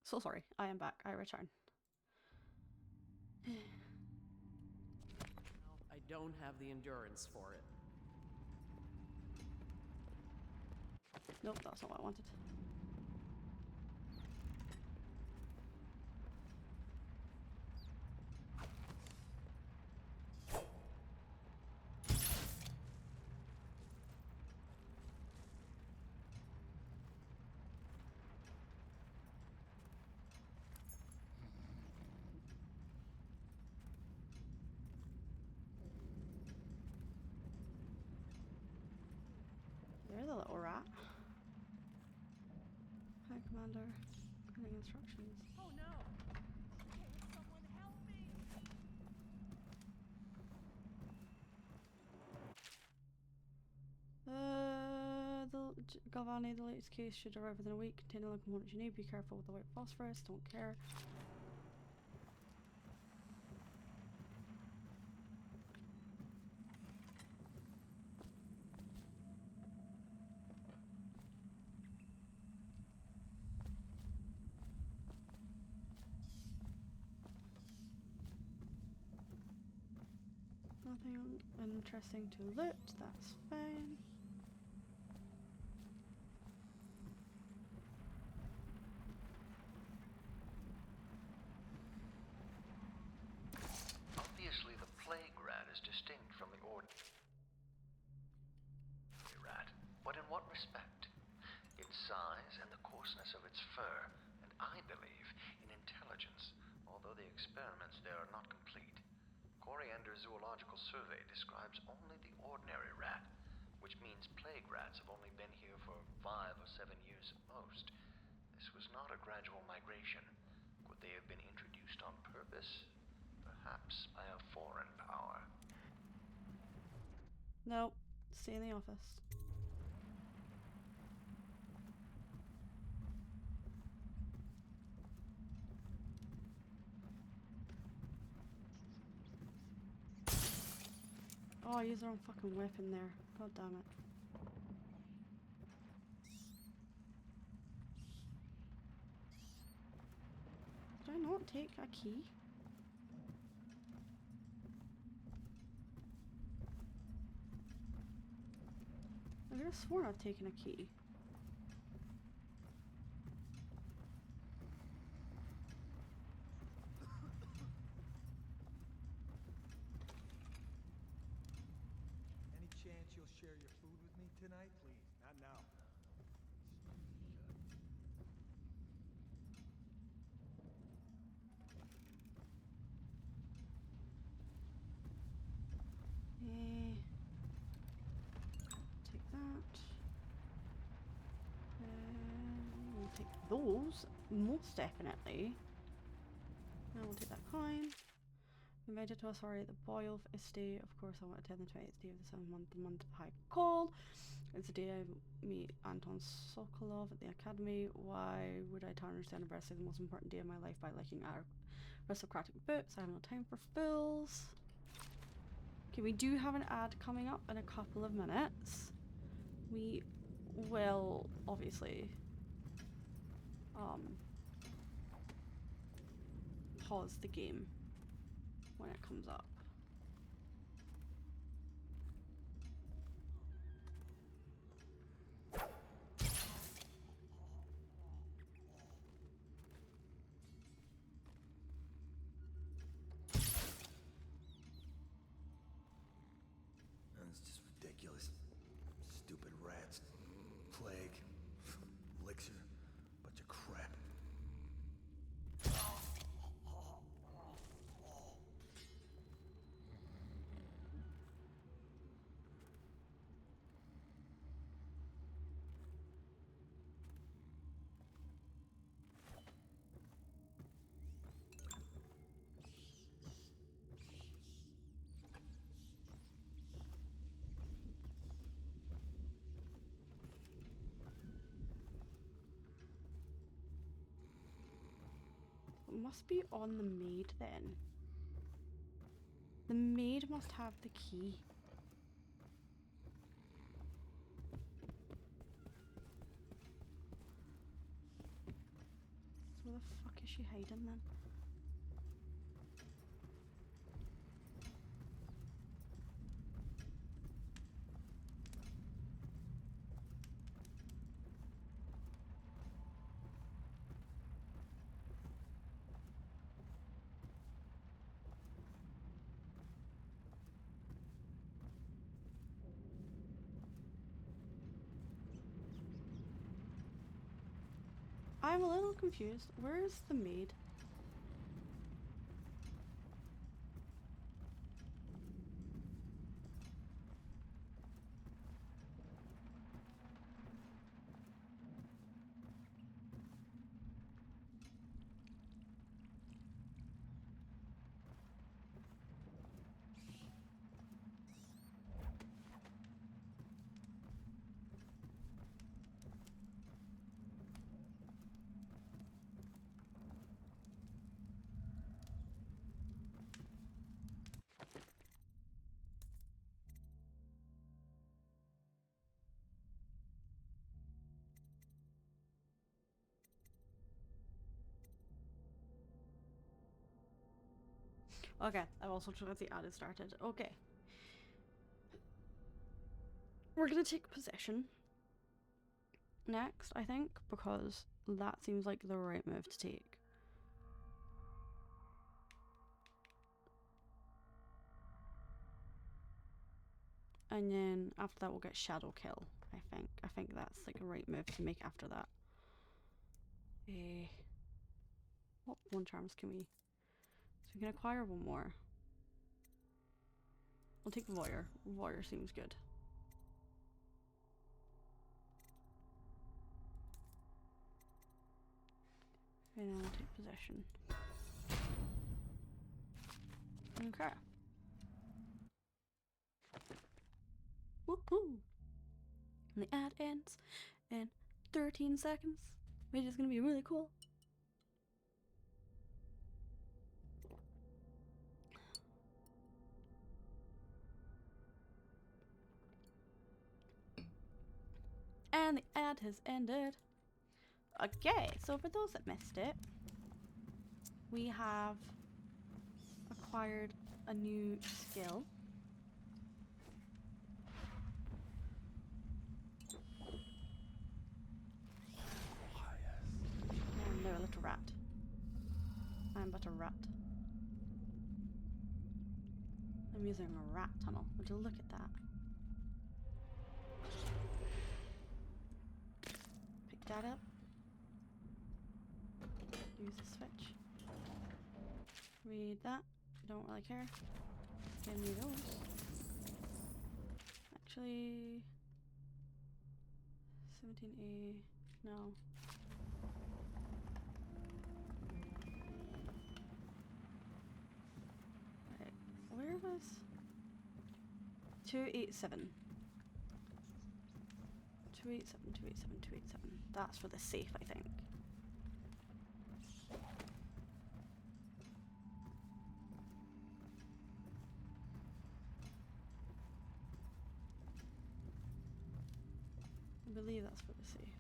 [SPEAKER 1] So sorry, I am back. I return.
[SPEAKER 13] I don't have the endurance for it.
[SPEAKER 1] Nope, that's not what I wanted. There's a little rat. Hi, Commander. Getting instructions.
[SPEAKER 5] Oh no! Can someone help me?
[SPEAKER 1] Galvani, the latest case should arrive within a week. Contain all the components you need. Be careful with the white phosphorus. Don't care. Nothing interesting to loot. That's fine.
[SPEAKER 16] Obviously, the plague rat is distinct from the ordinary rat. But in what respect? Its size and the coarseness of its fur, and I believe in intelligence, although the experiments there are not complete. Coriander's zoological survey describes only the ordinary rat, which means plague rats have only been here for 5 or 7 years at most. This was not a gradual migration. Could they have been introduced on purpose? Perhaps by a foreign power.
[SPEAKER 1] Nope. Stay in the office. Oh, I used the wrong fucking weapon there. God damn it. Did I not take a key? I could have sworn I've taken a key.
[SPEAKER 8] Any chance you'll share your food with me tonight? Please, not now.
[SPEAKER 1] Take that. We'll take those, most definitely. Now we'll take that coin. Invited to us, sorry, the Boyle estate. Of course, I want to attend the 20th day of the 7th month, the month of high cold. It's the day I meet Anton Sokolov at the academy. Why would I tarnish the anniversary of the most important day of my life by liking aristocratic books? I have no time for fools. Okay, we do have an ad coming up in a couple of minutes. We will obviously pause the game when it comes up.
[SPEAKER 11] plague. Elixir. Bunch of crap.
[SPEAKER 1] It must be on the maid then. The maid must have the key. So where the fuck is she hiding then? I'm a little confused. Where is the maid? Okay, I've also got the ad started. Okay. We're gonna take possession next, I think, because that seems like the right move to take. And then after that we'll get Shadow Kill, I think. I think that's like a right move to make after that. What one charms can we... So we can acquire one more. We'll take Voyeur. Voyeur seems good. And then we'll take possession. Okay. Woohoo! And the ad ends in 13 seconds, which is gonna be really cool. And the ad has ended. Okay, so for those that missed it, we have acquired a new skill. No, a little rat. I'm but a rat. I'm using a rat tunnel. Would you look at that? Pick that up. Use the switch. Read that. Don't really care. Give me those. Actually... 17A... No. Right. Where was... 287. 287, 287, 287. That's for the safe, I think. I believe that's for the safe.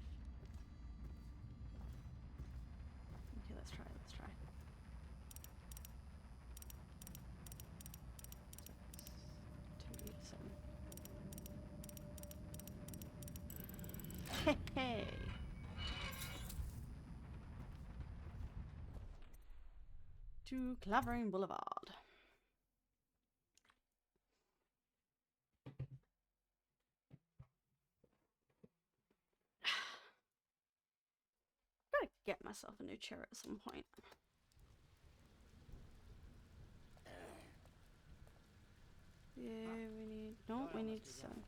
[SPEAKER 1] Okay, let's try, let's try. 287. Hey! To Clavering Boulevard. gotta get myself a new chair at some point. Yeah, we need... No, we need sun.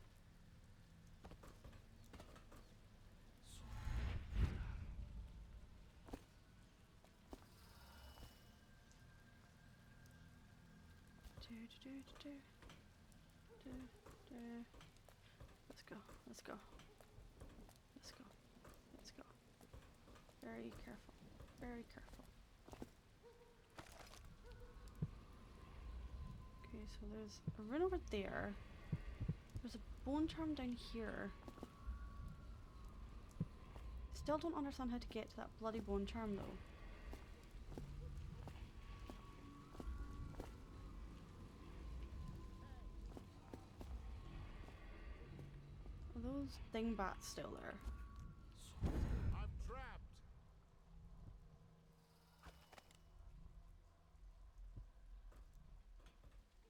[SPEAKER 1] Let's go, let's go. Let's go, let's go. Very careful, very careful. Okay, so there's a rune over there. There's a bone charm down here. Still don't understand how to get to that bloody bone charm though. Are those dingbats still there?
[SPEAKER 12] I'm trapped.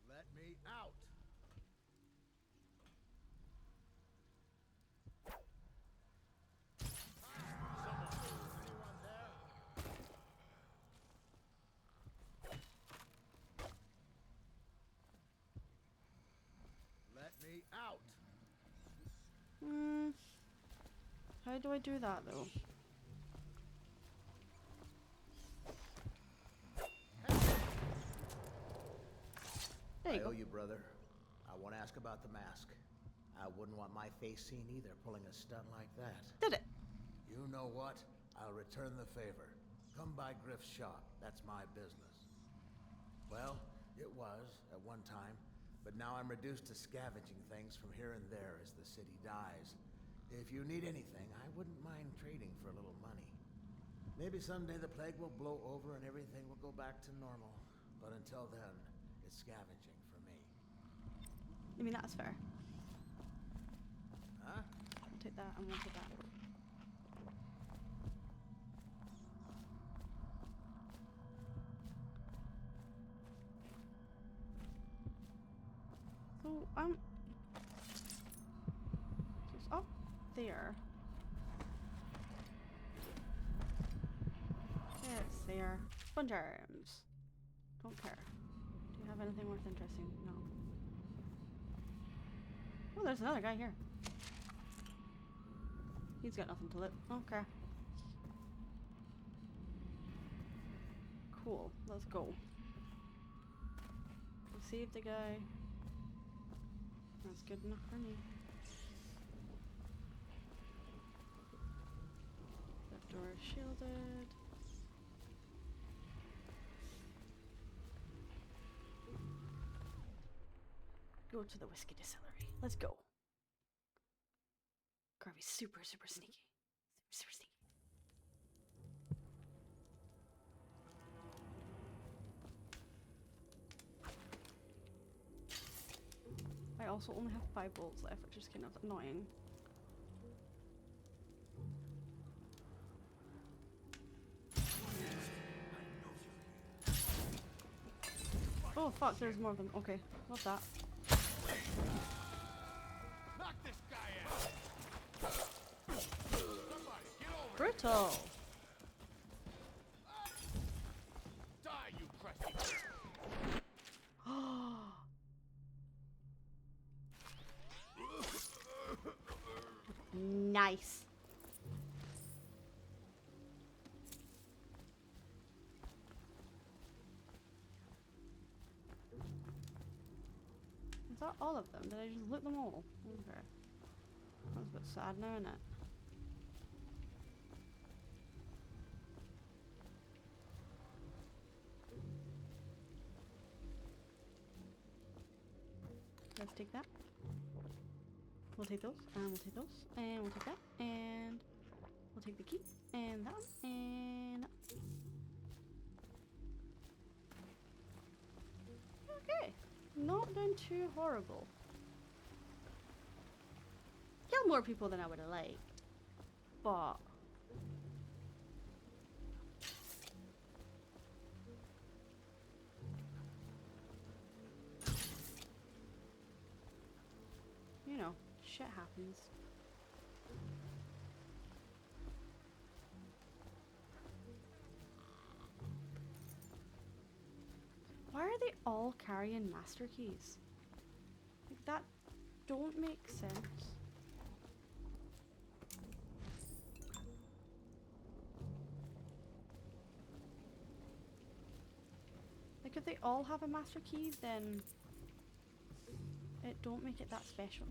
[SPEAKER 12] Let me out. Anyone there? Let me out.
[SPEAKER 1] How do I do that though? There you
[SPEAKER 6] I
[SPEAKER 1] go.
[SPEAKER 6] owe you, brother. I want to ask about the mask. I wouldn't want my face seen either, pulling a stunt like that.
[SPEAKER 1] Did it?
[SPEAKER 6] You know what? I'll return the favor. Come by Griff's shop. That's my business. Well, it was at one time, but now I'm reduced to scavenging things from here and there as the city dies. If you need anything, I wouldn't mind trading for a little money. Maybe someday the plague will blow over and everything will go back to normal. But until then, it's scavenging for me.
[SPEAKER 1] I mean, that's fair.
[SPEAKER 6] Huh?
[SPEAKER 1] I'll take that and we'll take that. So, it's up there. Yeah, it's there. Sponge arms. Don't care. Do you have anything worth interesting? No. Oh, there's another guy here. He's got nothing to loot. Okay. Cool. Let's go. We'll save the guy. That's good enough for me. That door is shielded. Go to the whiskey distillery. Let's go. Gotta be super, super sneaky. Super, super sneaky. I also only have 5 bolts left, which is kind of annoying. Oh fuck, there's more of them. Okay, love that.
[SPEAKER 12] Knock this guy out. Somebody, get over
[SPEAKER 1] Brutal.
[SPEAKER 12] Die, you crusty.
[SPEAKER 1] Nice. Is that all of them? Did I just loot them all? Okay. That's a bit sad now, isn't it? Let's take that. We'll take those, and we'll take those, and we'll take that, and we'll take the key, and that one, and that one. Okay. Not doing too horrible. Killed more people than I would have liked. But you know, shit happens. Why are they all carrying master keys? Like, that don't make sense. Like, if they all have a master key, then it don't make it that special.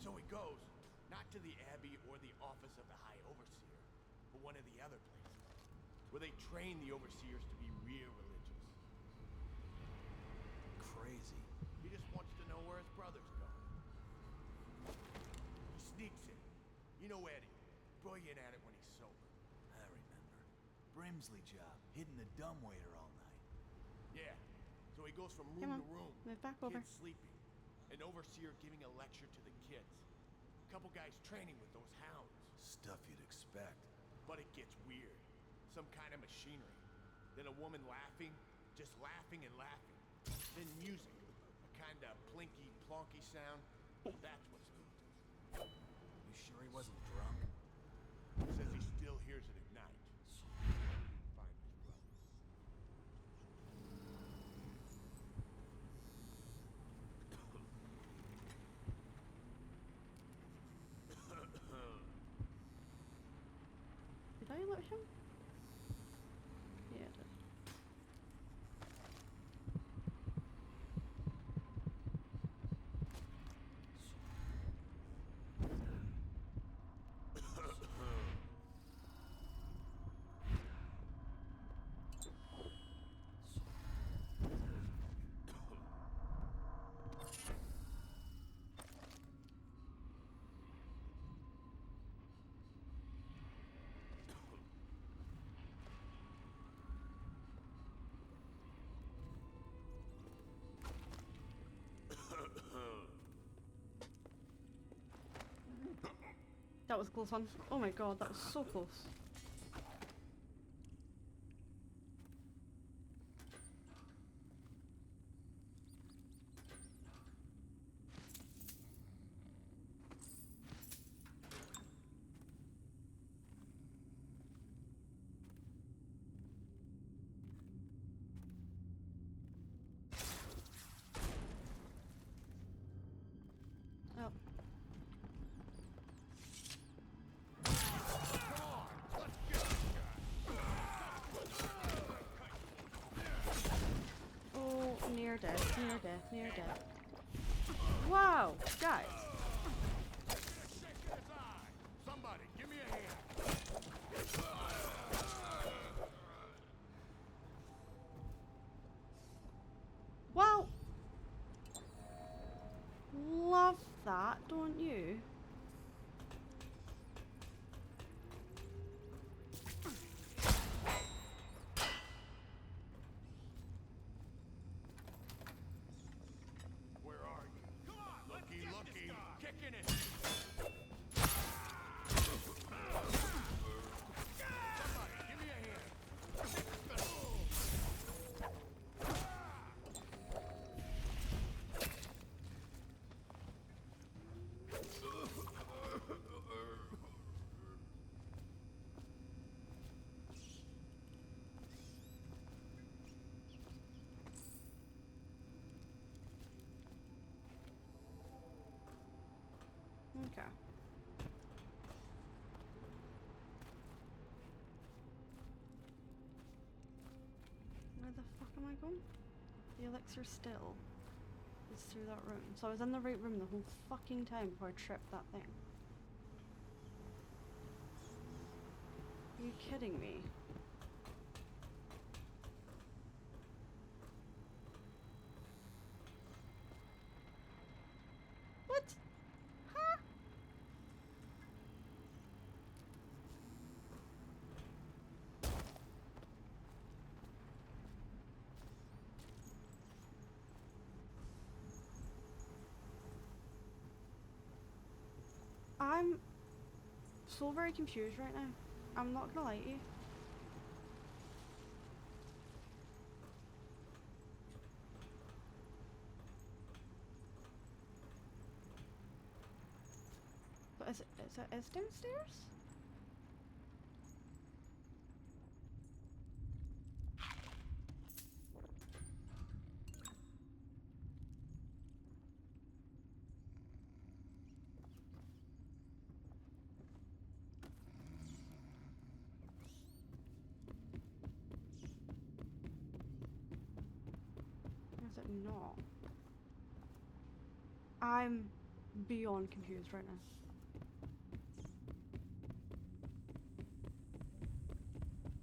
[SPEAKER 6] So he goes, not to the Abbey or the office of the High Overseer, but one of the other places, where they train the Overseers to be real religious. Crazy. He just wants to know where his brother's going. He sneaks in. You know Eddie. Brilliant at it when he's sober.
[SPEAKER 15] I remember. Brimsley job, hidden the dumbwaiter all night.
[SPEAKER 6] Yeah. So he goes from
[SPEAKER 1] Come
[SPEAKER 6] room
[SPEAKER 1] on,
[SPEAKER 6] to room.
[SPEAKER 1] move back over.
[SPEAKER 6] Kids sleeping. An overseer giving a lecture to the kids. A couple guys training with those hounds.
[SPEAKER 15] Stuff you'd expect.
[SPEAKER 6] But it gets weird. Some kind of machinery. Then a woman laughing, just laughing and laughing. Then music. A kind of plinky, plonky sound. That's what spooked him.
[SPEAKER 15] You sure he wasn't drunk?
[SPEAKER 6] He says he still hears it at night. Find his brother.
[SPEAKER 1] Did I let him? Yeah, I did. That was a close one. Oh my god, that was so close. Oh. Oh, near death, near death, near death. Wow, guys.
[SPEAKER 6] Somebody, give me a hand.
[SPEAKER 1] Well, love that, don't you?
[SPEAKER 6] Where are you? Come on, looky, kicking it. Somebody, give me a hand.
[SPEAKER 1] Okay. Where the fuck am I going? The elixir still is through that room. So I was in the right room the whole fucking time before I tripped that thing. Are you kidding me? so very confused right now. I'm not gonna lie to you. But is it downstairs? Or is it not? I'm beyond confused right now.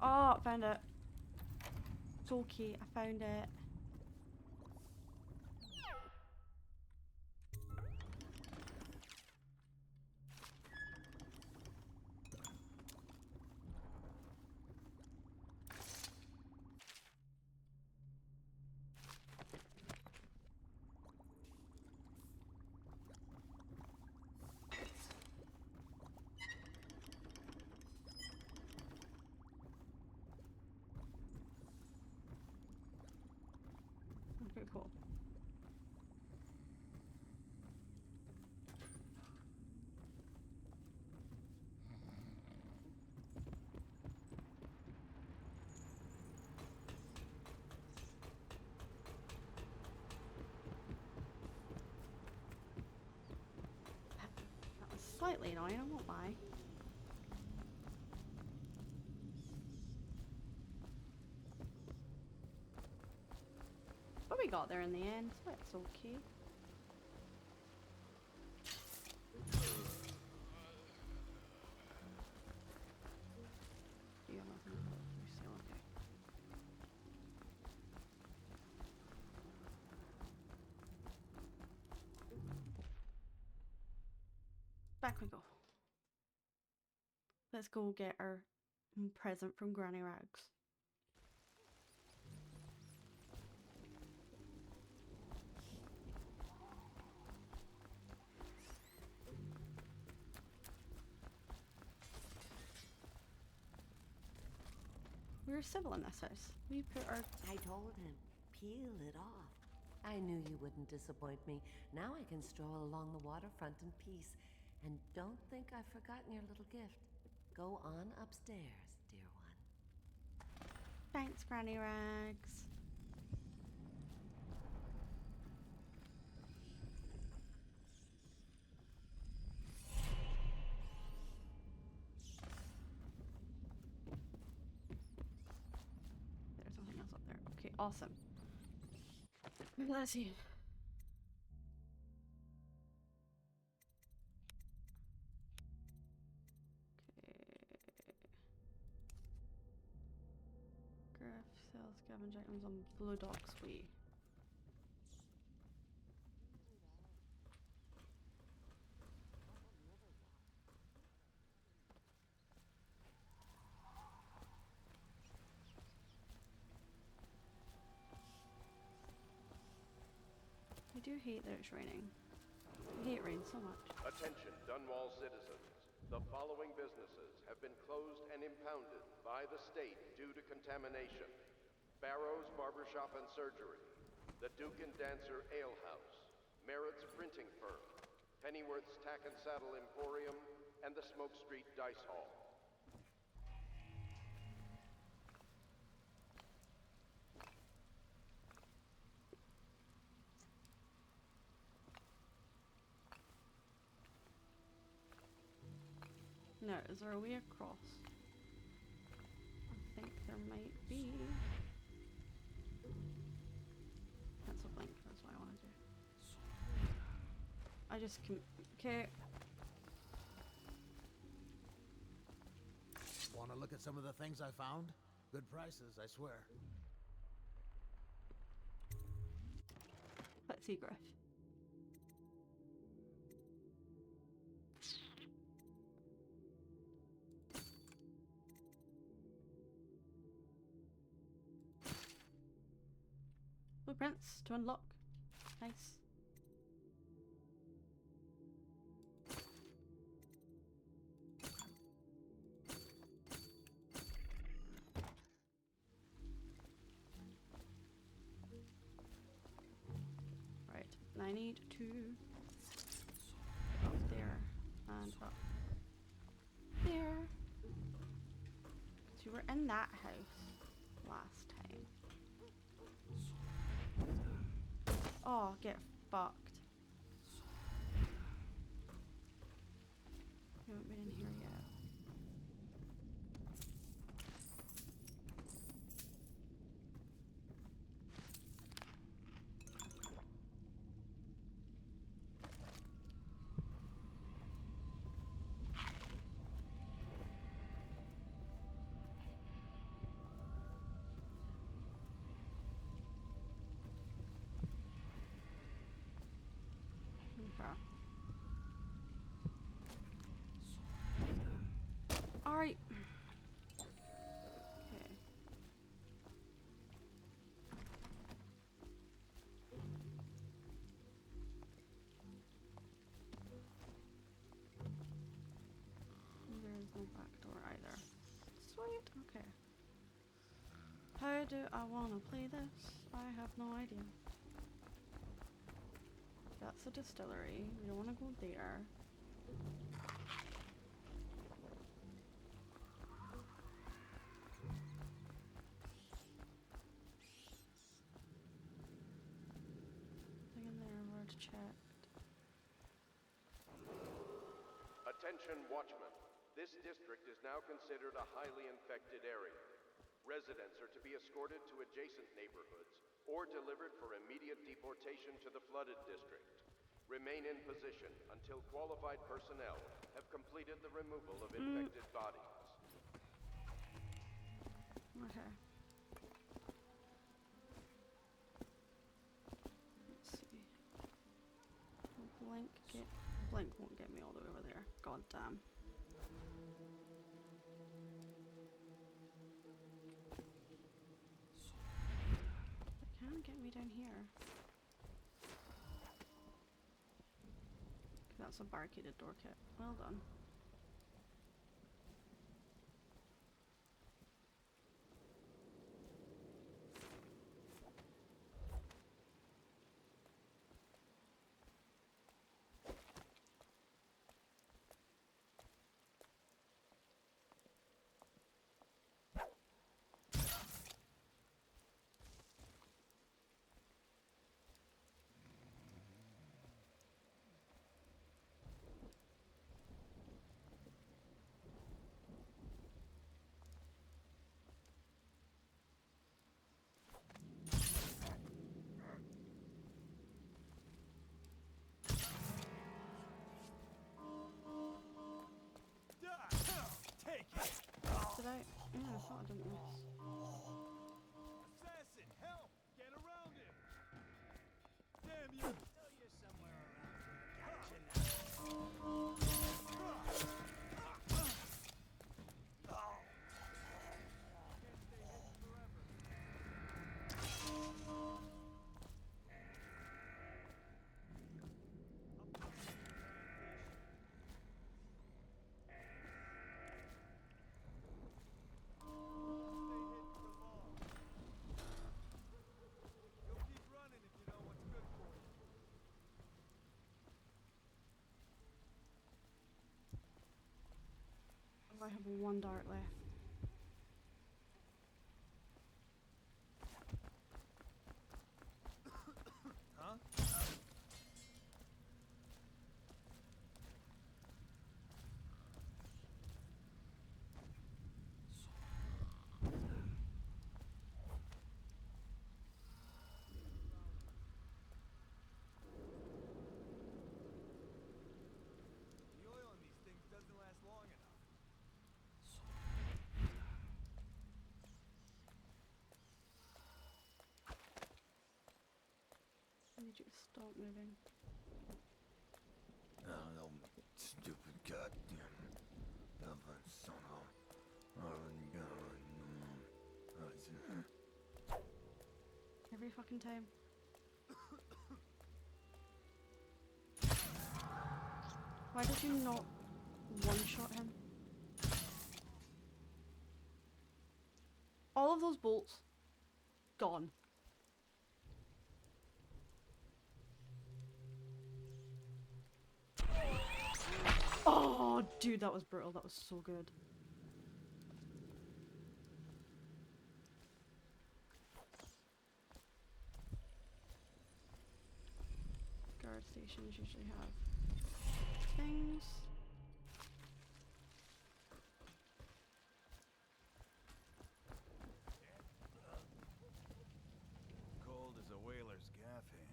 [SPEAKER 1] Oh, found it. It's okay, I found it. Okay, cool. That was slightly annoying, I won't lie. But we got there in the end, so it's okay. Do you have nothing to put? You're still okay. Back we go. Let's go get our present from Granny Rags. We're civil in this house. We put our...
[SPEAKER 5] I told him, peel it off. I knew you wouldn't disappoint me. Now I can stroll along the waterfront in peace. And don't think I've forgotten your little gift. Go on upstairs, dear one.
[SPEAKER 1] Thanks, Granny Rags. There's nothing else up there. Okay, awesome. Let's see. Griff sells scavenge items on Blue Docks Way. I do hate that it's raining. I hate rain so much.
[SPEAKER 10] Attention, Dunwall citizens. The following businesses have been closed and impounded by the state due to contamination. Barrow's Barbershop and Surgery, the Duke and Dancer Ale House, Merritt's Printing Firm, Pennyworth's Tack and Saddle Emporium, and the Smoke Street Dice Hall.
[SPEAKER 1] No, is there a way across? I think there might be. Cancel blank, that's what I want to do. I just can. Okay.
[SPEAKER 6] Want to look at some of the things I found? Good prices, I swear.
[SPEAKER 1] Let's see, Griff. Blueprints to unlock. Nice. Up there and up there. So we were in that house last time. Oh, get fucked. We haven't been in here yet. Okay. Alright. Okay. There's no back door either. Sweet. Okay. How do I want to play this? I have no idea. That's a distillery. We don't want to go there. Nothing in there. I've already checked.
[SPEAKER 10] Attention, Watchmen. This district is now considered a highly infected area. Residents are to be escorted to adjacent neighborhoods or delivered for immediate deportation to the flooded district. Remain in position until qualified personnel have completed the removal of infected bodies.
[SPEAKER 1] Okay. Let's see. Blink won't get me all the way over there. God damn. They can't get me down here. That's a barricaded door kit. Well done. Did I? Yeah, I thought I didn't miss.
[SPEAKER 8] Assassin, help! Get around him! Damn you! Know you're somewhere around. Gotcha
[SPEAKER 1] I have one dart left.
[SPEAKER 8] Huh? The oil in these things doesn't last long enough.
[SPEAKER 1] I need you to stop moving.
[SPEAKER 11] Oh, stupid goddamn Dublin son of
[SPEAKER 1] Every fucking time. Why did you not one-shot him? All of those bolts gone. Oh, dude, that was brutal. That was so good. Guard stations usually have things.
[SPEAKER 15] Cold as a whaler's gaff hand.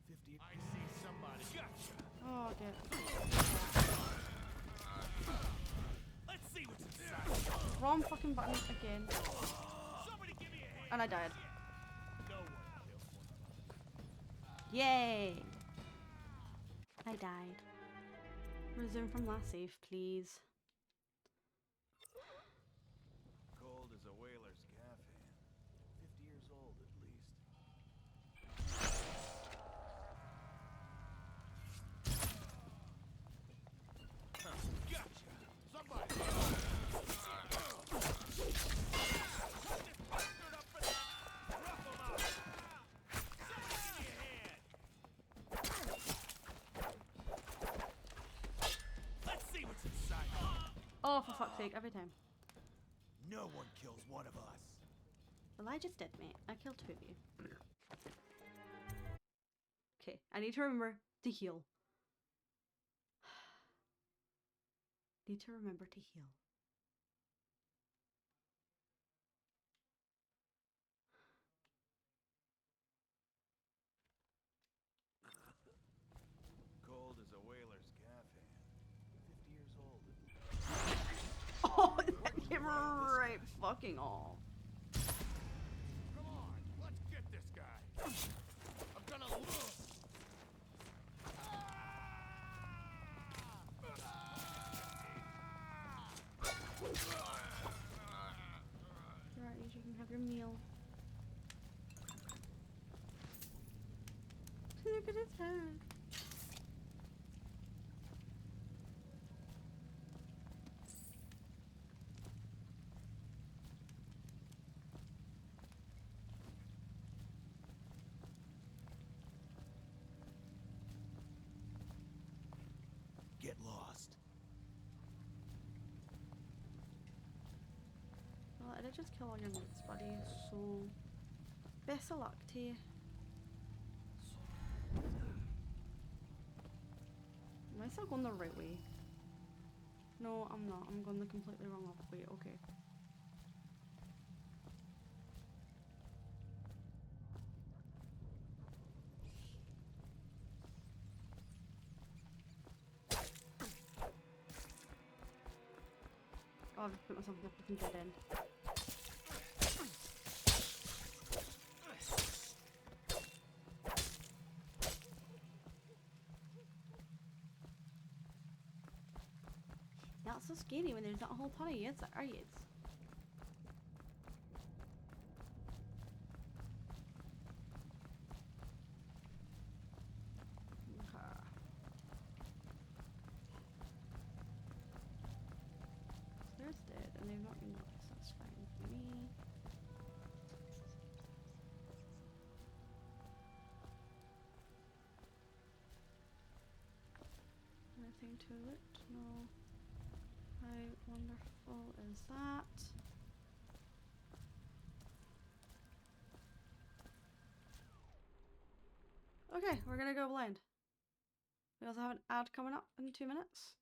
[SPEAKER 15] 50. I see somebody. Gotcha.
[SPEAKER 1] Oh, okay.
[SPEAKER 15] Let's see what's inside.
[SPEAKER 1] Wrong fucking button again.
[SPEAKER 15] Somebody give me a hand.
[SPEAKER 1] And I died.
[SPEAKER 15] No one kills one of us.
[SPEAKER 1] Yay! I died. Resume from last save, please.
[SPEAKER 15] Cold as a whaler's gaff hand. 50 years old at least. Gotcha. Somebody.
[SPEAKER 1] Oh, for fuck's sake, every time.
[SPEAKER 15] No one kills one of us.
[SPEAKER 1] Well, I just did, mate. I killed 2 of you. Okay, I need to remember to heal. Need to remember to heal.
[SPEAKER 15] Cold as a whaler's gaff hand. 50 years old.
[SPEAKER 1] Oh, that came right fucking off.
[SPEAKER 15] Come on, let's get this guy. I'm gonna lose.
[SPEAKER 1] Right, you can have your meal. Look at his head.
[SPEAKER 15] Get lost.
[SPEAKER 1] Well, I did just kill all your mates, buddy, so best of luck to you. Am I still going the right way? No, I'm not. I'm going the completely wrong way. Okay. Oh, I've just put myself in a fucking dead end. Not so scary when there's not a whole ton of yets, are you? There's dead, and they've not been noticed. That's fine for me. Anything to it? No. How wonderful is that? Okay, we're gonna go blind. We also have an ad coming up in 2 minutes.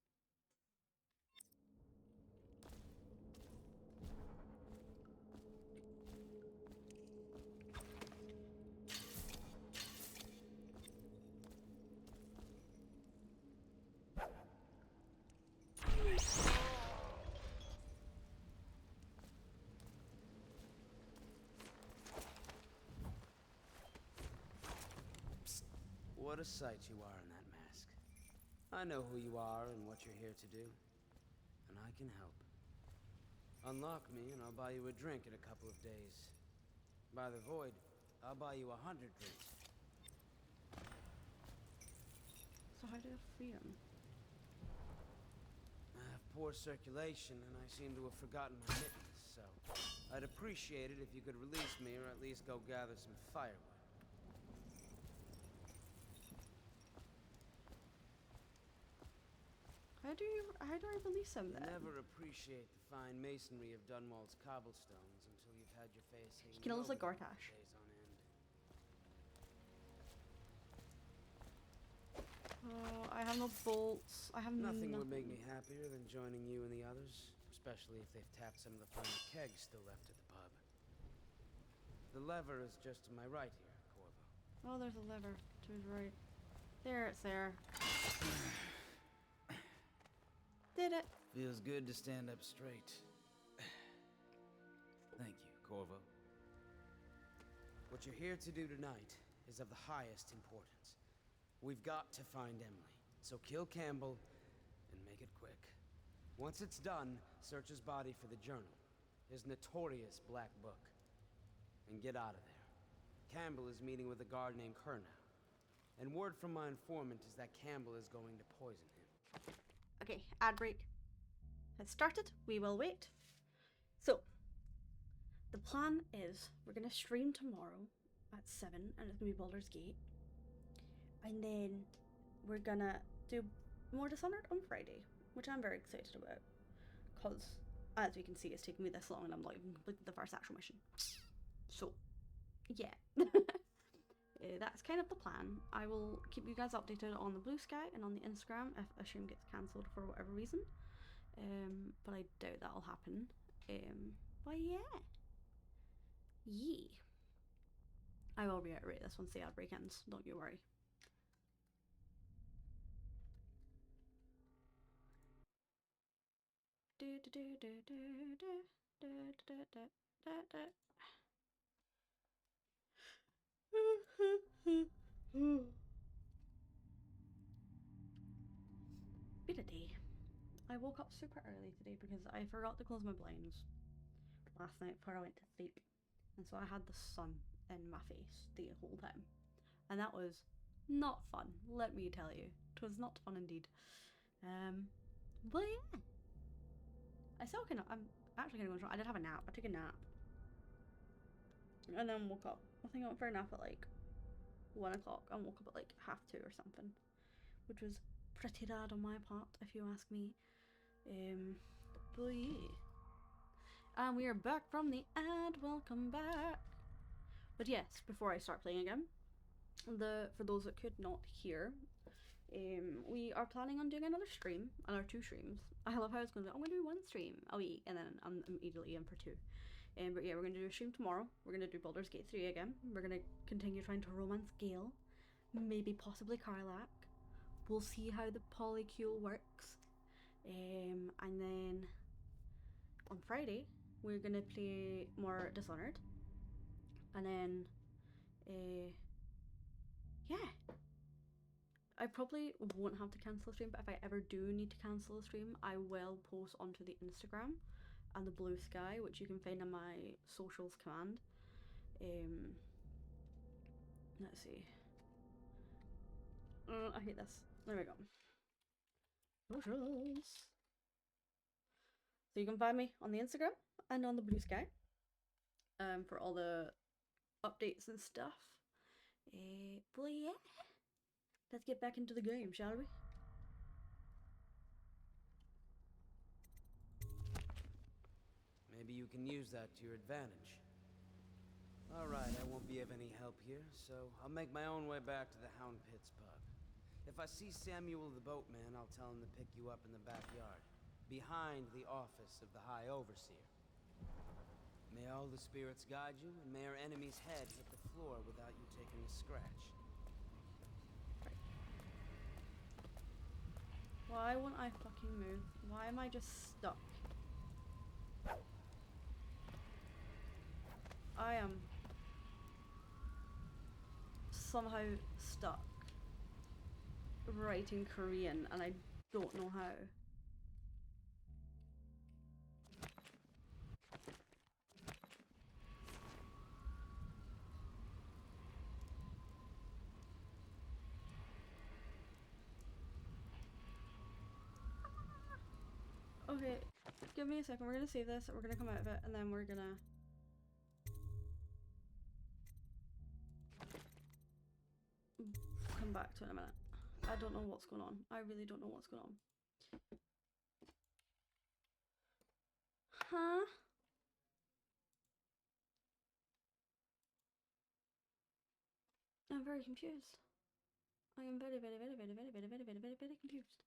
[SPEAKER 18] What a sight you are in that mask. I know who you are and what you're here to do, and I can help. Unlock me and I'll buy you a drink in a couple of days. By the Void, I'll buy you 100 drinks.
[SPEAKER 1] So how do I free him?
[SPEAKER 18] I have poor circulation and I seem to have forgotten my mittens, so I'd appreciate it if you could release me or at least go gather some firewood.
[SPEAKER 1] How do I release him
[SPEAKER 18] You
[SPEAKER 1] then?
[SPEAKER 18] never appreciate the fine masonry of Dunwall's cobblestones until you've had your face
[SPEAKER 1] He
[SPEAKER 18] hanging
[SPEAKER 1] can almost
[SPEAKER 18] over
[SPEAKER 1] like
[SPEAKER 18] them
[SPEAKER 1] Gortash.
[SPEAKER 18] for days on end.
[SPEAKER 1] Oh, I have no bolts. I have
[SPEAKER 18] Nothing
[SPEAKER 1] nothing.
[SPEAKER 18] would make me happier than joining you and the others, especially if they've tapped some of the final kegs still left at the pub. The lever is just to my right here, Corvo.
[SPEAKER 1] Oh, there's a lever to his right. There, it's there. Did it.
[SPEAKER 18] Feels good to stand up straight. Thank you, Corvo. What you're here to do tonight is of the highest importance. We've got to find Emily, so kill Campbell and make it quick. Once it's done, search his body for the journal, his notorious black book, and get out of there. Campbell is meeting with a guard named Kernow, and word from my informant is that Campbell is going to poison him.
[SPEAKER 1] Okay, ad break has started. We will wait. So, the plan is we're going to stream tomorrow at 7, and it's going to be Baldur's Gate. And then we're going to do more Dishonored on Friday, which I'm very excited about. Because, as we can see, it's taking me this long, and I'm not even completed the first actual mission. So, yeah. That's kind of the plan. I will keep you guys updated on the Blue Sky and on the Instagram if a stream gets cancelled for whatever reason. But I doubt that'll happen. But yeah. Yee. I will reiterate this once the ad break ends, don't you worry. Been a day. I woke up super early today because I forgot to close my blinds last night before I went to sleep, and so I had the sun in my face the whole time, and that was not fun, let me tell you. It was not fun indeed. But yeah, I'm actually gonna go. I did have a nap. I took a nap and then woke up. I think I went for a nap at like 1 o'clock and woke up at like 2:30 or something, which was pretty rad on my part, if you ask me. But yeah. And we are back from the ad. Welcome back. But yes, before I start playing again, for those that could not hear, we are planning on doing another stream, another 2 streams. I love how it's going to be, I'm going to do 1 stream a week, and then I'm immediately in for 2. But yeah, we're going to do a stream tomorrow. We're going to do Baldur's Gate 3 again. We're going to continue trying to romance Gale, maybe possibly Karlach. We'll see how the polycule works. And then on Friday, we're going to play more Dishonored. And then, yeah. I probably won't have to cancel a stream, but if I ever do need to cancel a stream, I will post onto the Instagram and the Blue Sky, which you can find in my socials command. Let's see. I hate this. There we go. Socials. So you can find me on the Instagram and on the Blue Sky for all the updates and stuff. But yeah, let's get back into the game, shall we?
[SPEAKER 18] Maybe you can use that to your advantage. Alright, I won't be of any help here, so I'll make my own way back to the Hound Pits pub. If I see Samuel the boatman, I'll tell him to pick you up in the backyard, behind the office of the High Overseer. May all the spirits guide you, and may our enemy's head hit the floor without you taking a scratch.
[SPEAKER 1] Why won't I fucking move? Why am I just stuck? I am somehow stuck writing Korean and I don't know how. Okay, give me a second. We're gonna save this, we're gonna come out of it, and then we're gonna come back to it in a minute. I don't know what's going on. I really don't know what's going on. Huh? I'm very confused. I am very confused.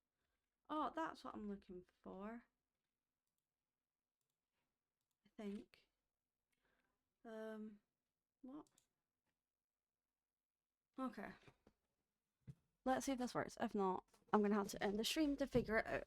[SPEAKER 1] Oh, that's what I'm looking for. I think. What? Okay. Let's see if this works. If not, I'm gonna have to end the stream to figure it out.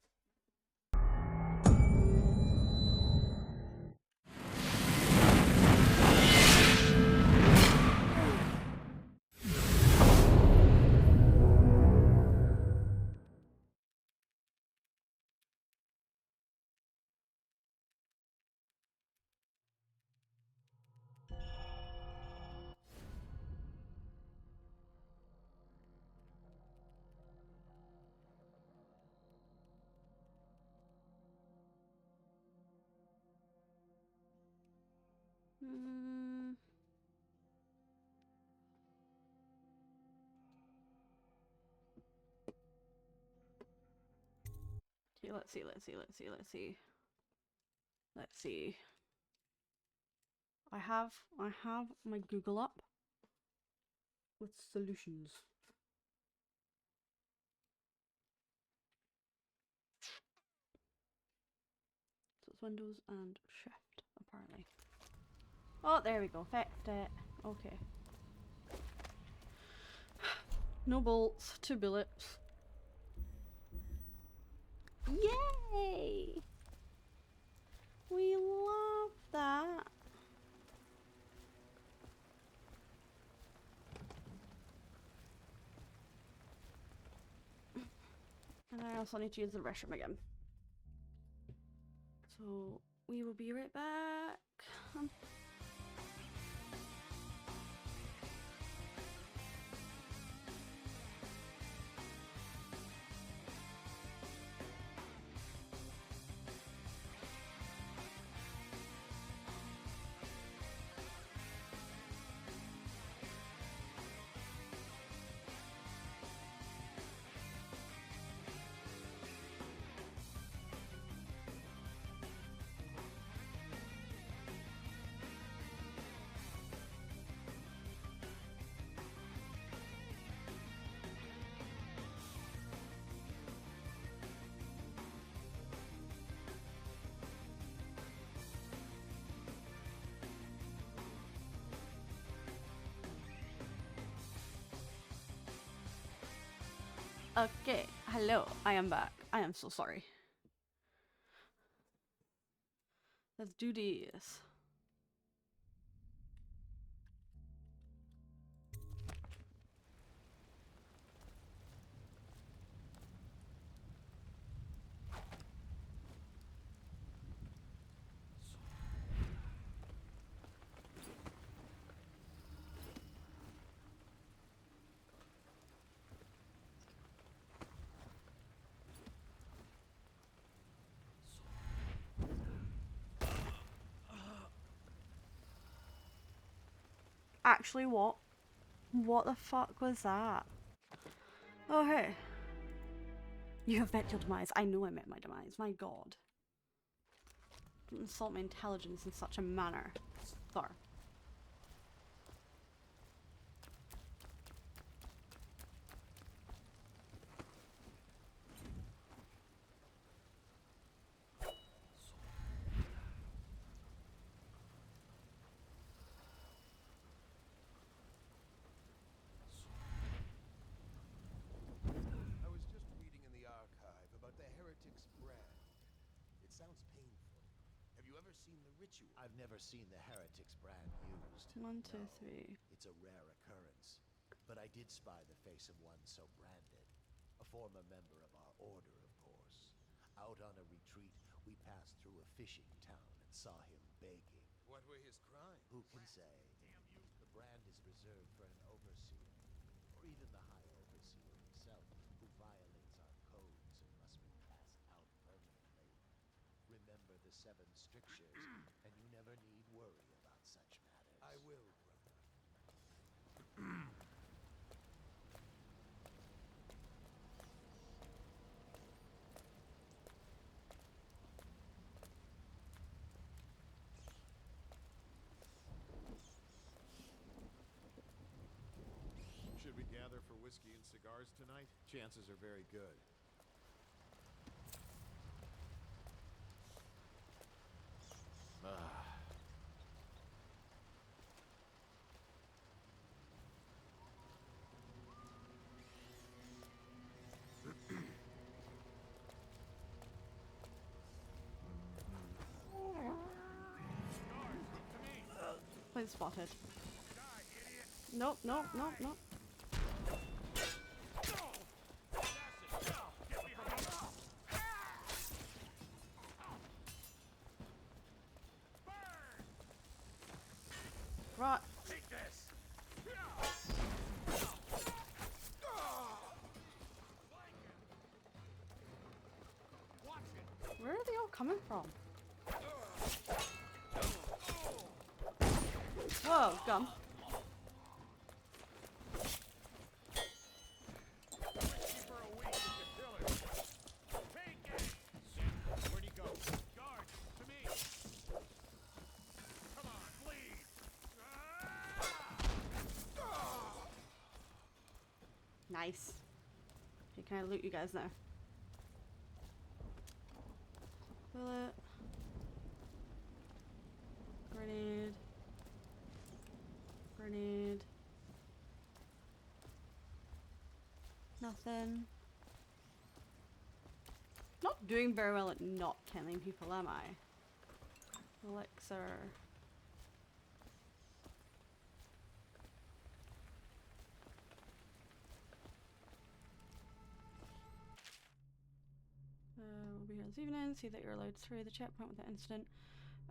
[SPEAKER 1] Okay, let's see. I have my Google up with solutions. So it's Windows and Shift, apparently. Oh, there we go. Fixed it. Okay. No bolts, 2 bullets. Yay! We love that. And I also need to use the restroom again. So we will be right back. Okay, hello, I am back. I am so sorry. Let's do this. Actually, what? What the fuck was that? Oh, hey. You have met your demise. I know I met my demise. My god. Don't insult my intelligence in such a manner. Sir.
[SPEAKER 4] I was just reading in the archive about the heretic's brand. It sounds painful. Have you ever seen the ritual?
[SPEAKER 6] I've never seen the heretic's brand used.
[SPEAKER 1] 1, 2,
[SPEAKER 6] No,
[SPEAKER 1] 3.
[SPEAKER 6] it's a rare occurrence. But I did spy the face of one so branded. A former member of our order, of course. Out on a retreat, we passed through a fishing town and saw him begging.
[SPEAKER 4] What were his crimes?
[SPEAKER 6] Who can say? Damn you! The brand is reserved for an overseer, or even the High Overseer himself, who violates our codes and must be cast out permanently. Remember the 7 strictures, and you never need worry about such matters.
[SPEAKER 4] I will, brother.
[SPEAKER 15] whiskey and cigars tonight? Chances are very good. Ah.
[SPEAKER 1] Place spotted. Nope, nope, nope, nope. Right.
[SPEAKER 15] Take this.
[SPEAKER 1] Where are they all coming from? Whoa, gun.
[SPEAKER 15] Where'd he go? Guard, to me. Come on, bleed.
[SPEAKER 1] Nice. Okay, can I loot you guys now? Bullet. Grenade. Grenade. Nothing. Not doing very well at not killing people, am I? Elixir. We'll be here this evening. See that you're allowed through the checkpoint without incident.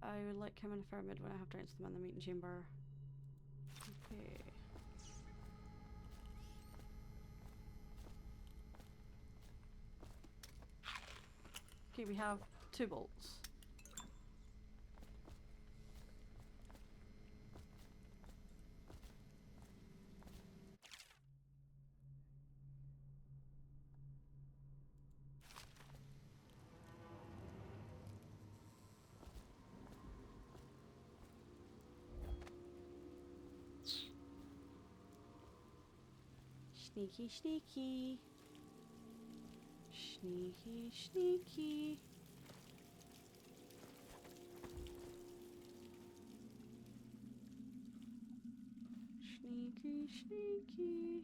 [SPEAKER 1] I would like him informed when I have to answer them in the meeting chamber. Okay. Okay, we have 2 bolts. Sneaky, sneaky. Sneaky, sneaky. Sneaky, sneaky.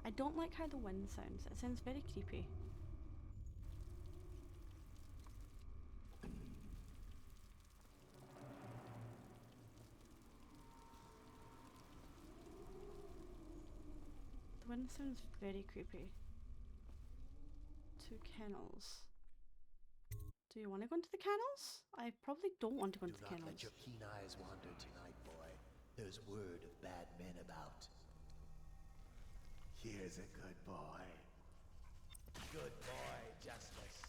[SPEAKER 1] I don't like how the wind sounds. It sounds very creepy. The wind sounds very creepy. 2 kennels. Do you want to go into the kennels? I probably don't want to go into the
[SPEAKER 6] Do not
[SPEAKER 1] kennels.
[SPEAKER 6] let your keen eyes wander tonight, boy. There's word of bad men about. Here's a good boy. Good boy, Justice.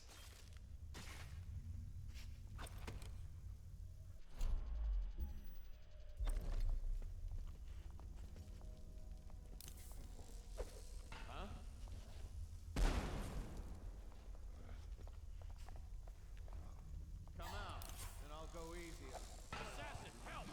[SPEAKER 15] Huh? Come out, and I'll go easy on you. Assassin, help!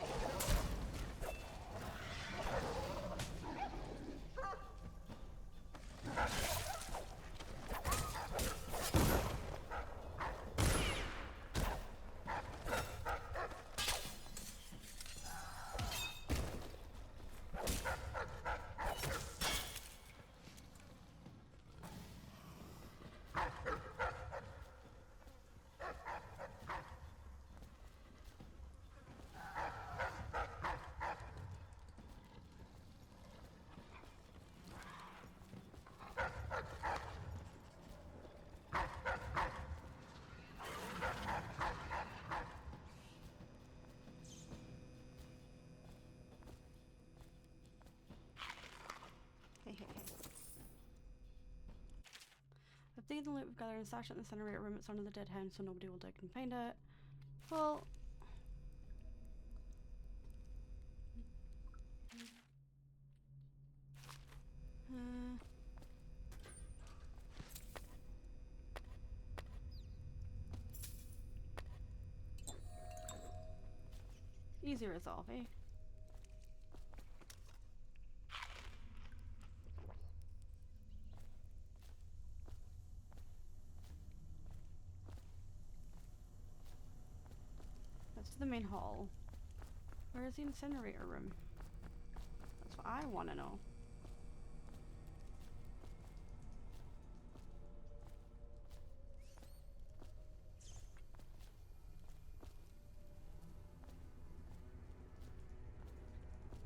[SPEAKER 1] Dig the loot we've gathered and stash it in the incinerator room. It's under the dead hen, so nobody will dig and find it. Well. Easy resolve, eh? That's the main hall. Where is the incinerator room? That's what I want to know.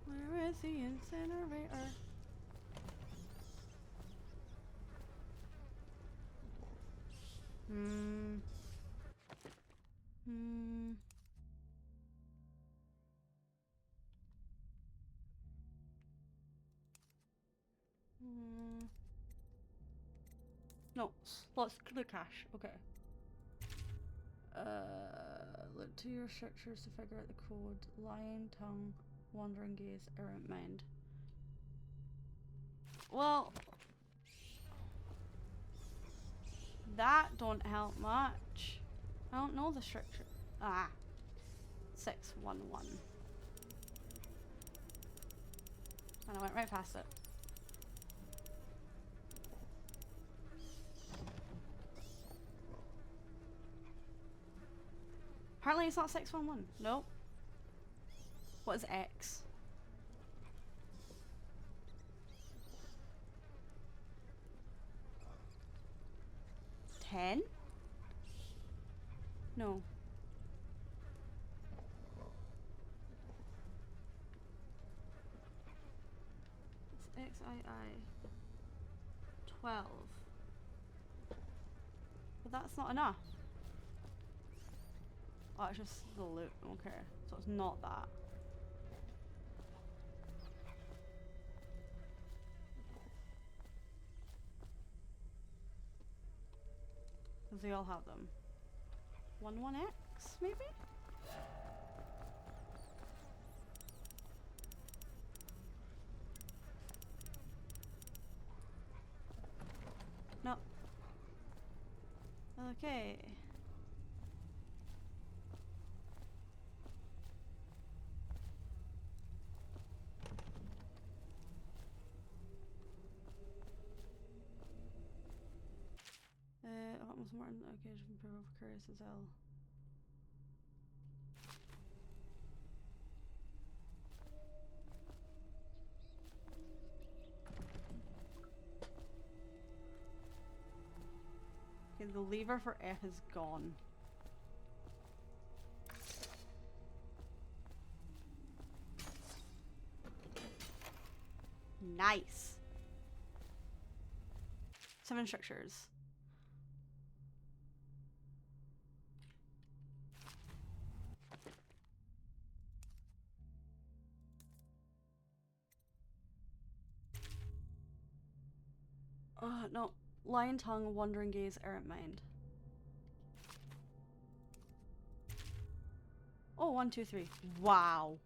[SPEAKER 1] Where is the incinerator? No, let's the cache. Okay. Look to your structures to figure out the code. Lying tongue, wandering gaze, errant mind. Well, that don't help much. I don't know the structure. Ah, 611. And I went right past it. Apparently it's not 611. Nope. What is X? $10? No. It's XII. 12. But that's not enough. Oh, it's just the loot. Okay. So it's not that. Because they all have them. 11X, maybe? No. Okay. I want more on the occasion to prove curious as hell. Okay, the lever for F is gone. Nice. 7 structures. No. Lion tongue, wandering gaze, errant mind. Oh, 1, 2, 3. Wow.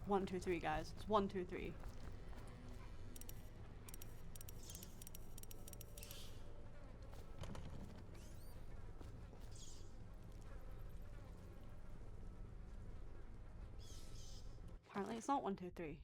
[SPEAKER 1] One, two, three, guys. It's 1, 2, 3. Apparently it's not 1, 2, 3.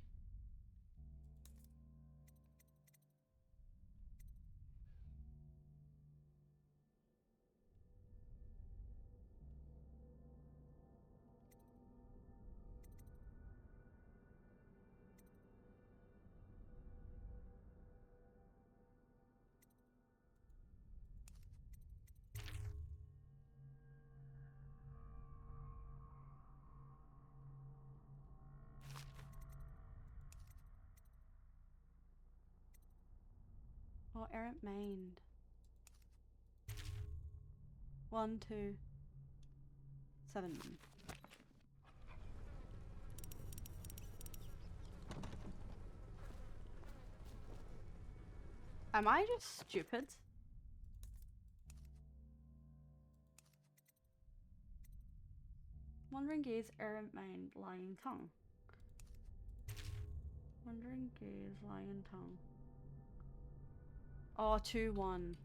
[SPEAKER 1] errant mind. 1, 2, 7. Am I just stupid? Wandering gaze, errant mind, lying tongue. Wandering gaze, lying tongue. Oh, 2, 1.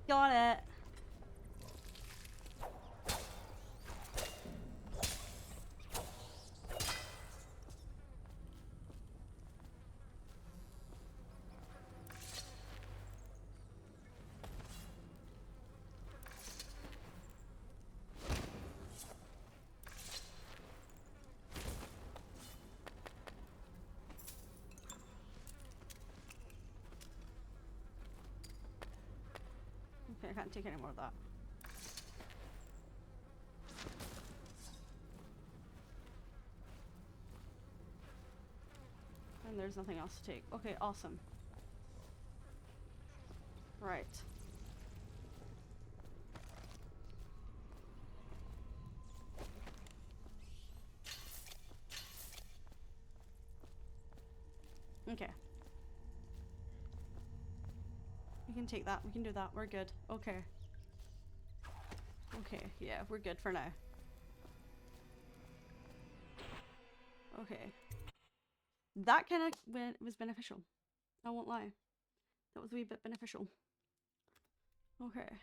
[SPEAKER 1] Got it. Okay, I can't take any more of that. And there's nothing else to take. Okay, awesome. Right. Okay. We can take that. We can do that. We're good. Okay. Okay, yeah, we're good for now. Okay. That kind of was beneficial. I won't lie. That was a wee bit beneficial. Okay.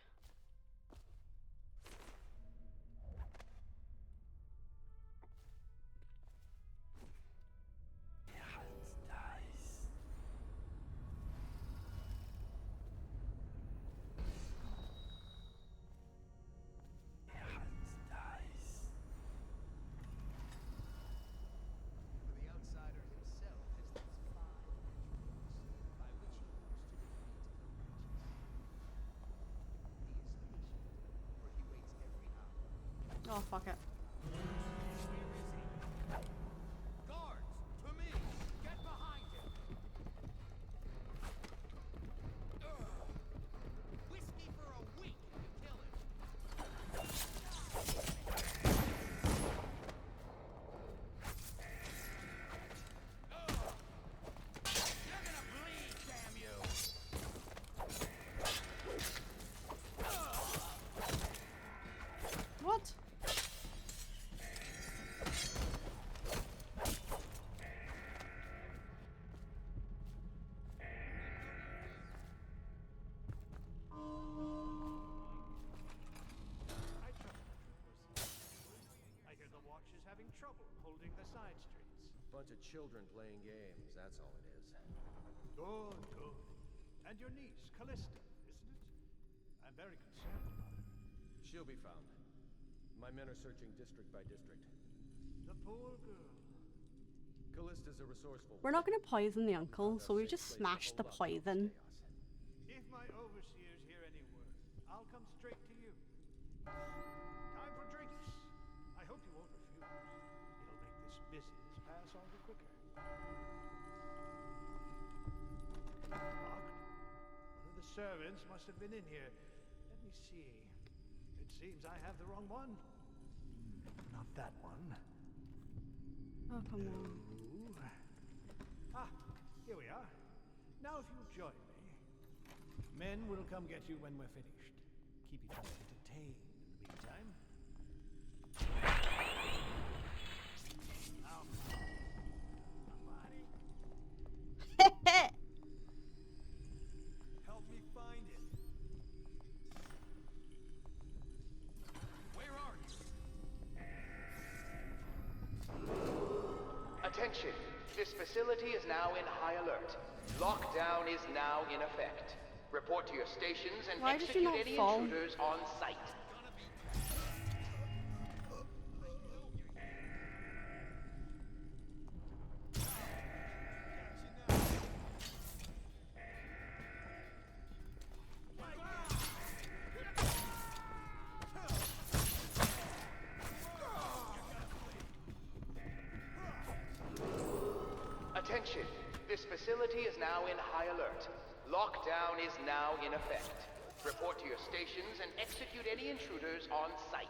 [SPEAKER 4] For the outsider himself has these 5 rituals by which he hopes to defeat the witches. He is patient, for he waits every hour.
[SPEAKER 1] Oh, fuck it.
[SPEAKER 15] Guards, to me! Get behind him! Whiskey for a week if you kill him! You're gonna bleed, damn you!
[SPEAKER 1] What?
[SPEAKER 15] I hear the watch is having trouble holding the side streets.
[SPEAKER 10] Bunch of children playing games, that's all it is.
[SPEAKER 15] Good, good. And your niece, Callista, isn't it? I'm very concerned about her.
[SPEAKER 10] She'll be found. My men are searching district by district.
[SPEAKER 15] The poor girl.
[SPEAKER 10] Callista's a resourceful.
[SPEAKER 1] We're not going to poison the uncle, so we just smashed the poison.
[SPEAKER 15] If my overseers hear any word, I'll come straight to you. Time for drinks. I hope you won't refuse. It'll make this business pass all the quicker. Locked. One of the servants must have been in here. Let me see. It seems I have the wrong one. Not that one.
[SPEAKER 1] Oh, come on.
[SPEAKER 15] Ah, here we are. Now if you'll join me. Men will come get you when we're finished. Keep each other entertained in the meantime. Now, somebody. Help me find it. Where are you?
[SPEAKER 14] Attention! This facility is now in high alert. Lockdown is now in effect. Report to your stations and
[SPEAKER 1] Why did you
[SPEAKER 14] execute
[SPEAKER 1] not
[SPEAKER 14] any
[SPEAKER 1] fall?
[SPEAKER 14] intruders on site. Attention! This facility is now in high alert. Lockdown is now in effect. Report to your stations and execute any intruders on site.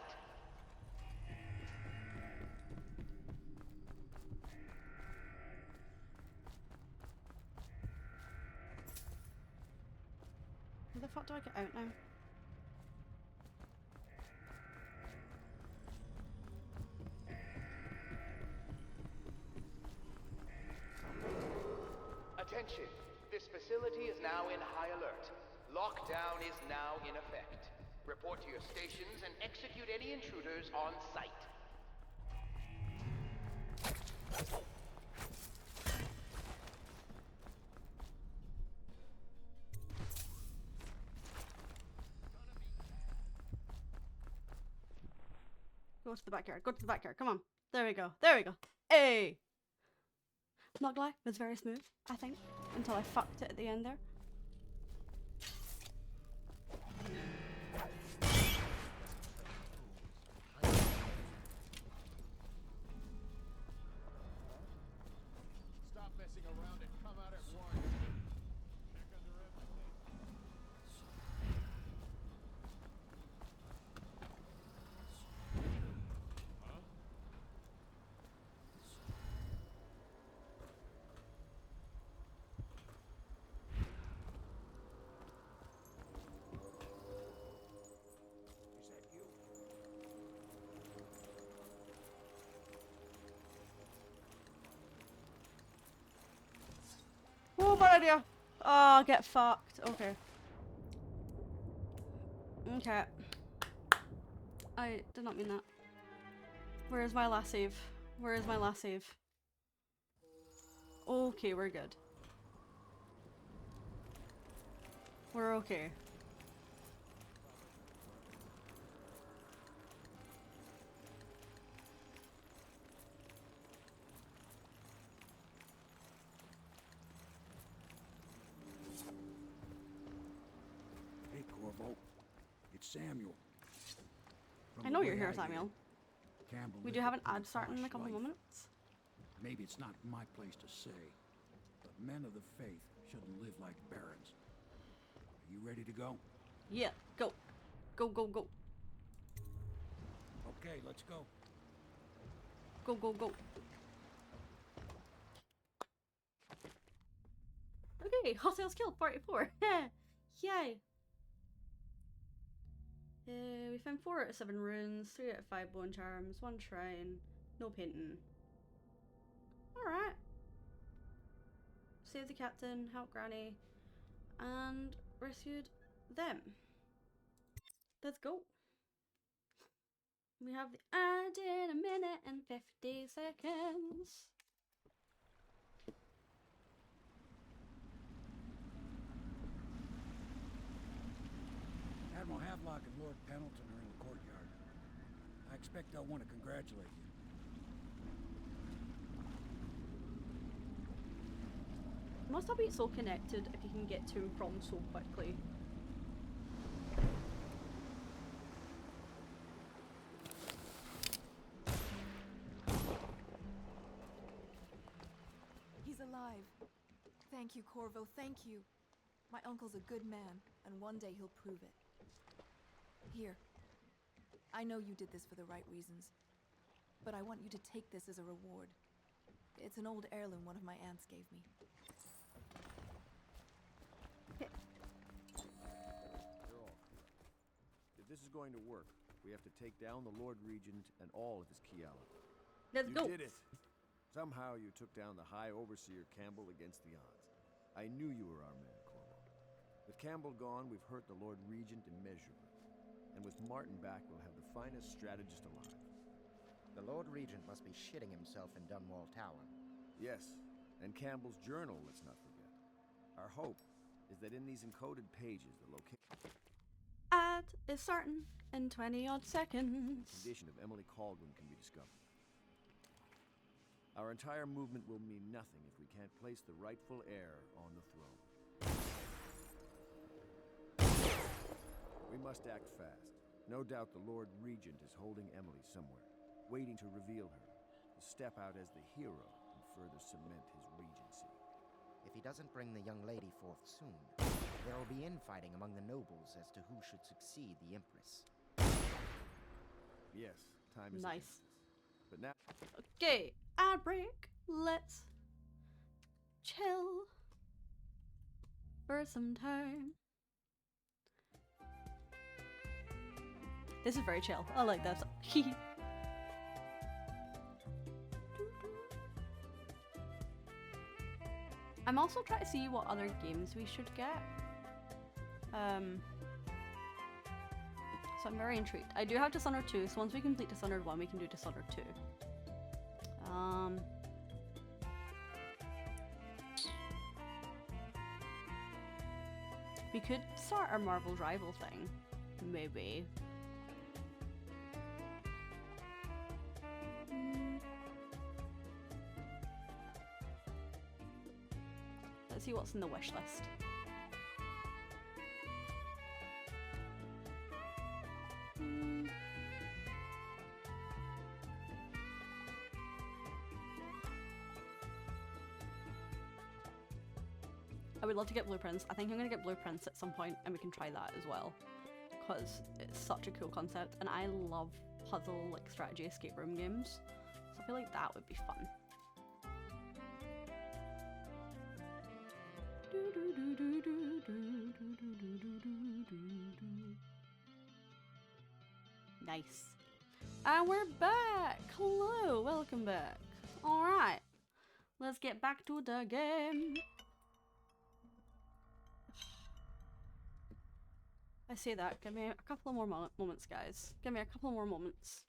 [SPEAKER 1] How the fuck do I get out now?
[SPEAKER 14] Attention! This facility is now in high alert. Lockdown is now in effect. Report to your stations and execute any intruders on site.
[SPEAKER 1] Go to the backyard. Go to the backyard. Come on. There we go. There we go. Hey! Not gonna lie, it was very smooth, I think, until I fucked it at the end there.
[SPEAKER 6] Stop messing around and come out at once. Check under everything. Huh? Is that you?
[SPEAKER 1] Oh, bad idea. Oh, get fucked. Okay. Okay. I did not mean that. Where is my last save? Where is my last save? Okay, we're good. We're okay.
[SPEAKER 12] Hey, Corvo. It's Samuel. From
[SPEAKER 1] I
[SPEAKER 12] the
[SPEAKER 1] know
[SPEAKER 12] way
[SPEAKER 1] you're here,
[SPEAKER 12] hear it,
[SPEAKER 1] Samuel.
[SPEAKER 12] Campbell
[SPEAKER 1] We
[SPEAKER 12] lived
[SPEAKER 1] do have an
[SPEAKER 12] pretty
[SPEAKER 1] ad starting in a
[SPEAKER 12] posh
[SPEAKER 1] couple
[SPEAKER 12] life.
[SPEAKER 1] moments.
[SPEAKER 12] Maybe it's not my place to say, but men of the faith shouldn't live like barons. Are you ready to go?
[SPEAKER 1] Yeah, go. Go, go, go.
[SPEAKER 12] Okay, let's go.
[SPEAKER 1] Go, go, go. Okay, hostiles killed, 44. Yay. We found 4 out of 7 runes, 3 out of 5 bone charms, 1 shrine, no painting. Alright. Saved the captain, helped Granny, and rescued them. Let's go. We have the ad in a minute and 50 seconds.
[SPEAKER 12] Admiral Havelock and Lord Pendleton are in the courtyard. I expect they'll want to congratulate you.
[SPEAKER 1] Must all be so connected if you can get to and from so quickly.
[SPEAKER 20] He's alive. Thank you, Corvo, thank you. My uncle's a good man, and one day he'll prove it. Here. I know you did this for the right reasons, but I want you to take this as a reward. It's an old heirloom one of my aunts gave me.
[SPEAKER 3] You're all correct. If this is going to work, we have to take down the Lord Regent and all of his key allies.
[SPEAKER 1] Let's go.
[SPEAKER 3] You did it! Somehow you took down the High Overseer Campbell against the odds. I knew you were our man, Corvo. With Campbell gone, we've hurt the Lord Regent immeasurably. And with Martin back, we'll have the finest strategist alive.
[SPEAKER 22] The Lord Regent must be shitting himself in Dunwall Tower.
[SPEAKER 3] Yes, and Campbell's journal, let's not forget. Our hope is that in these encoded pages, the location
[SPEAKER 1] Ad is starting in 20 odd seconds.
[SPEAKER 3] condition of Emily Caldwin can be discovered. Our entire movement will mean nothing if we can't place the rightful heir on the throne. We must act fast. No doubt the Lord Regent is holding Emily somewhere, waiting to reveal her, to step out as the hero and further cement his regency.
[SPEAKER 22] If he doesn't bring the young lady forth soon, there will be infighting among the nobles as to who should succeed the Empress.
[SPEAKER 3] Yes, time is
[SPEAKER 1] Nice.
[SPEAKER 3] against us. But now...
[SPEAKER 1] Okay, ad break. Let's chill for some time. This is very chill. I like this. I'm also trying to see what other games we should get. So I'm very intrigued. I do have Dishonored 2, so once we complete Dishonored 1, we can do Dishonored 2. We could start our Marvel's Rival thing, maybe. Let's see what's in the wish list. I would love to get blueprints. I think I'm gonna get blueprints at some point and we can try that as well. Because it's such a cool concept and I love puzzle, like strategy escape room games. So I feel like that would be fun. Nice. And we're back! Hello, welcome back. Alright, let's get back to the game. I say that, give me a couple of more moments, guys. Give me a couple more moments.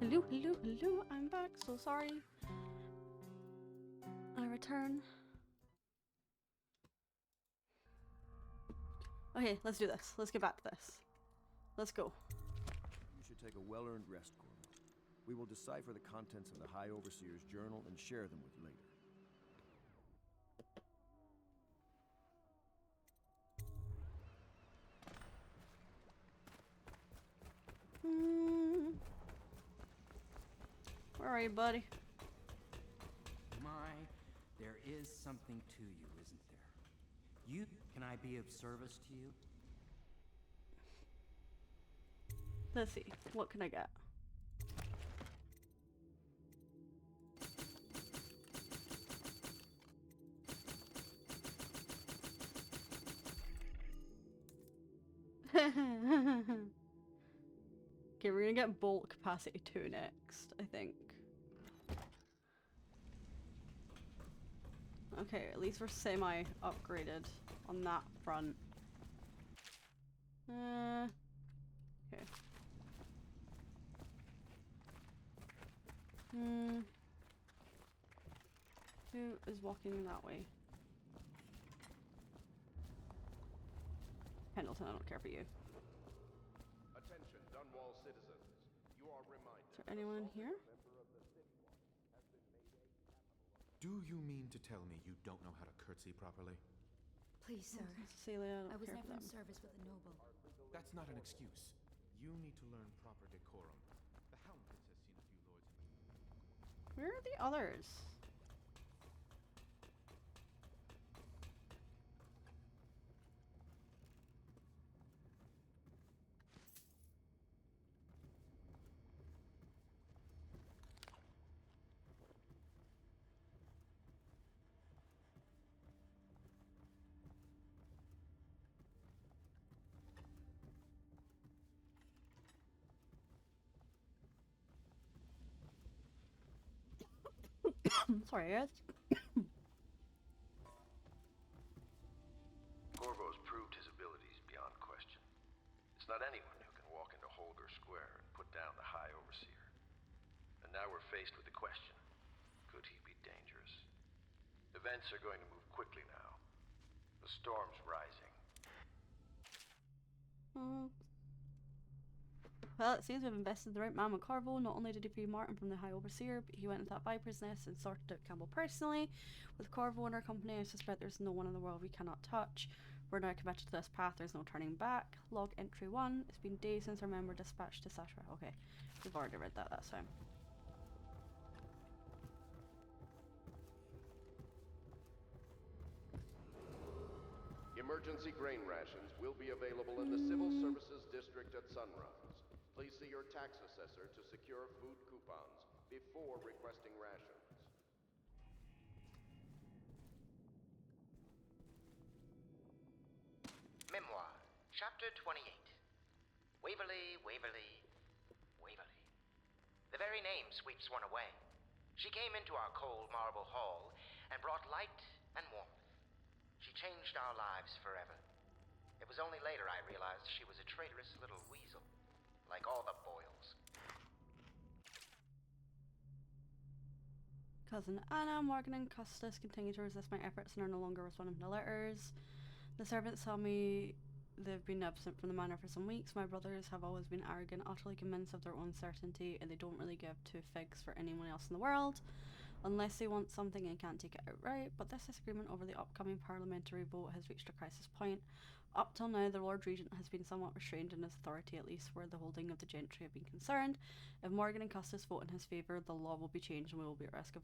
[SPEAKER 1] Hello, hello, hello, I'm back, so sorry. turn. Okay, let's do this. Let's get back to this. Let's go.
[SPEAKER 3] You should take a well-earned rest, Corvo. We will decipher the contents of the High Overseer's journal and share them with you later.
[SPEAKER 1] Where are you, buddy?
[SPEAKER 9] My, there is something to you, isn't there? Can I be of service to you?
[SPEAKER 1] Let's see. What can I get? Okay, we're gonna get bolt capacity 2 next, I think. Okay, at least we're semi-upgraded on that front. Okay. Who is walking that way? Pendleton, I don't care for you.
[SPEAKER 10] Attention, Dunwall citizens. You are reminded.
[SPEAKER 1] Is there anyone here?
[SPEAKER 17] Do you mean to tell me you don't know how to curtsy properly?
[SPEAKER 23] Please, sir.
[SPEAKER 1] Celia, I
[SPEAKER 23] I was
[SPEAKER 1] don't care
[SPEAKER 23] never
[SPEAKER 1] for
[SPEAKER 23] in
[SPEAKER 1] them.
[SPEAKER 23] service with a noble.
[SPEAKER 17] That's not an excuse. You need to learn proper decorum. The Hound Prince has seen a few lords.
[SPEAKER 1] Where are the others? Sorry, guys.
[SPEAKER 16] Corvo's proved his abilities beyond question. It's not anyone who can walk into Holger Square and put down the High Overseer. And now we're faced with the question, could he be dangerous? Events are going to move quickly now. The storm's rising.
[SPEAKER 1] Well, it seems we've invested in the right man with Corvo. Not only did he free Martin from the High Overseer, but he went into that Viper's nest and sorted out Campbell personally. With Corvo in our company, I suspect there's no one in the world we cannot touch. We're now committed to this path, there's no turning back. Log entry 1. It's been days since our member dispatched to Sasha. Okay, we've already read that, that's fine.
[SPEAKER 10] Emergency grain rations will be available in the Civil Services District at sunrise. Please see your tax assessor to secure food coupons before requesting rations.
[SPEAKER 14] Memoir, Chapter 28. Waverly, Waverly, Waverly. The very name sweeps one away. She came into our cold marble hall and brought light and warmth. She changed our lives forever. It was only later I realized she was a traitorous little weasel, like all the Boyles.
[SPEAKER 1] Cousin Anna, Morgan, and Custis continue to resist my efforts and are no longer responding to letters. The servants tell me they've been absent from the manor for some weeks. My brothers have always been arrogant, utterly convinced of their own certainty, and they don't really give two figs for anyone else in the world, unless they want something and can't take it outright. But this disagreement over the upcoming parliamentary vote has reached a crisis point. Up till now, the Lord Regent has been somewhat restrained in his authority, at least where the holding of the gentry have been concerned. If Morgan and Custis vote in his favour, the law will be changed and we will be at risk of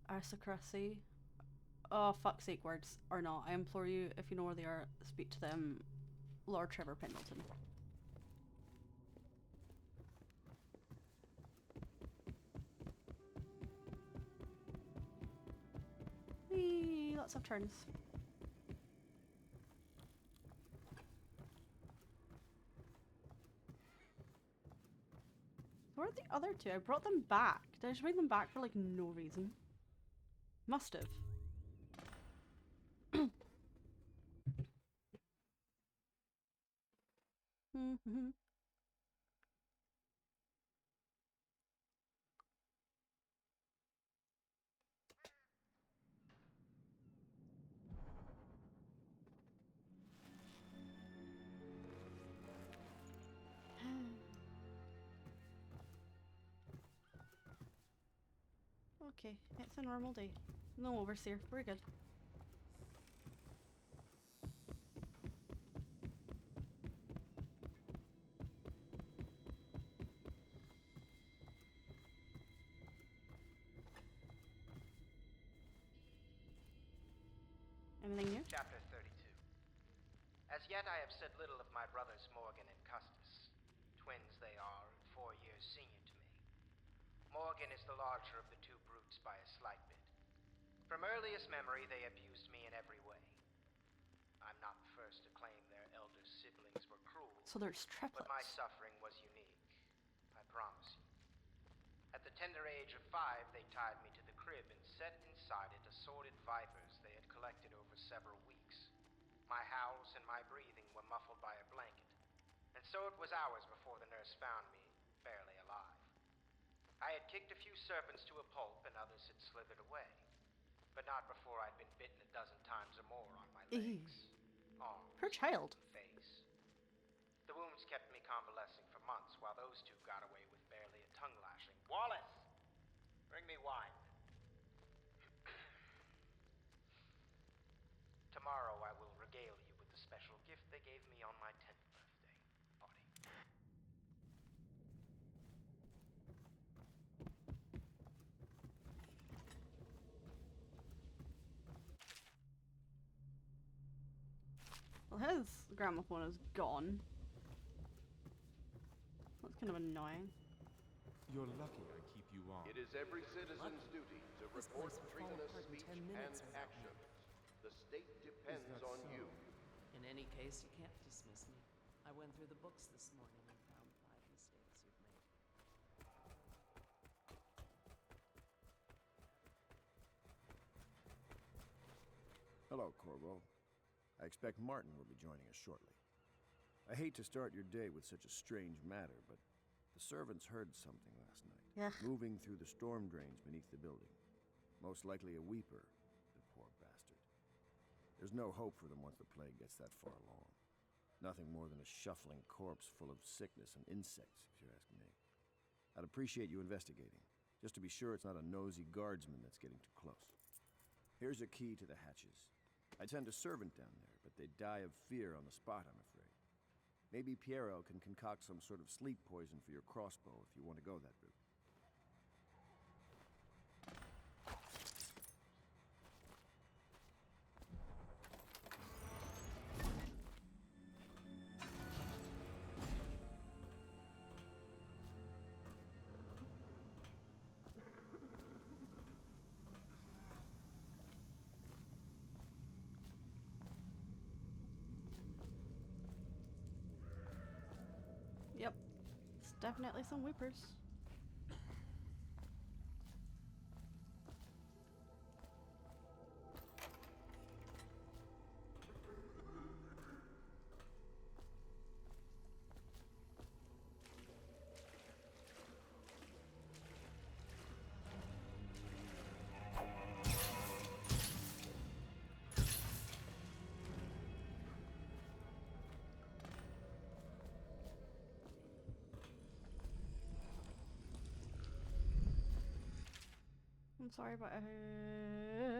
[SPEAKER 1] aristocracy. Oh, fuck's sake, words. Or not. I implore you, if you know where they are, speak to them. Lord Trevor Pendleton. Whee! Lots of turns. Where are the other two? I brought them back. Did I just bring them back for like no reason? Must have. Okay, it's a normal day. No overseer. We're good. Anything new?
[SPEAKER 14] Chapter 32. As yet I have said little of my brothers Morgan and Custis. Twins they are, and 4 years senior to me. Morgan is the larger of the two brutes by a slight bit. From earliest memory they abused me in every way. I'm not the first to claim their elder siblings were cruel.
[SPEAKER 1] So there's
[SPEAKER 14] But my
[SPEAKER 1] triplets.
[SPEAKER 14] suffering was unique, I promise you. At the tender age of 5, they tied me to the crib and set inside it assorted vipers they had collected over several weeks. My howls and my breathing were muffled by a blanket, and so it was hours before the nurse found me, barely alive. I had kicked a few serpents to a pulp and others had slithered away, but not before I'd been bitten a dozen times or more on my legs, arms,
[SPEAKER 1] Her child.
[SPEAKER 14] and face. The wounds kept me convalescing for months while those two got away with barely a tongue lashing. Wallace! Bring me wine. Tomorrow I will regale you with the special gift they gave me on my 10th birthday party.
[SPEAKER 1] Well, his gramophone is gone. That's kind of annoying.
[SPEAKER 17] You're lucky I keep you on.
[SPEAKER 10] It is every citizen's duty to
[SPEAKER 13] This
[SPEAKER 10] report
[SPEAKER 13] place would fall
[SPEAKER 10] treasonous
[SPEAKER 13] apart in
[SPEAKER 10] speech
[SPEAKER 13] 10
[SPEAKER 10] and
[SPEAKER 13] minutes without me.
[SPEAKER 10] actions. The state depends
[SPEAKER 17] that
[SPEAKER 10] on
[SPEAKER 17] so?
[SPEAKER 10] you.
[SPEAKER 13] In any case, you can't dismiss me. I went through the books this morning and found 5 mistakes you've made.
[SPEAKER 3] Hello, Corvo. I expect Martin will be joining us shortly. I hate to start your day with such a strange matter, but the servants heard something last night.
[SPEAKER 1] Yeah.
[SPEAKER 3] Moving through the storm drains beneath the building. Most likely a weeper, the poor bastard. There's no hope for them once the plague gets that far along. Nothing more than a shuffling corpse full of sickness and insects, if you ask me. I'd appreciate you investigating, just to be sure it's not a nosy guardsman that's getting too close. Here's a key to the hatches. I'd send a servant down there, but they'd die of fear on the spot, I'm afraid. Maybe Piero can concoct some sort of sleep poison for your crossbow if you want to go that route.
[SPEAKER 1] Yep. It's definitely some whippers.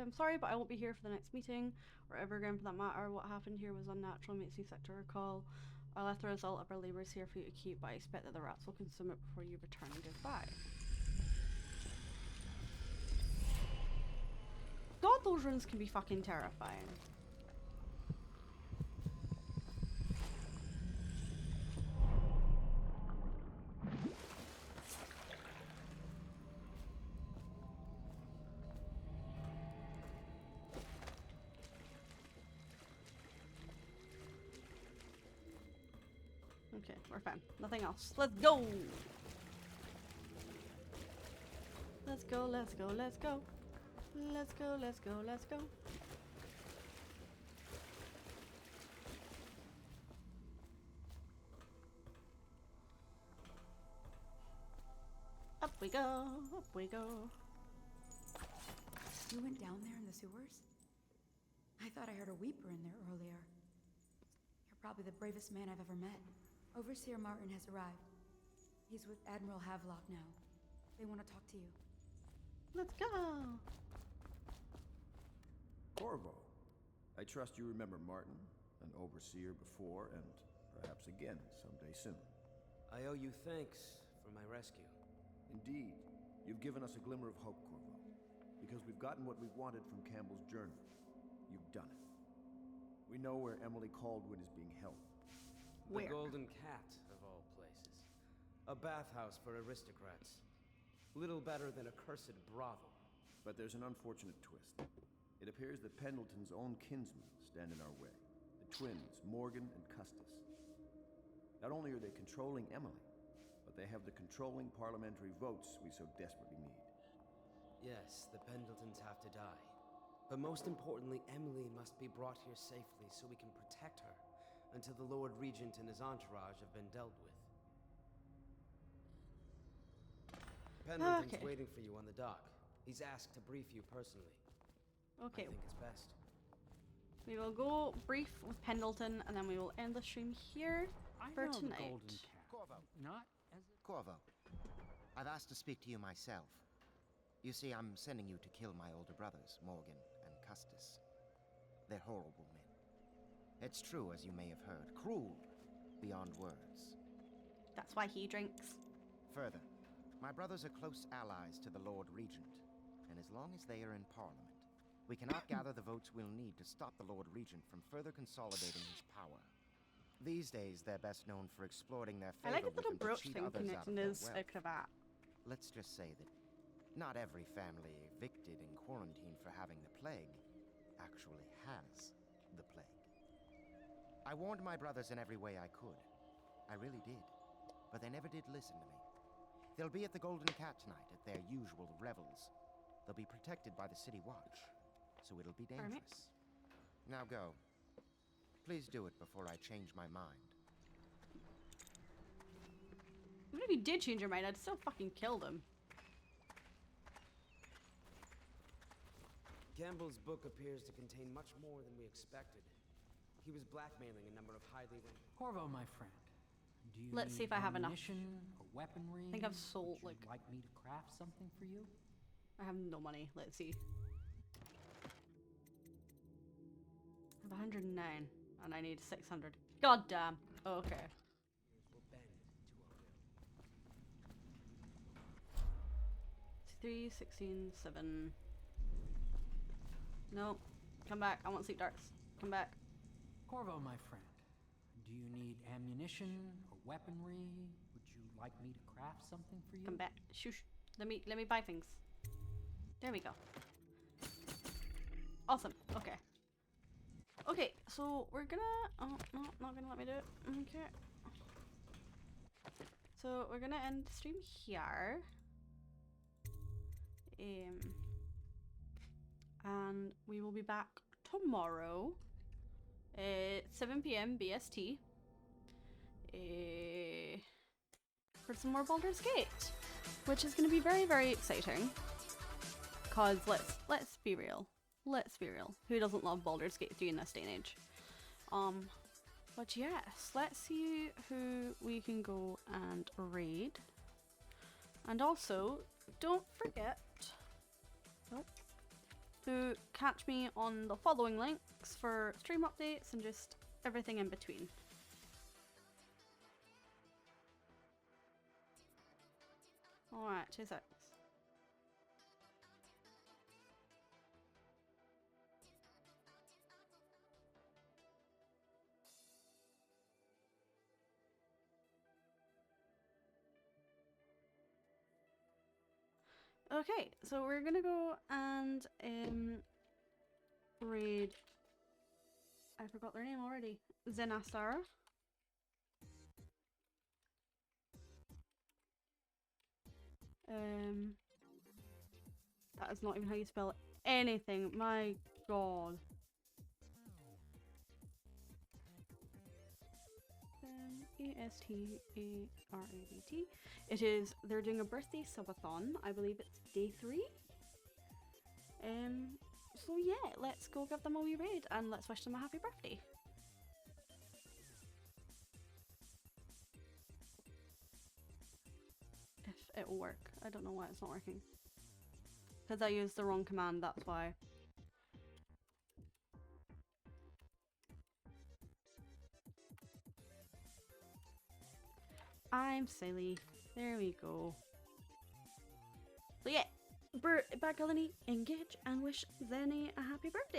[SPEAKER 1] I'm sorry, but I won't be here for the next meeting, or ever again for that matter. What happened here was unnatural, makes me sick to recall. I left the result of our labors here for you to keep, but I expect that the rats will consume it before you return. Goodbye. God, those runes can be fucking terrifying. Okay, we're fine. Nothing else. Let's go! Let's go, let's go, let's go. Let's go, let's go, let's go. Up we go, up we go.
[SPEAKER 2] You went down there in the sewers? I thought I heard a weeper in there earlier. You're probably the bravest man I've ever met. Overseer Martin has arrived. He's with Admiral Havelock now. They want to talk to you.
[SPEAKER 1] Let's go.
[SPEAKER 3] Corvo, I trust you remember Martin, an overseer before, and perhaps again someday soon.
[SPEAKER 18] I owe you thanks for my rescue.
[SPEAKER 3] Indeed, you've given us a glimmer of hope, Corvo. Because we've gotten what we've wanted from Campbell's journal. You've done it. We know where Emily Caldwin is being held.
[SPEAKER 18] The Golden Cat, of all places. A bathhouse for aristocrats. Little better than a cursed brothel.
[SPEAKER 3] But there's an unfortunate twist. It appears that Pendleton's own kinsmen stand in our way. The twins, Morgan and Custis. Not only are they controlling Emily, but they have the controlling parliamentary votes we so desperately need.
[SPEAKER 18] Yes, the Pendletons have to die. But most importantly, Emily must be brought here safely so we can protect her until the Lord Regent and his entourage have been dealt with. Pendleton's waiting for you on the dock. He's asked to brief you personally.
[SPEAKER 1] Okay.
[SPEAKER 18] I think it's best.
[SPEAKER 1] We will go brief with Pendleton, and then we will end the stream here for tonight.
[SPEAKER 22] Corvo.
[SPEAKER 9] Not as a...
[SPEAKER 22] Corvo, I've asked to speak to you myself. You see, I'm sending you to kill my older brothers, Morgan and Custis. They're horrible men. It's true, as you may have heard, cruel beyond words.
[SPEAKER 1] That's why he drinks.
[SPEAKER 22] Further, my brothers are close allies to the Lord Regent, and as long as they are in Parliament, we cannot gather the votes we'll need to stop the Lord Regent from further consolidating his power. These days, they're best known for exploiting their
[SPEAKER 1] I
[SPEAKER 22] favor
[SPEAKER 1] like the little
[SPEAKER 22] with them to
[SPEAKER 1] brooch
[SPEAKER 22] cheat
[SPEAKER 1] thing
[SPEAKER 22] others out of
[SPEAKER 1] connecting
[SPEAKER 22] their
[SPEAKER 1] his
[SPEAKER 22] wealth.
[SPEAKER 1] cravat.
[SPEAKER 22] Let's just say that not every family evicted and quarantined for having the plague actually has the plague. I warned my brothers in every way I could. I really did. But they never did listen to me. They'll be at the Golden Cat tonight at their usual revels. They'll be protected by the City Watch, so it'll be dangerous. Now go. Please do it before I change my mind.
[SPEAKER 1] Even if you did change your mind, I'd still fucking kill them.
[SPEAKER 18] Campbell's book appears to contain much more than we expected. He was blackmailing a number of highly ranked...
[SPEAKER 9] Corvo, my friend. Do you
[SPEAKER 1] Let's see
[SPEAKER 9] need
[SPEAKER 1] if I have enough.
[SPEAKER 9] ammunition or weaponry?
[SPEAKER 1] I think I've sold,
[SPEAKER 9] Would you like me to craft something for you?
[SPEAKER 1] I have no money. Let's see. I have 109, and I need 600. God damn. Okay. 3, 16, 7. No. Come back. I want sleep darts. Come back.
[SPEAKER 9] Corvo, my friend. Do you need ammunition or weaponry? Would you like me to craft something for you?
[SPEAKER 1] Come back. Shush. Let me buy things. There we go. Awesome. Okay. Okay, so we're gonna... Oh, no, not gonna let me do it. Okay. So we're gonna end the stream here. And we will be back tomorrow at 7 p.m. BST for some more Baldur's Gate, which is going to be very, very exciting. Cause let's be real. Let's be real. Who doesn't love Baldur's Gate 3 in this day and age? But yes, let's see who we can go and raid. And also, don't forget to catch me on the following links for stream updates and just everything in between. Alright, 2 seconds. Okay, so we're gonna go and raid. I forgot their name already. Zenastar. That is not even how you spell anything. My god. E-S-T-A-R-A-D-T. It is, they're doing a birthday subathon. I believe it's day 3. So yeah, let's go give them a wee raid and let's wish them a happy birthday. If it will work. I don't know why it's not working. Because I used the wrong command, that's why. I'm silly. There we go. So yeah, Bad Colony, engage and wish Zenny a happy birthday.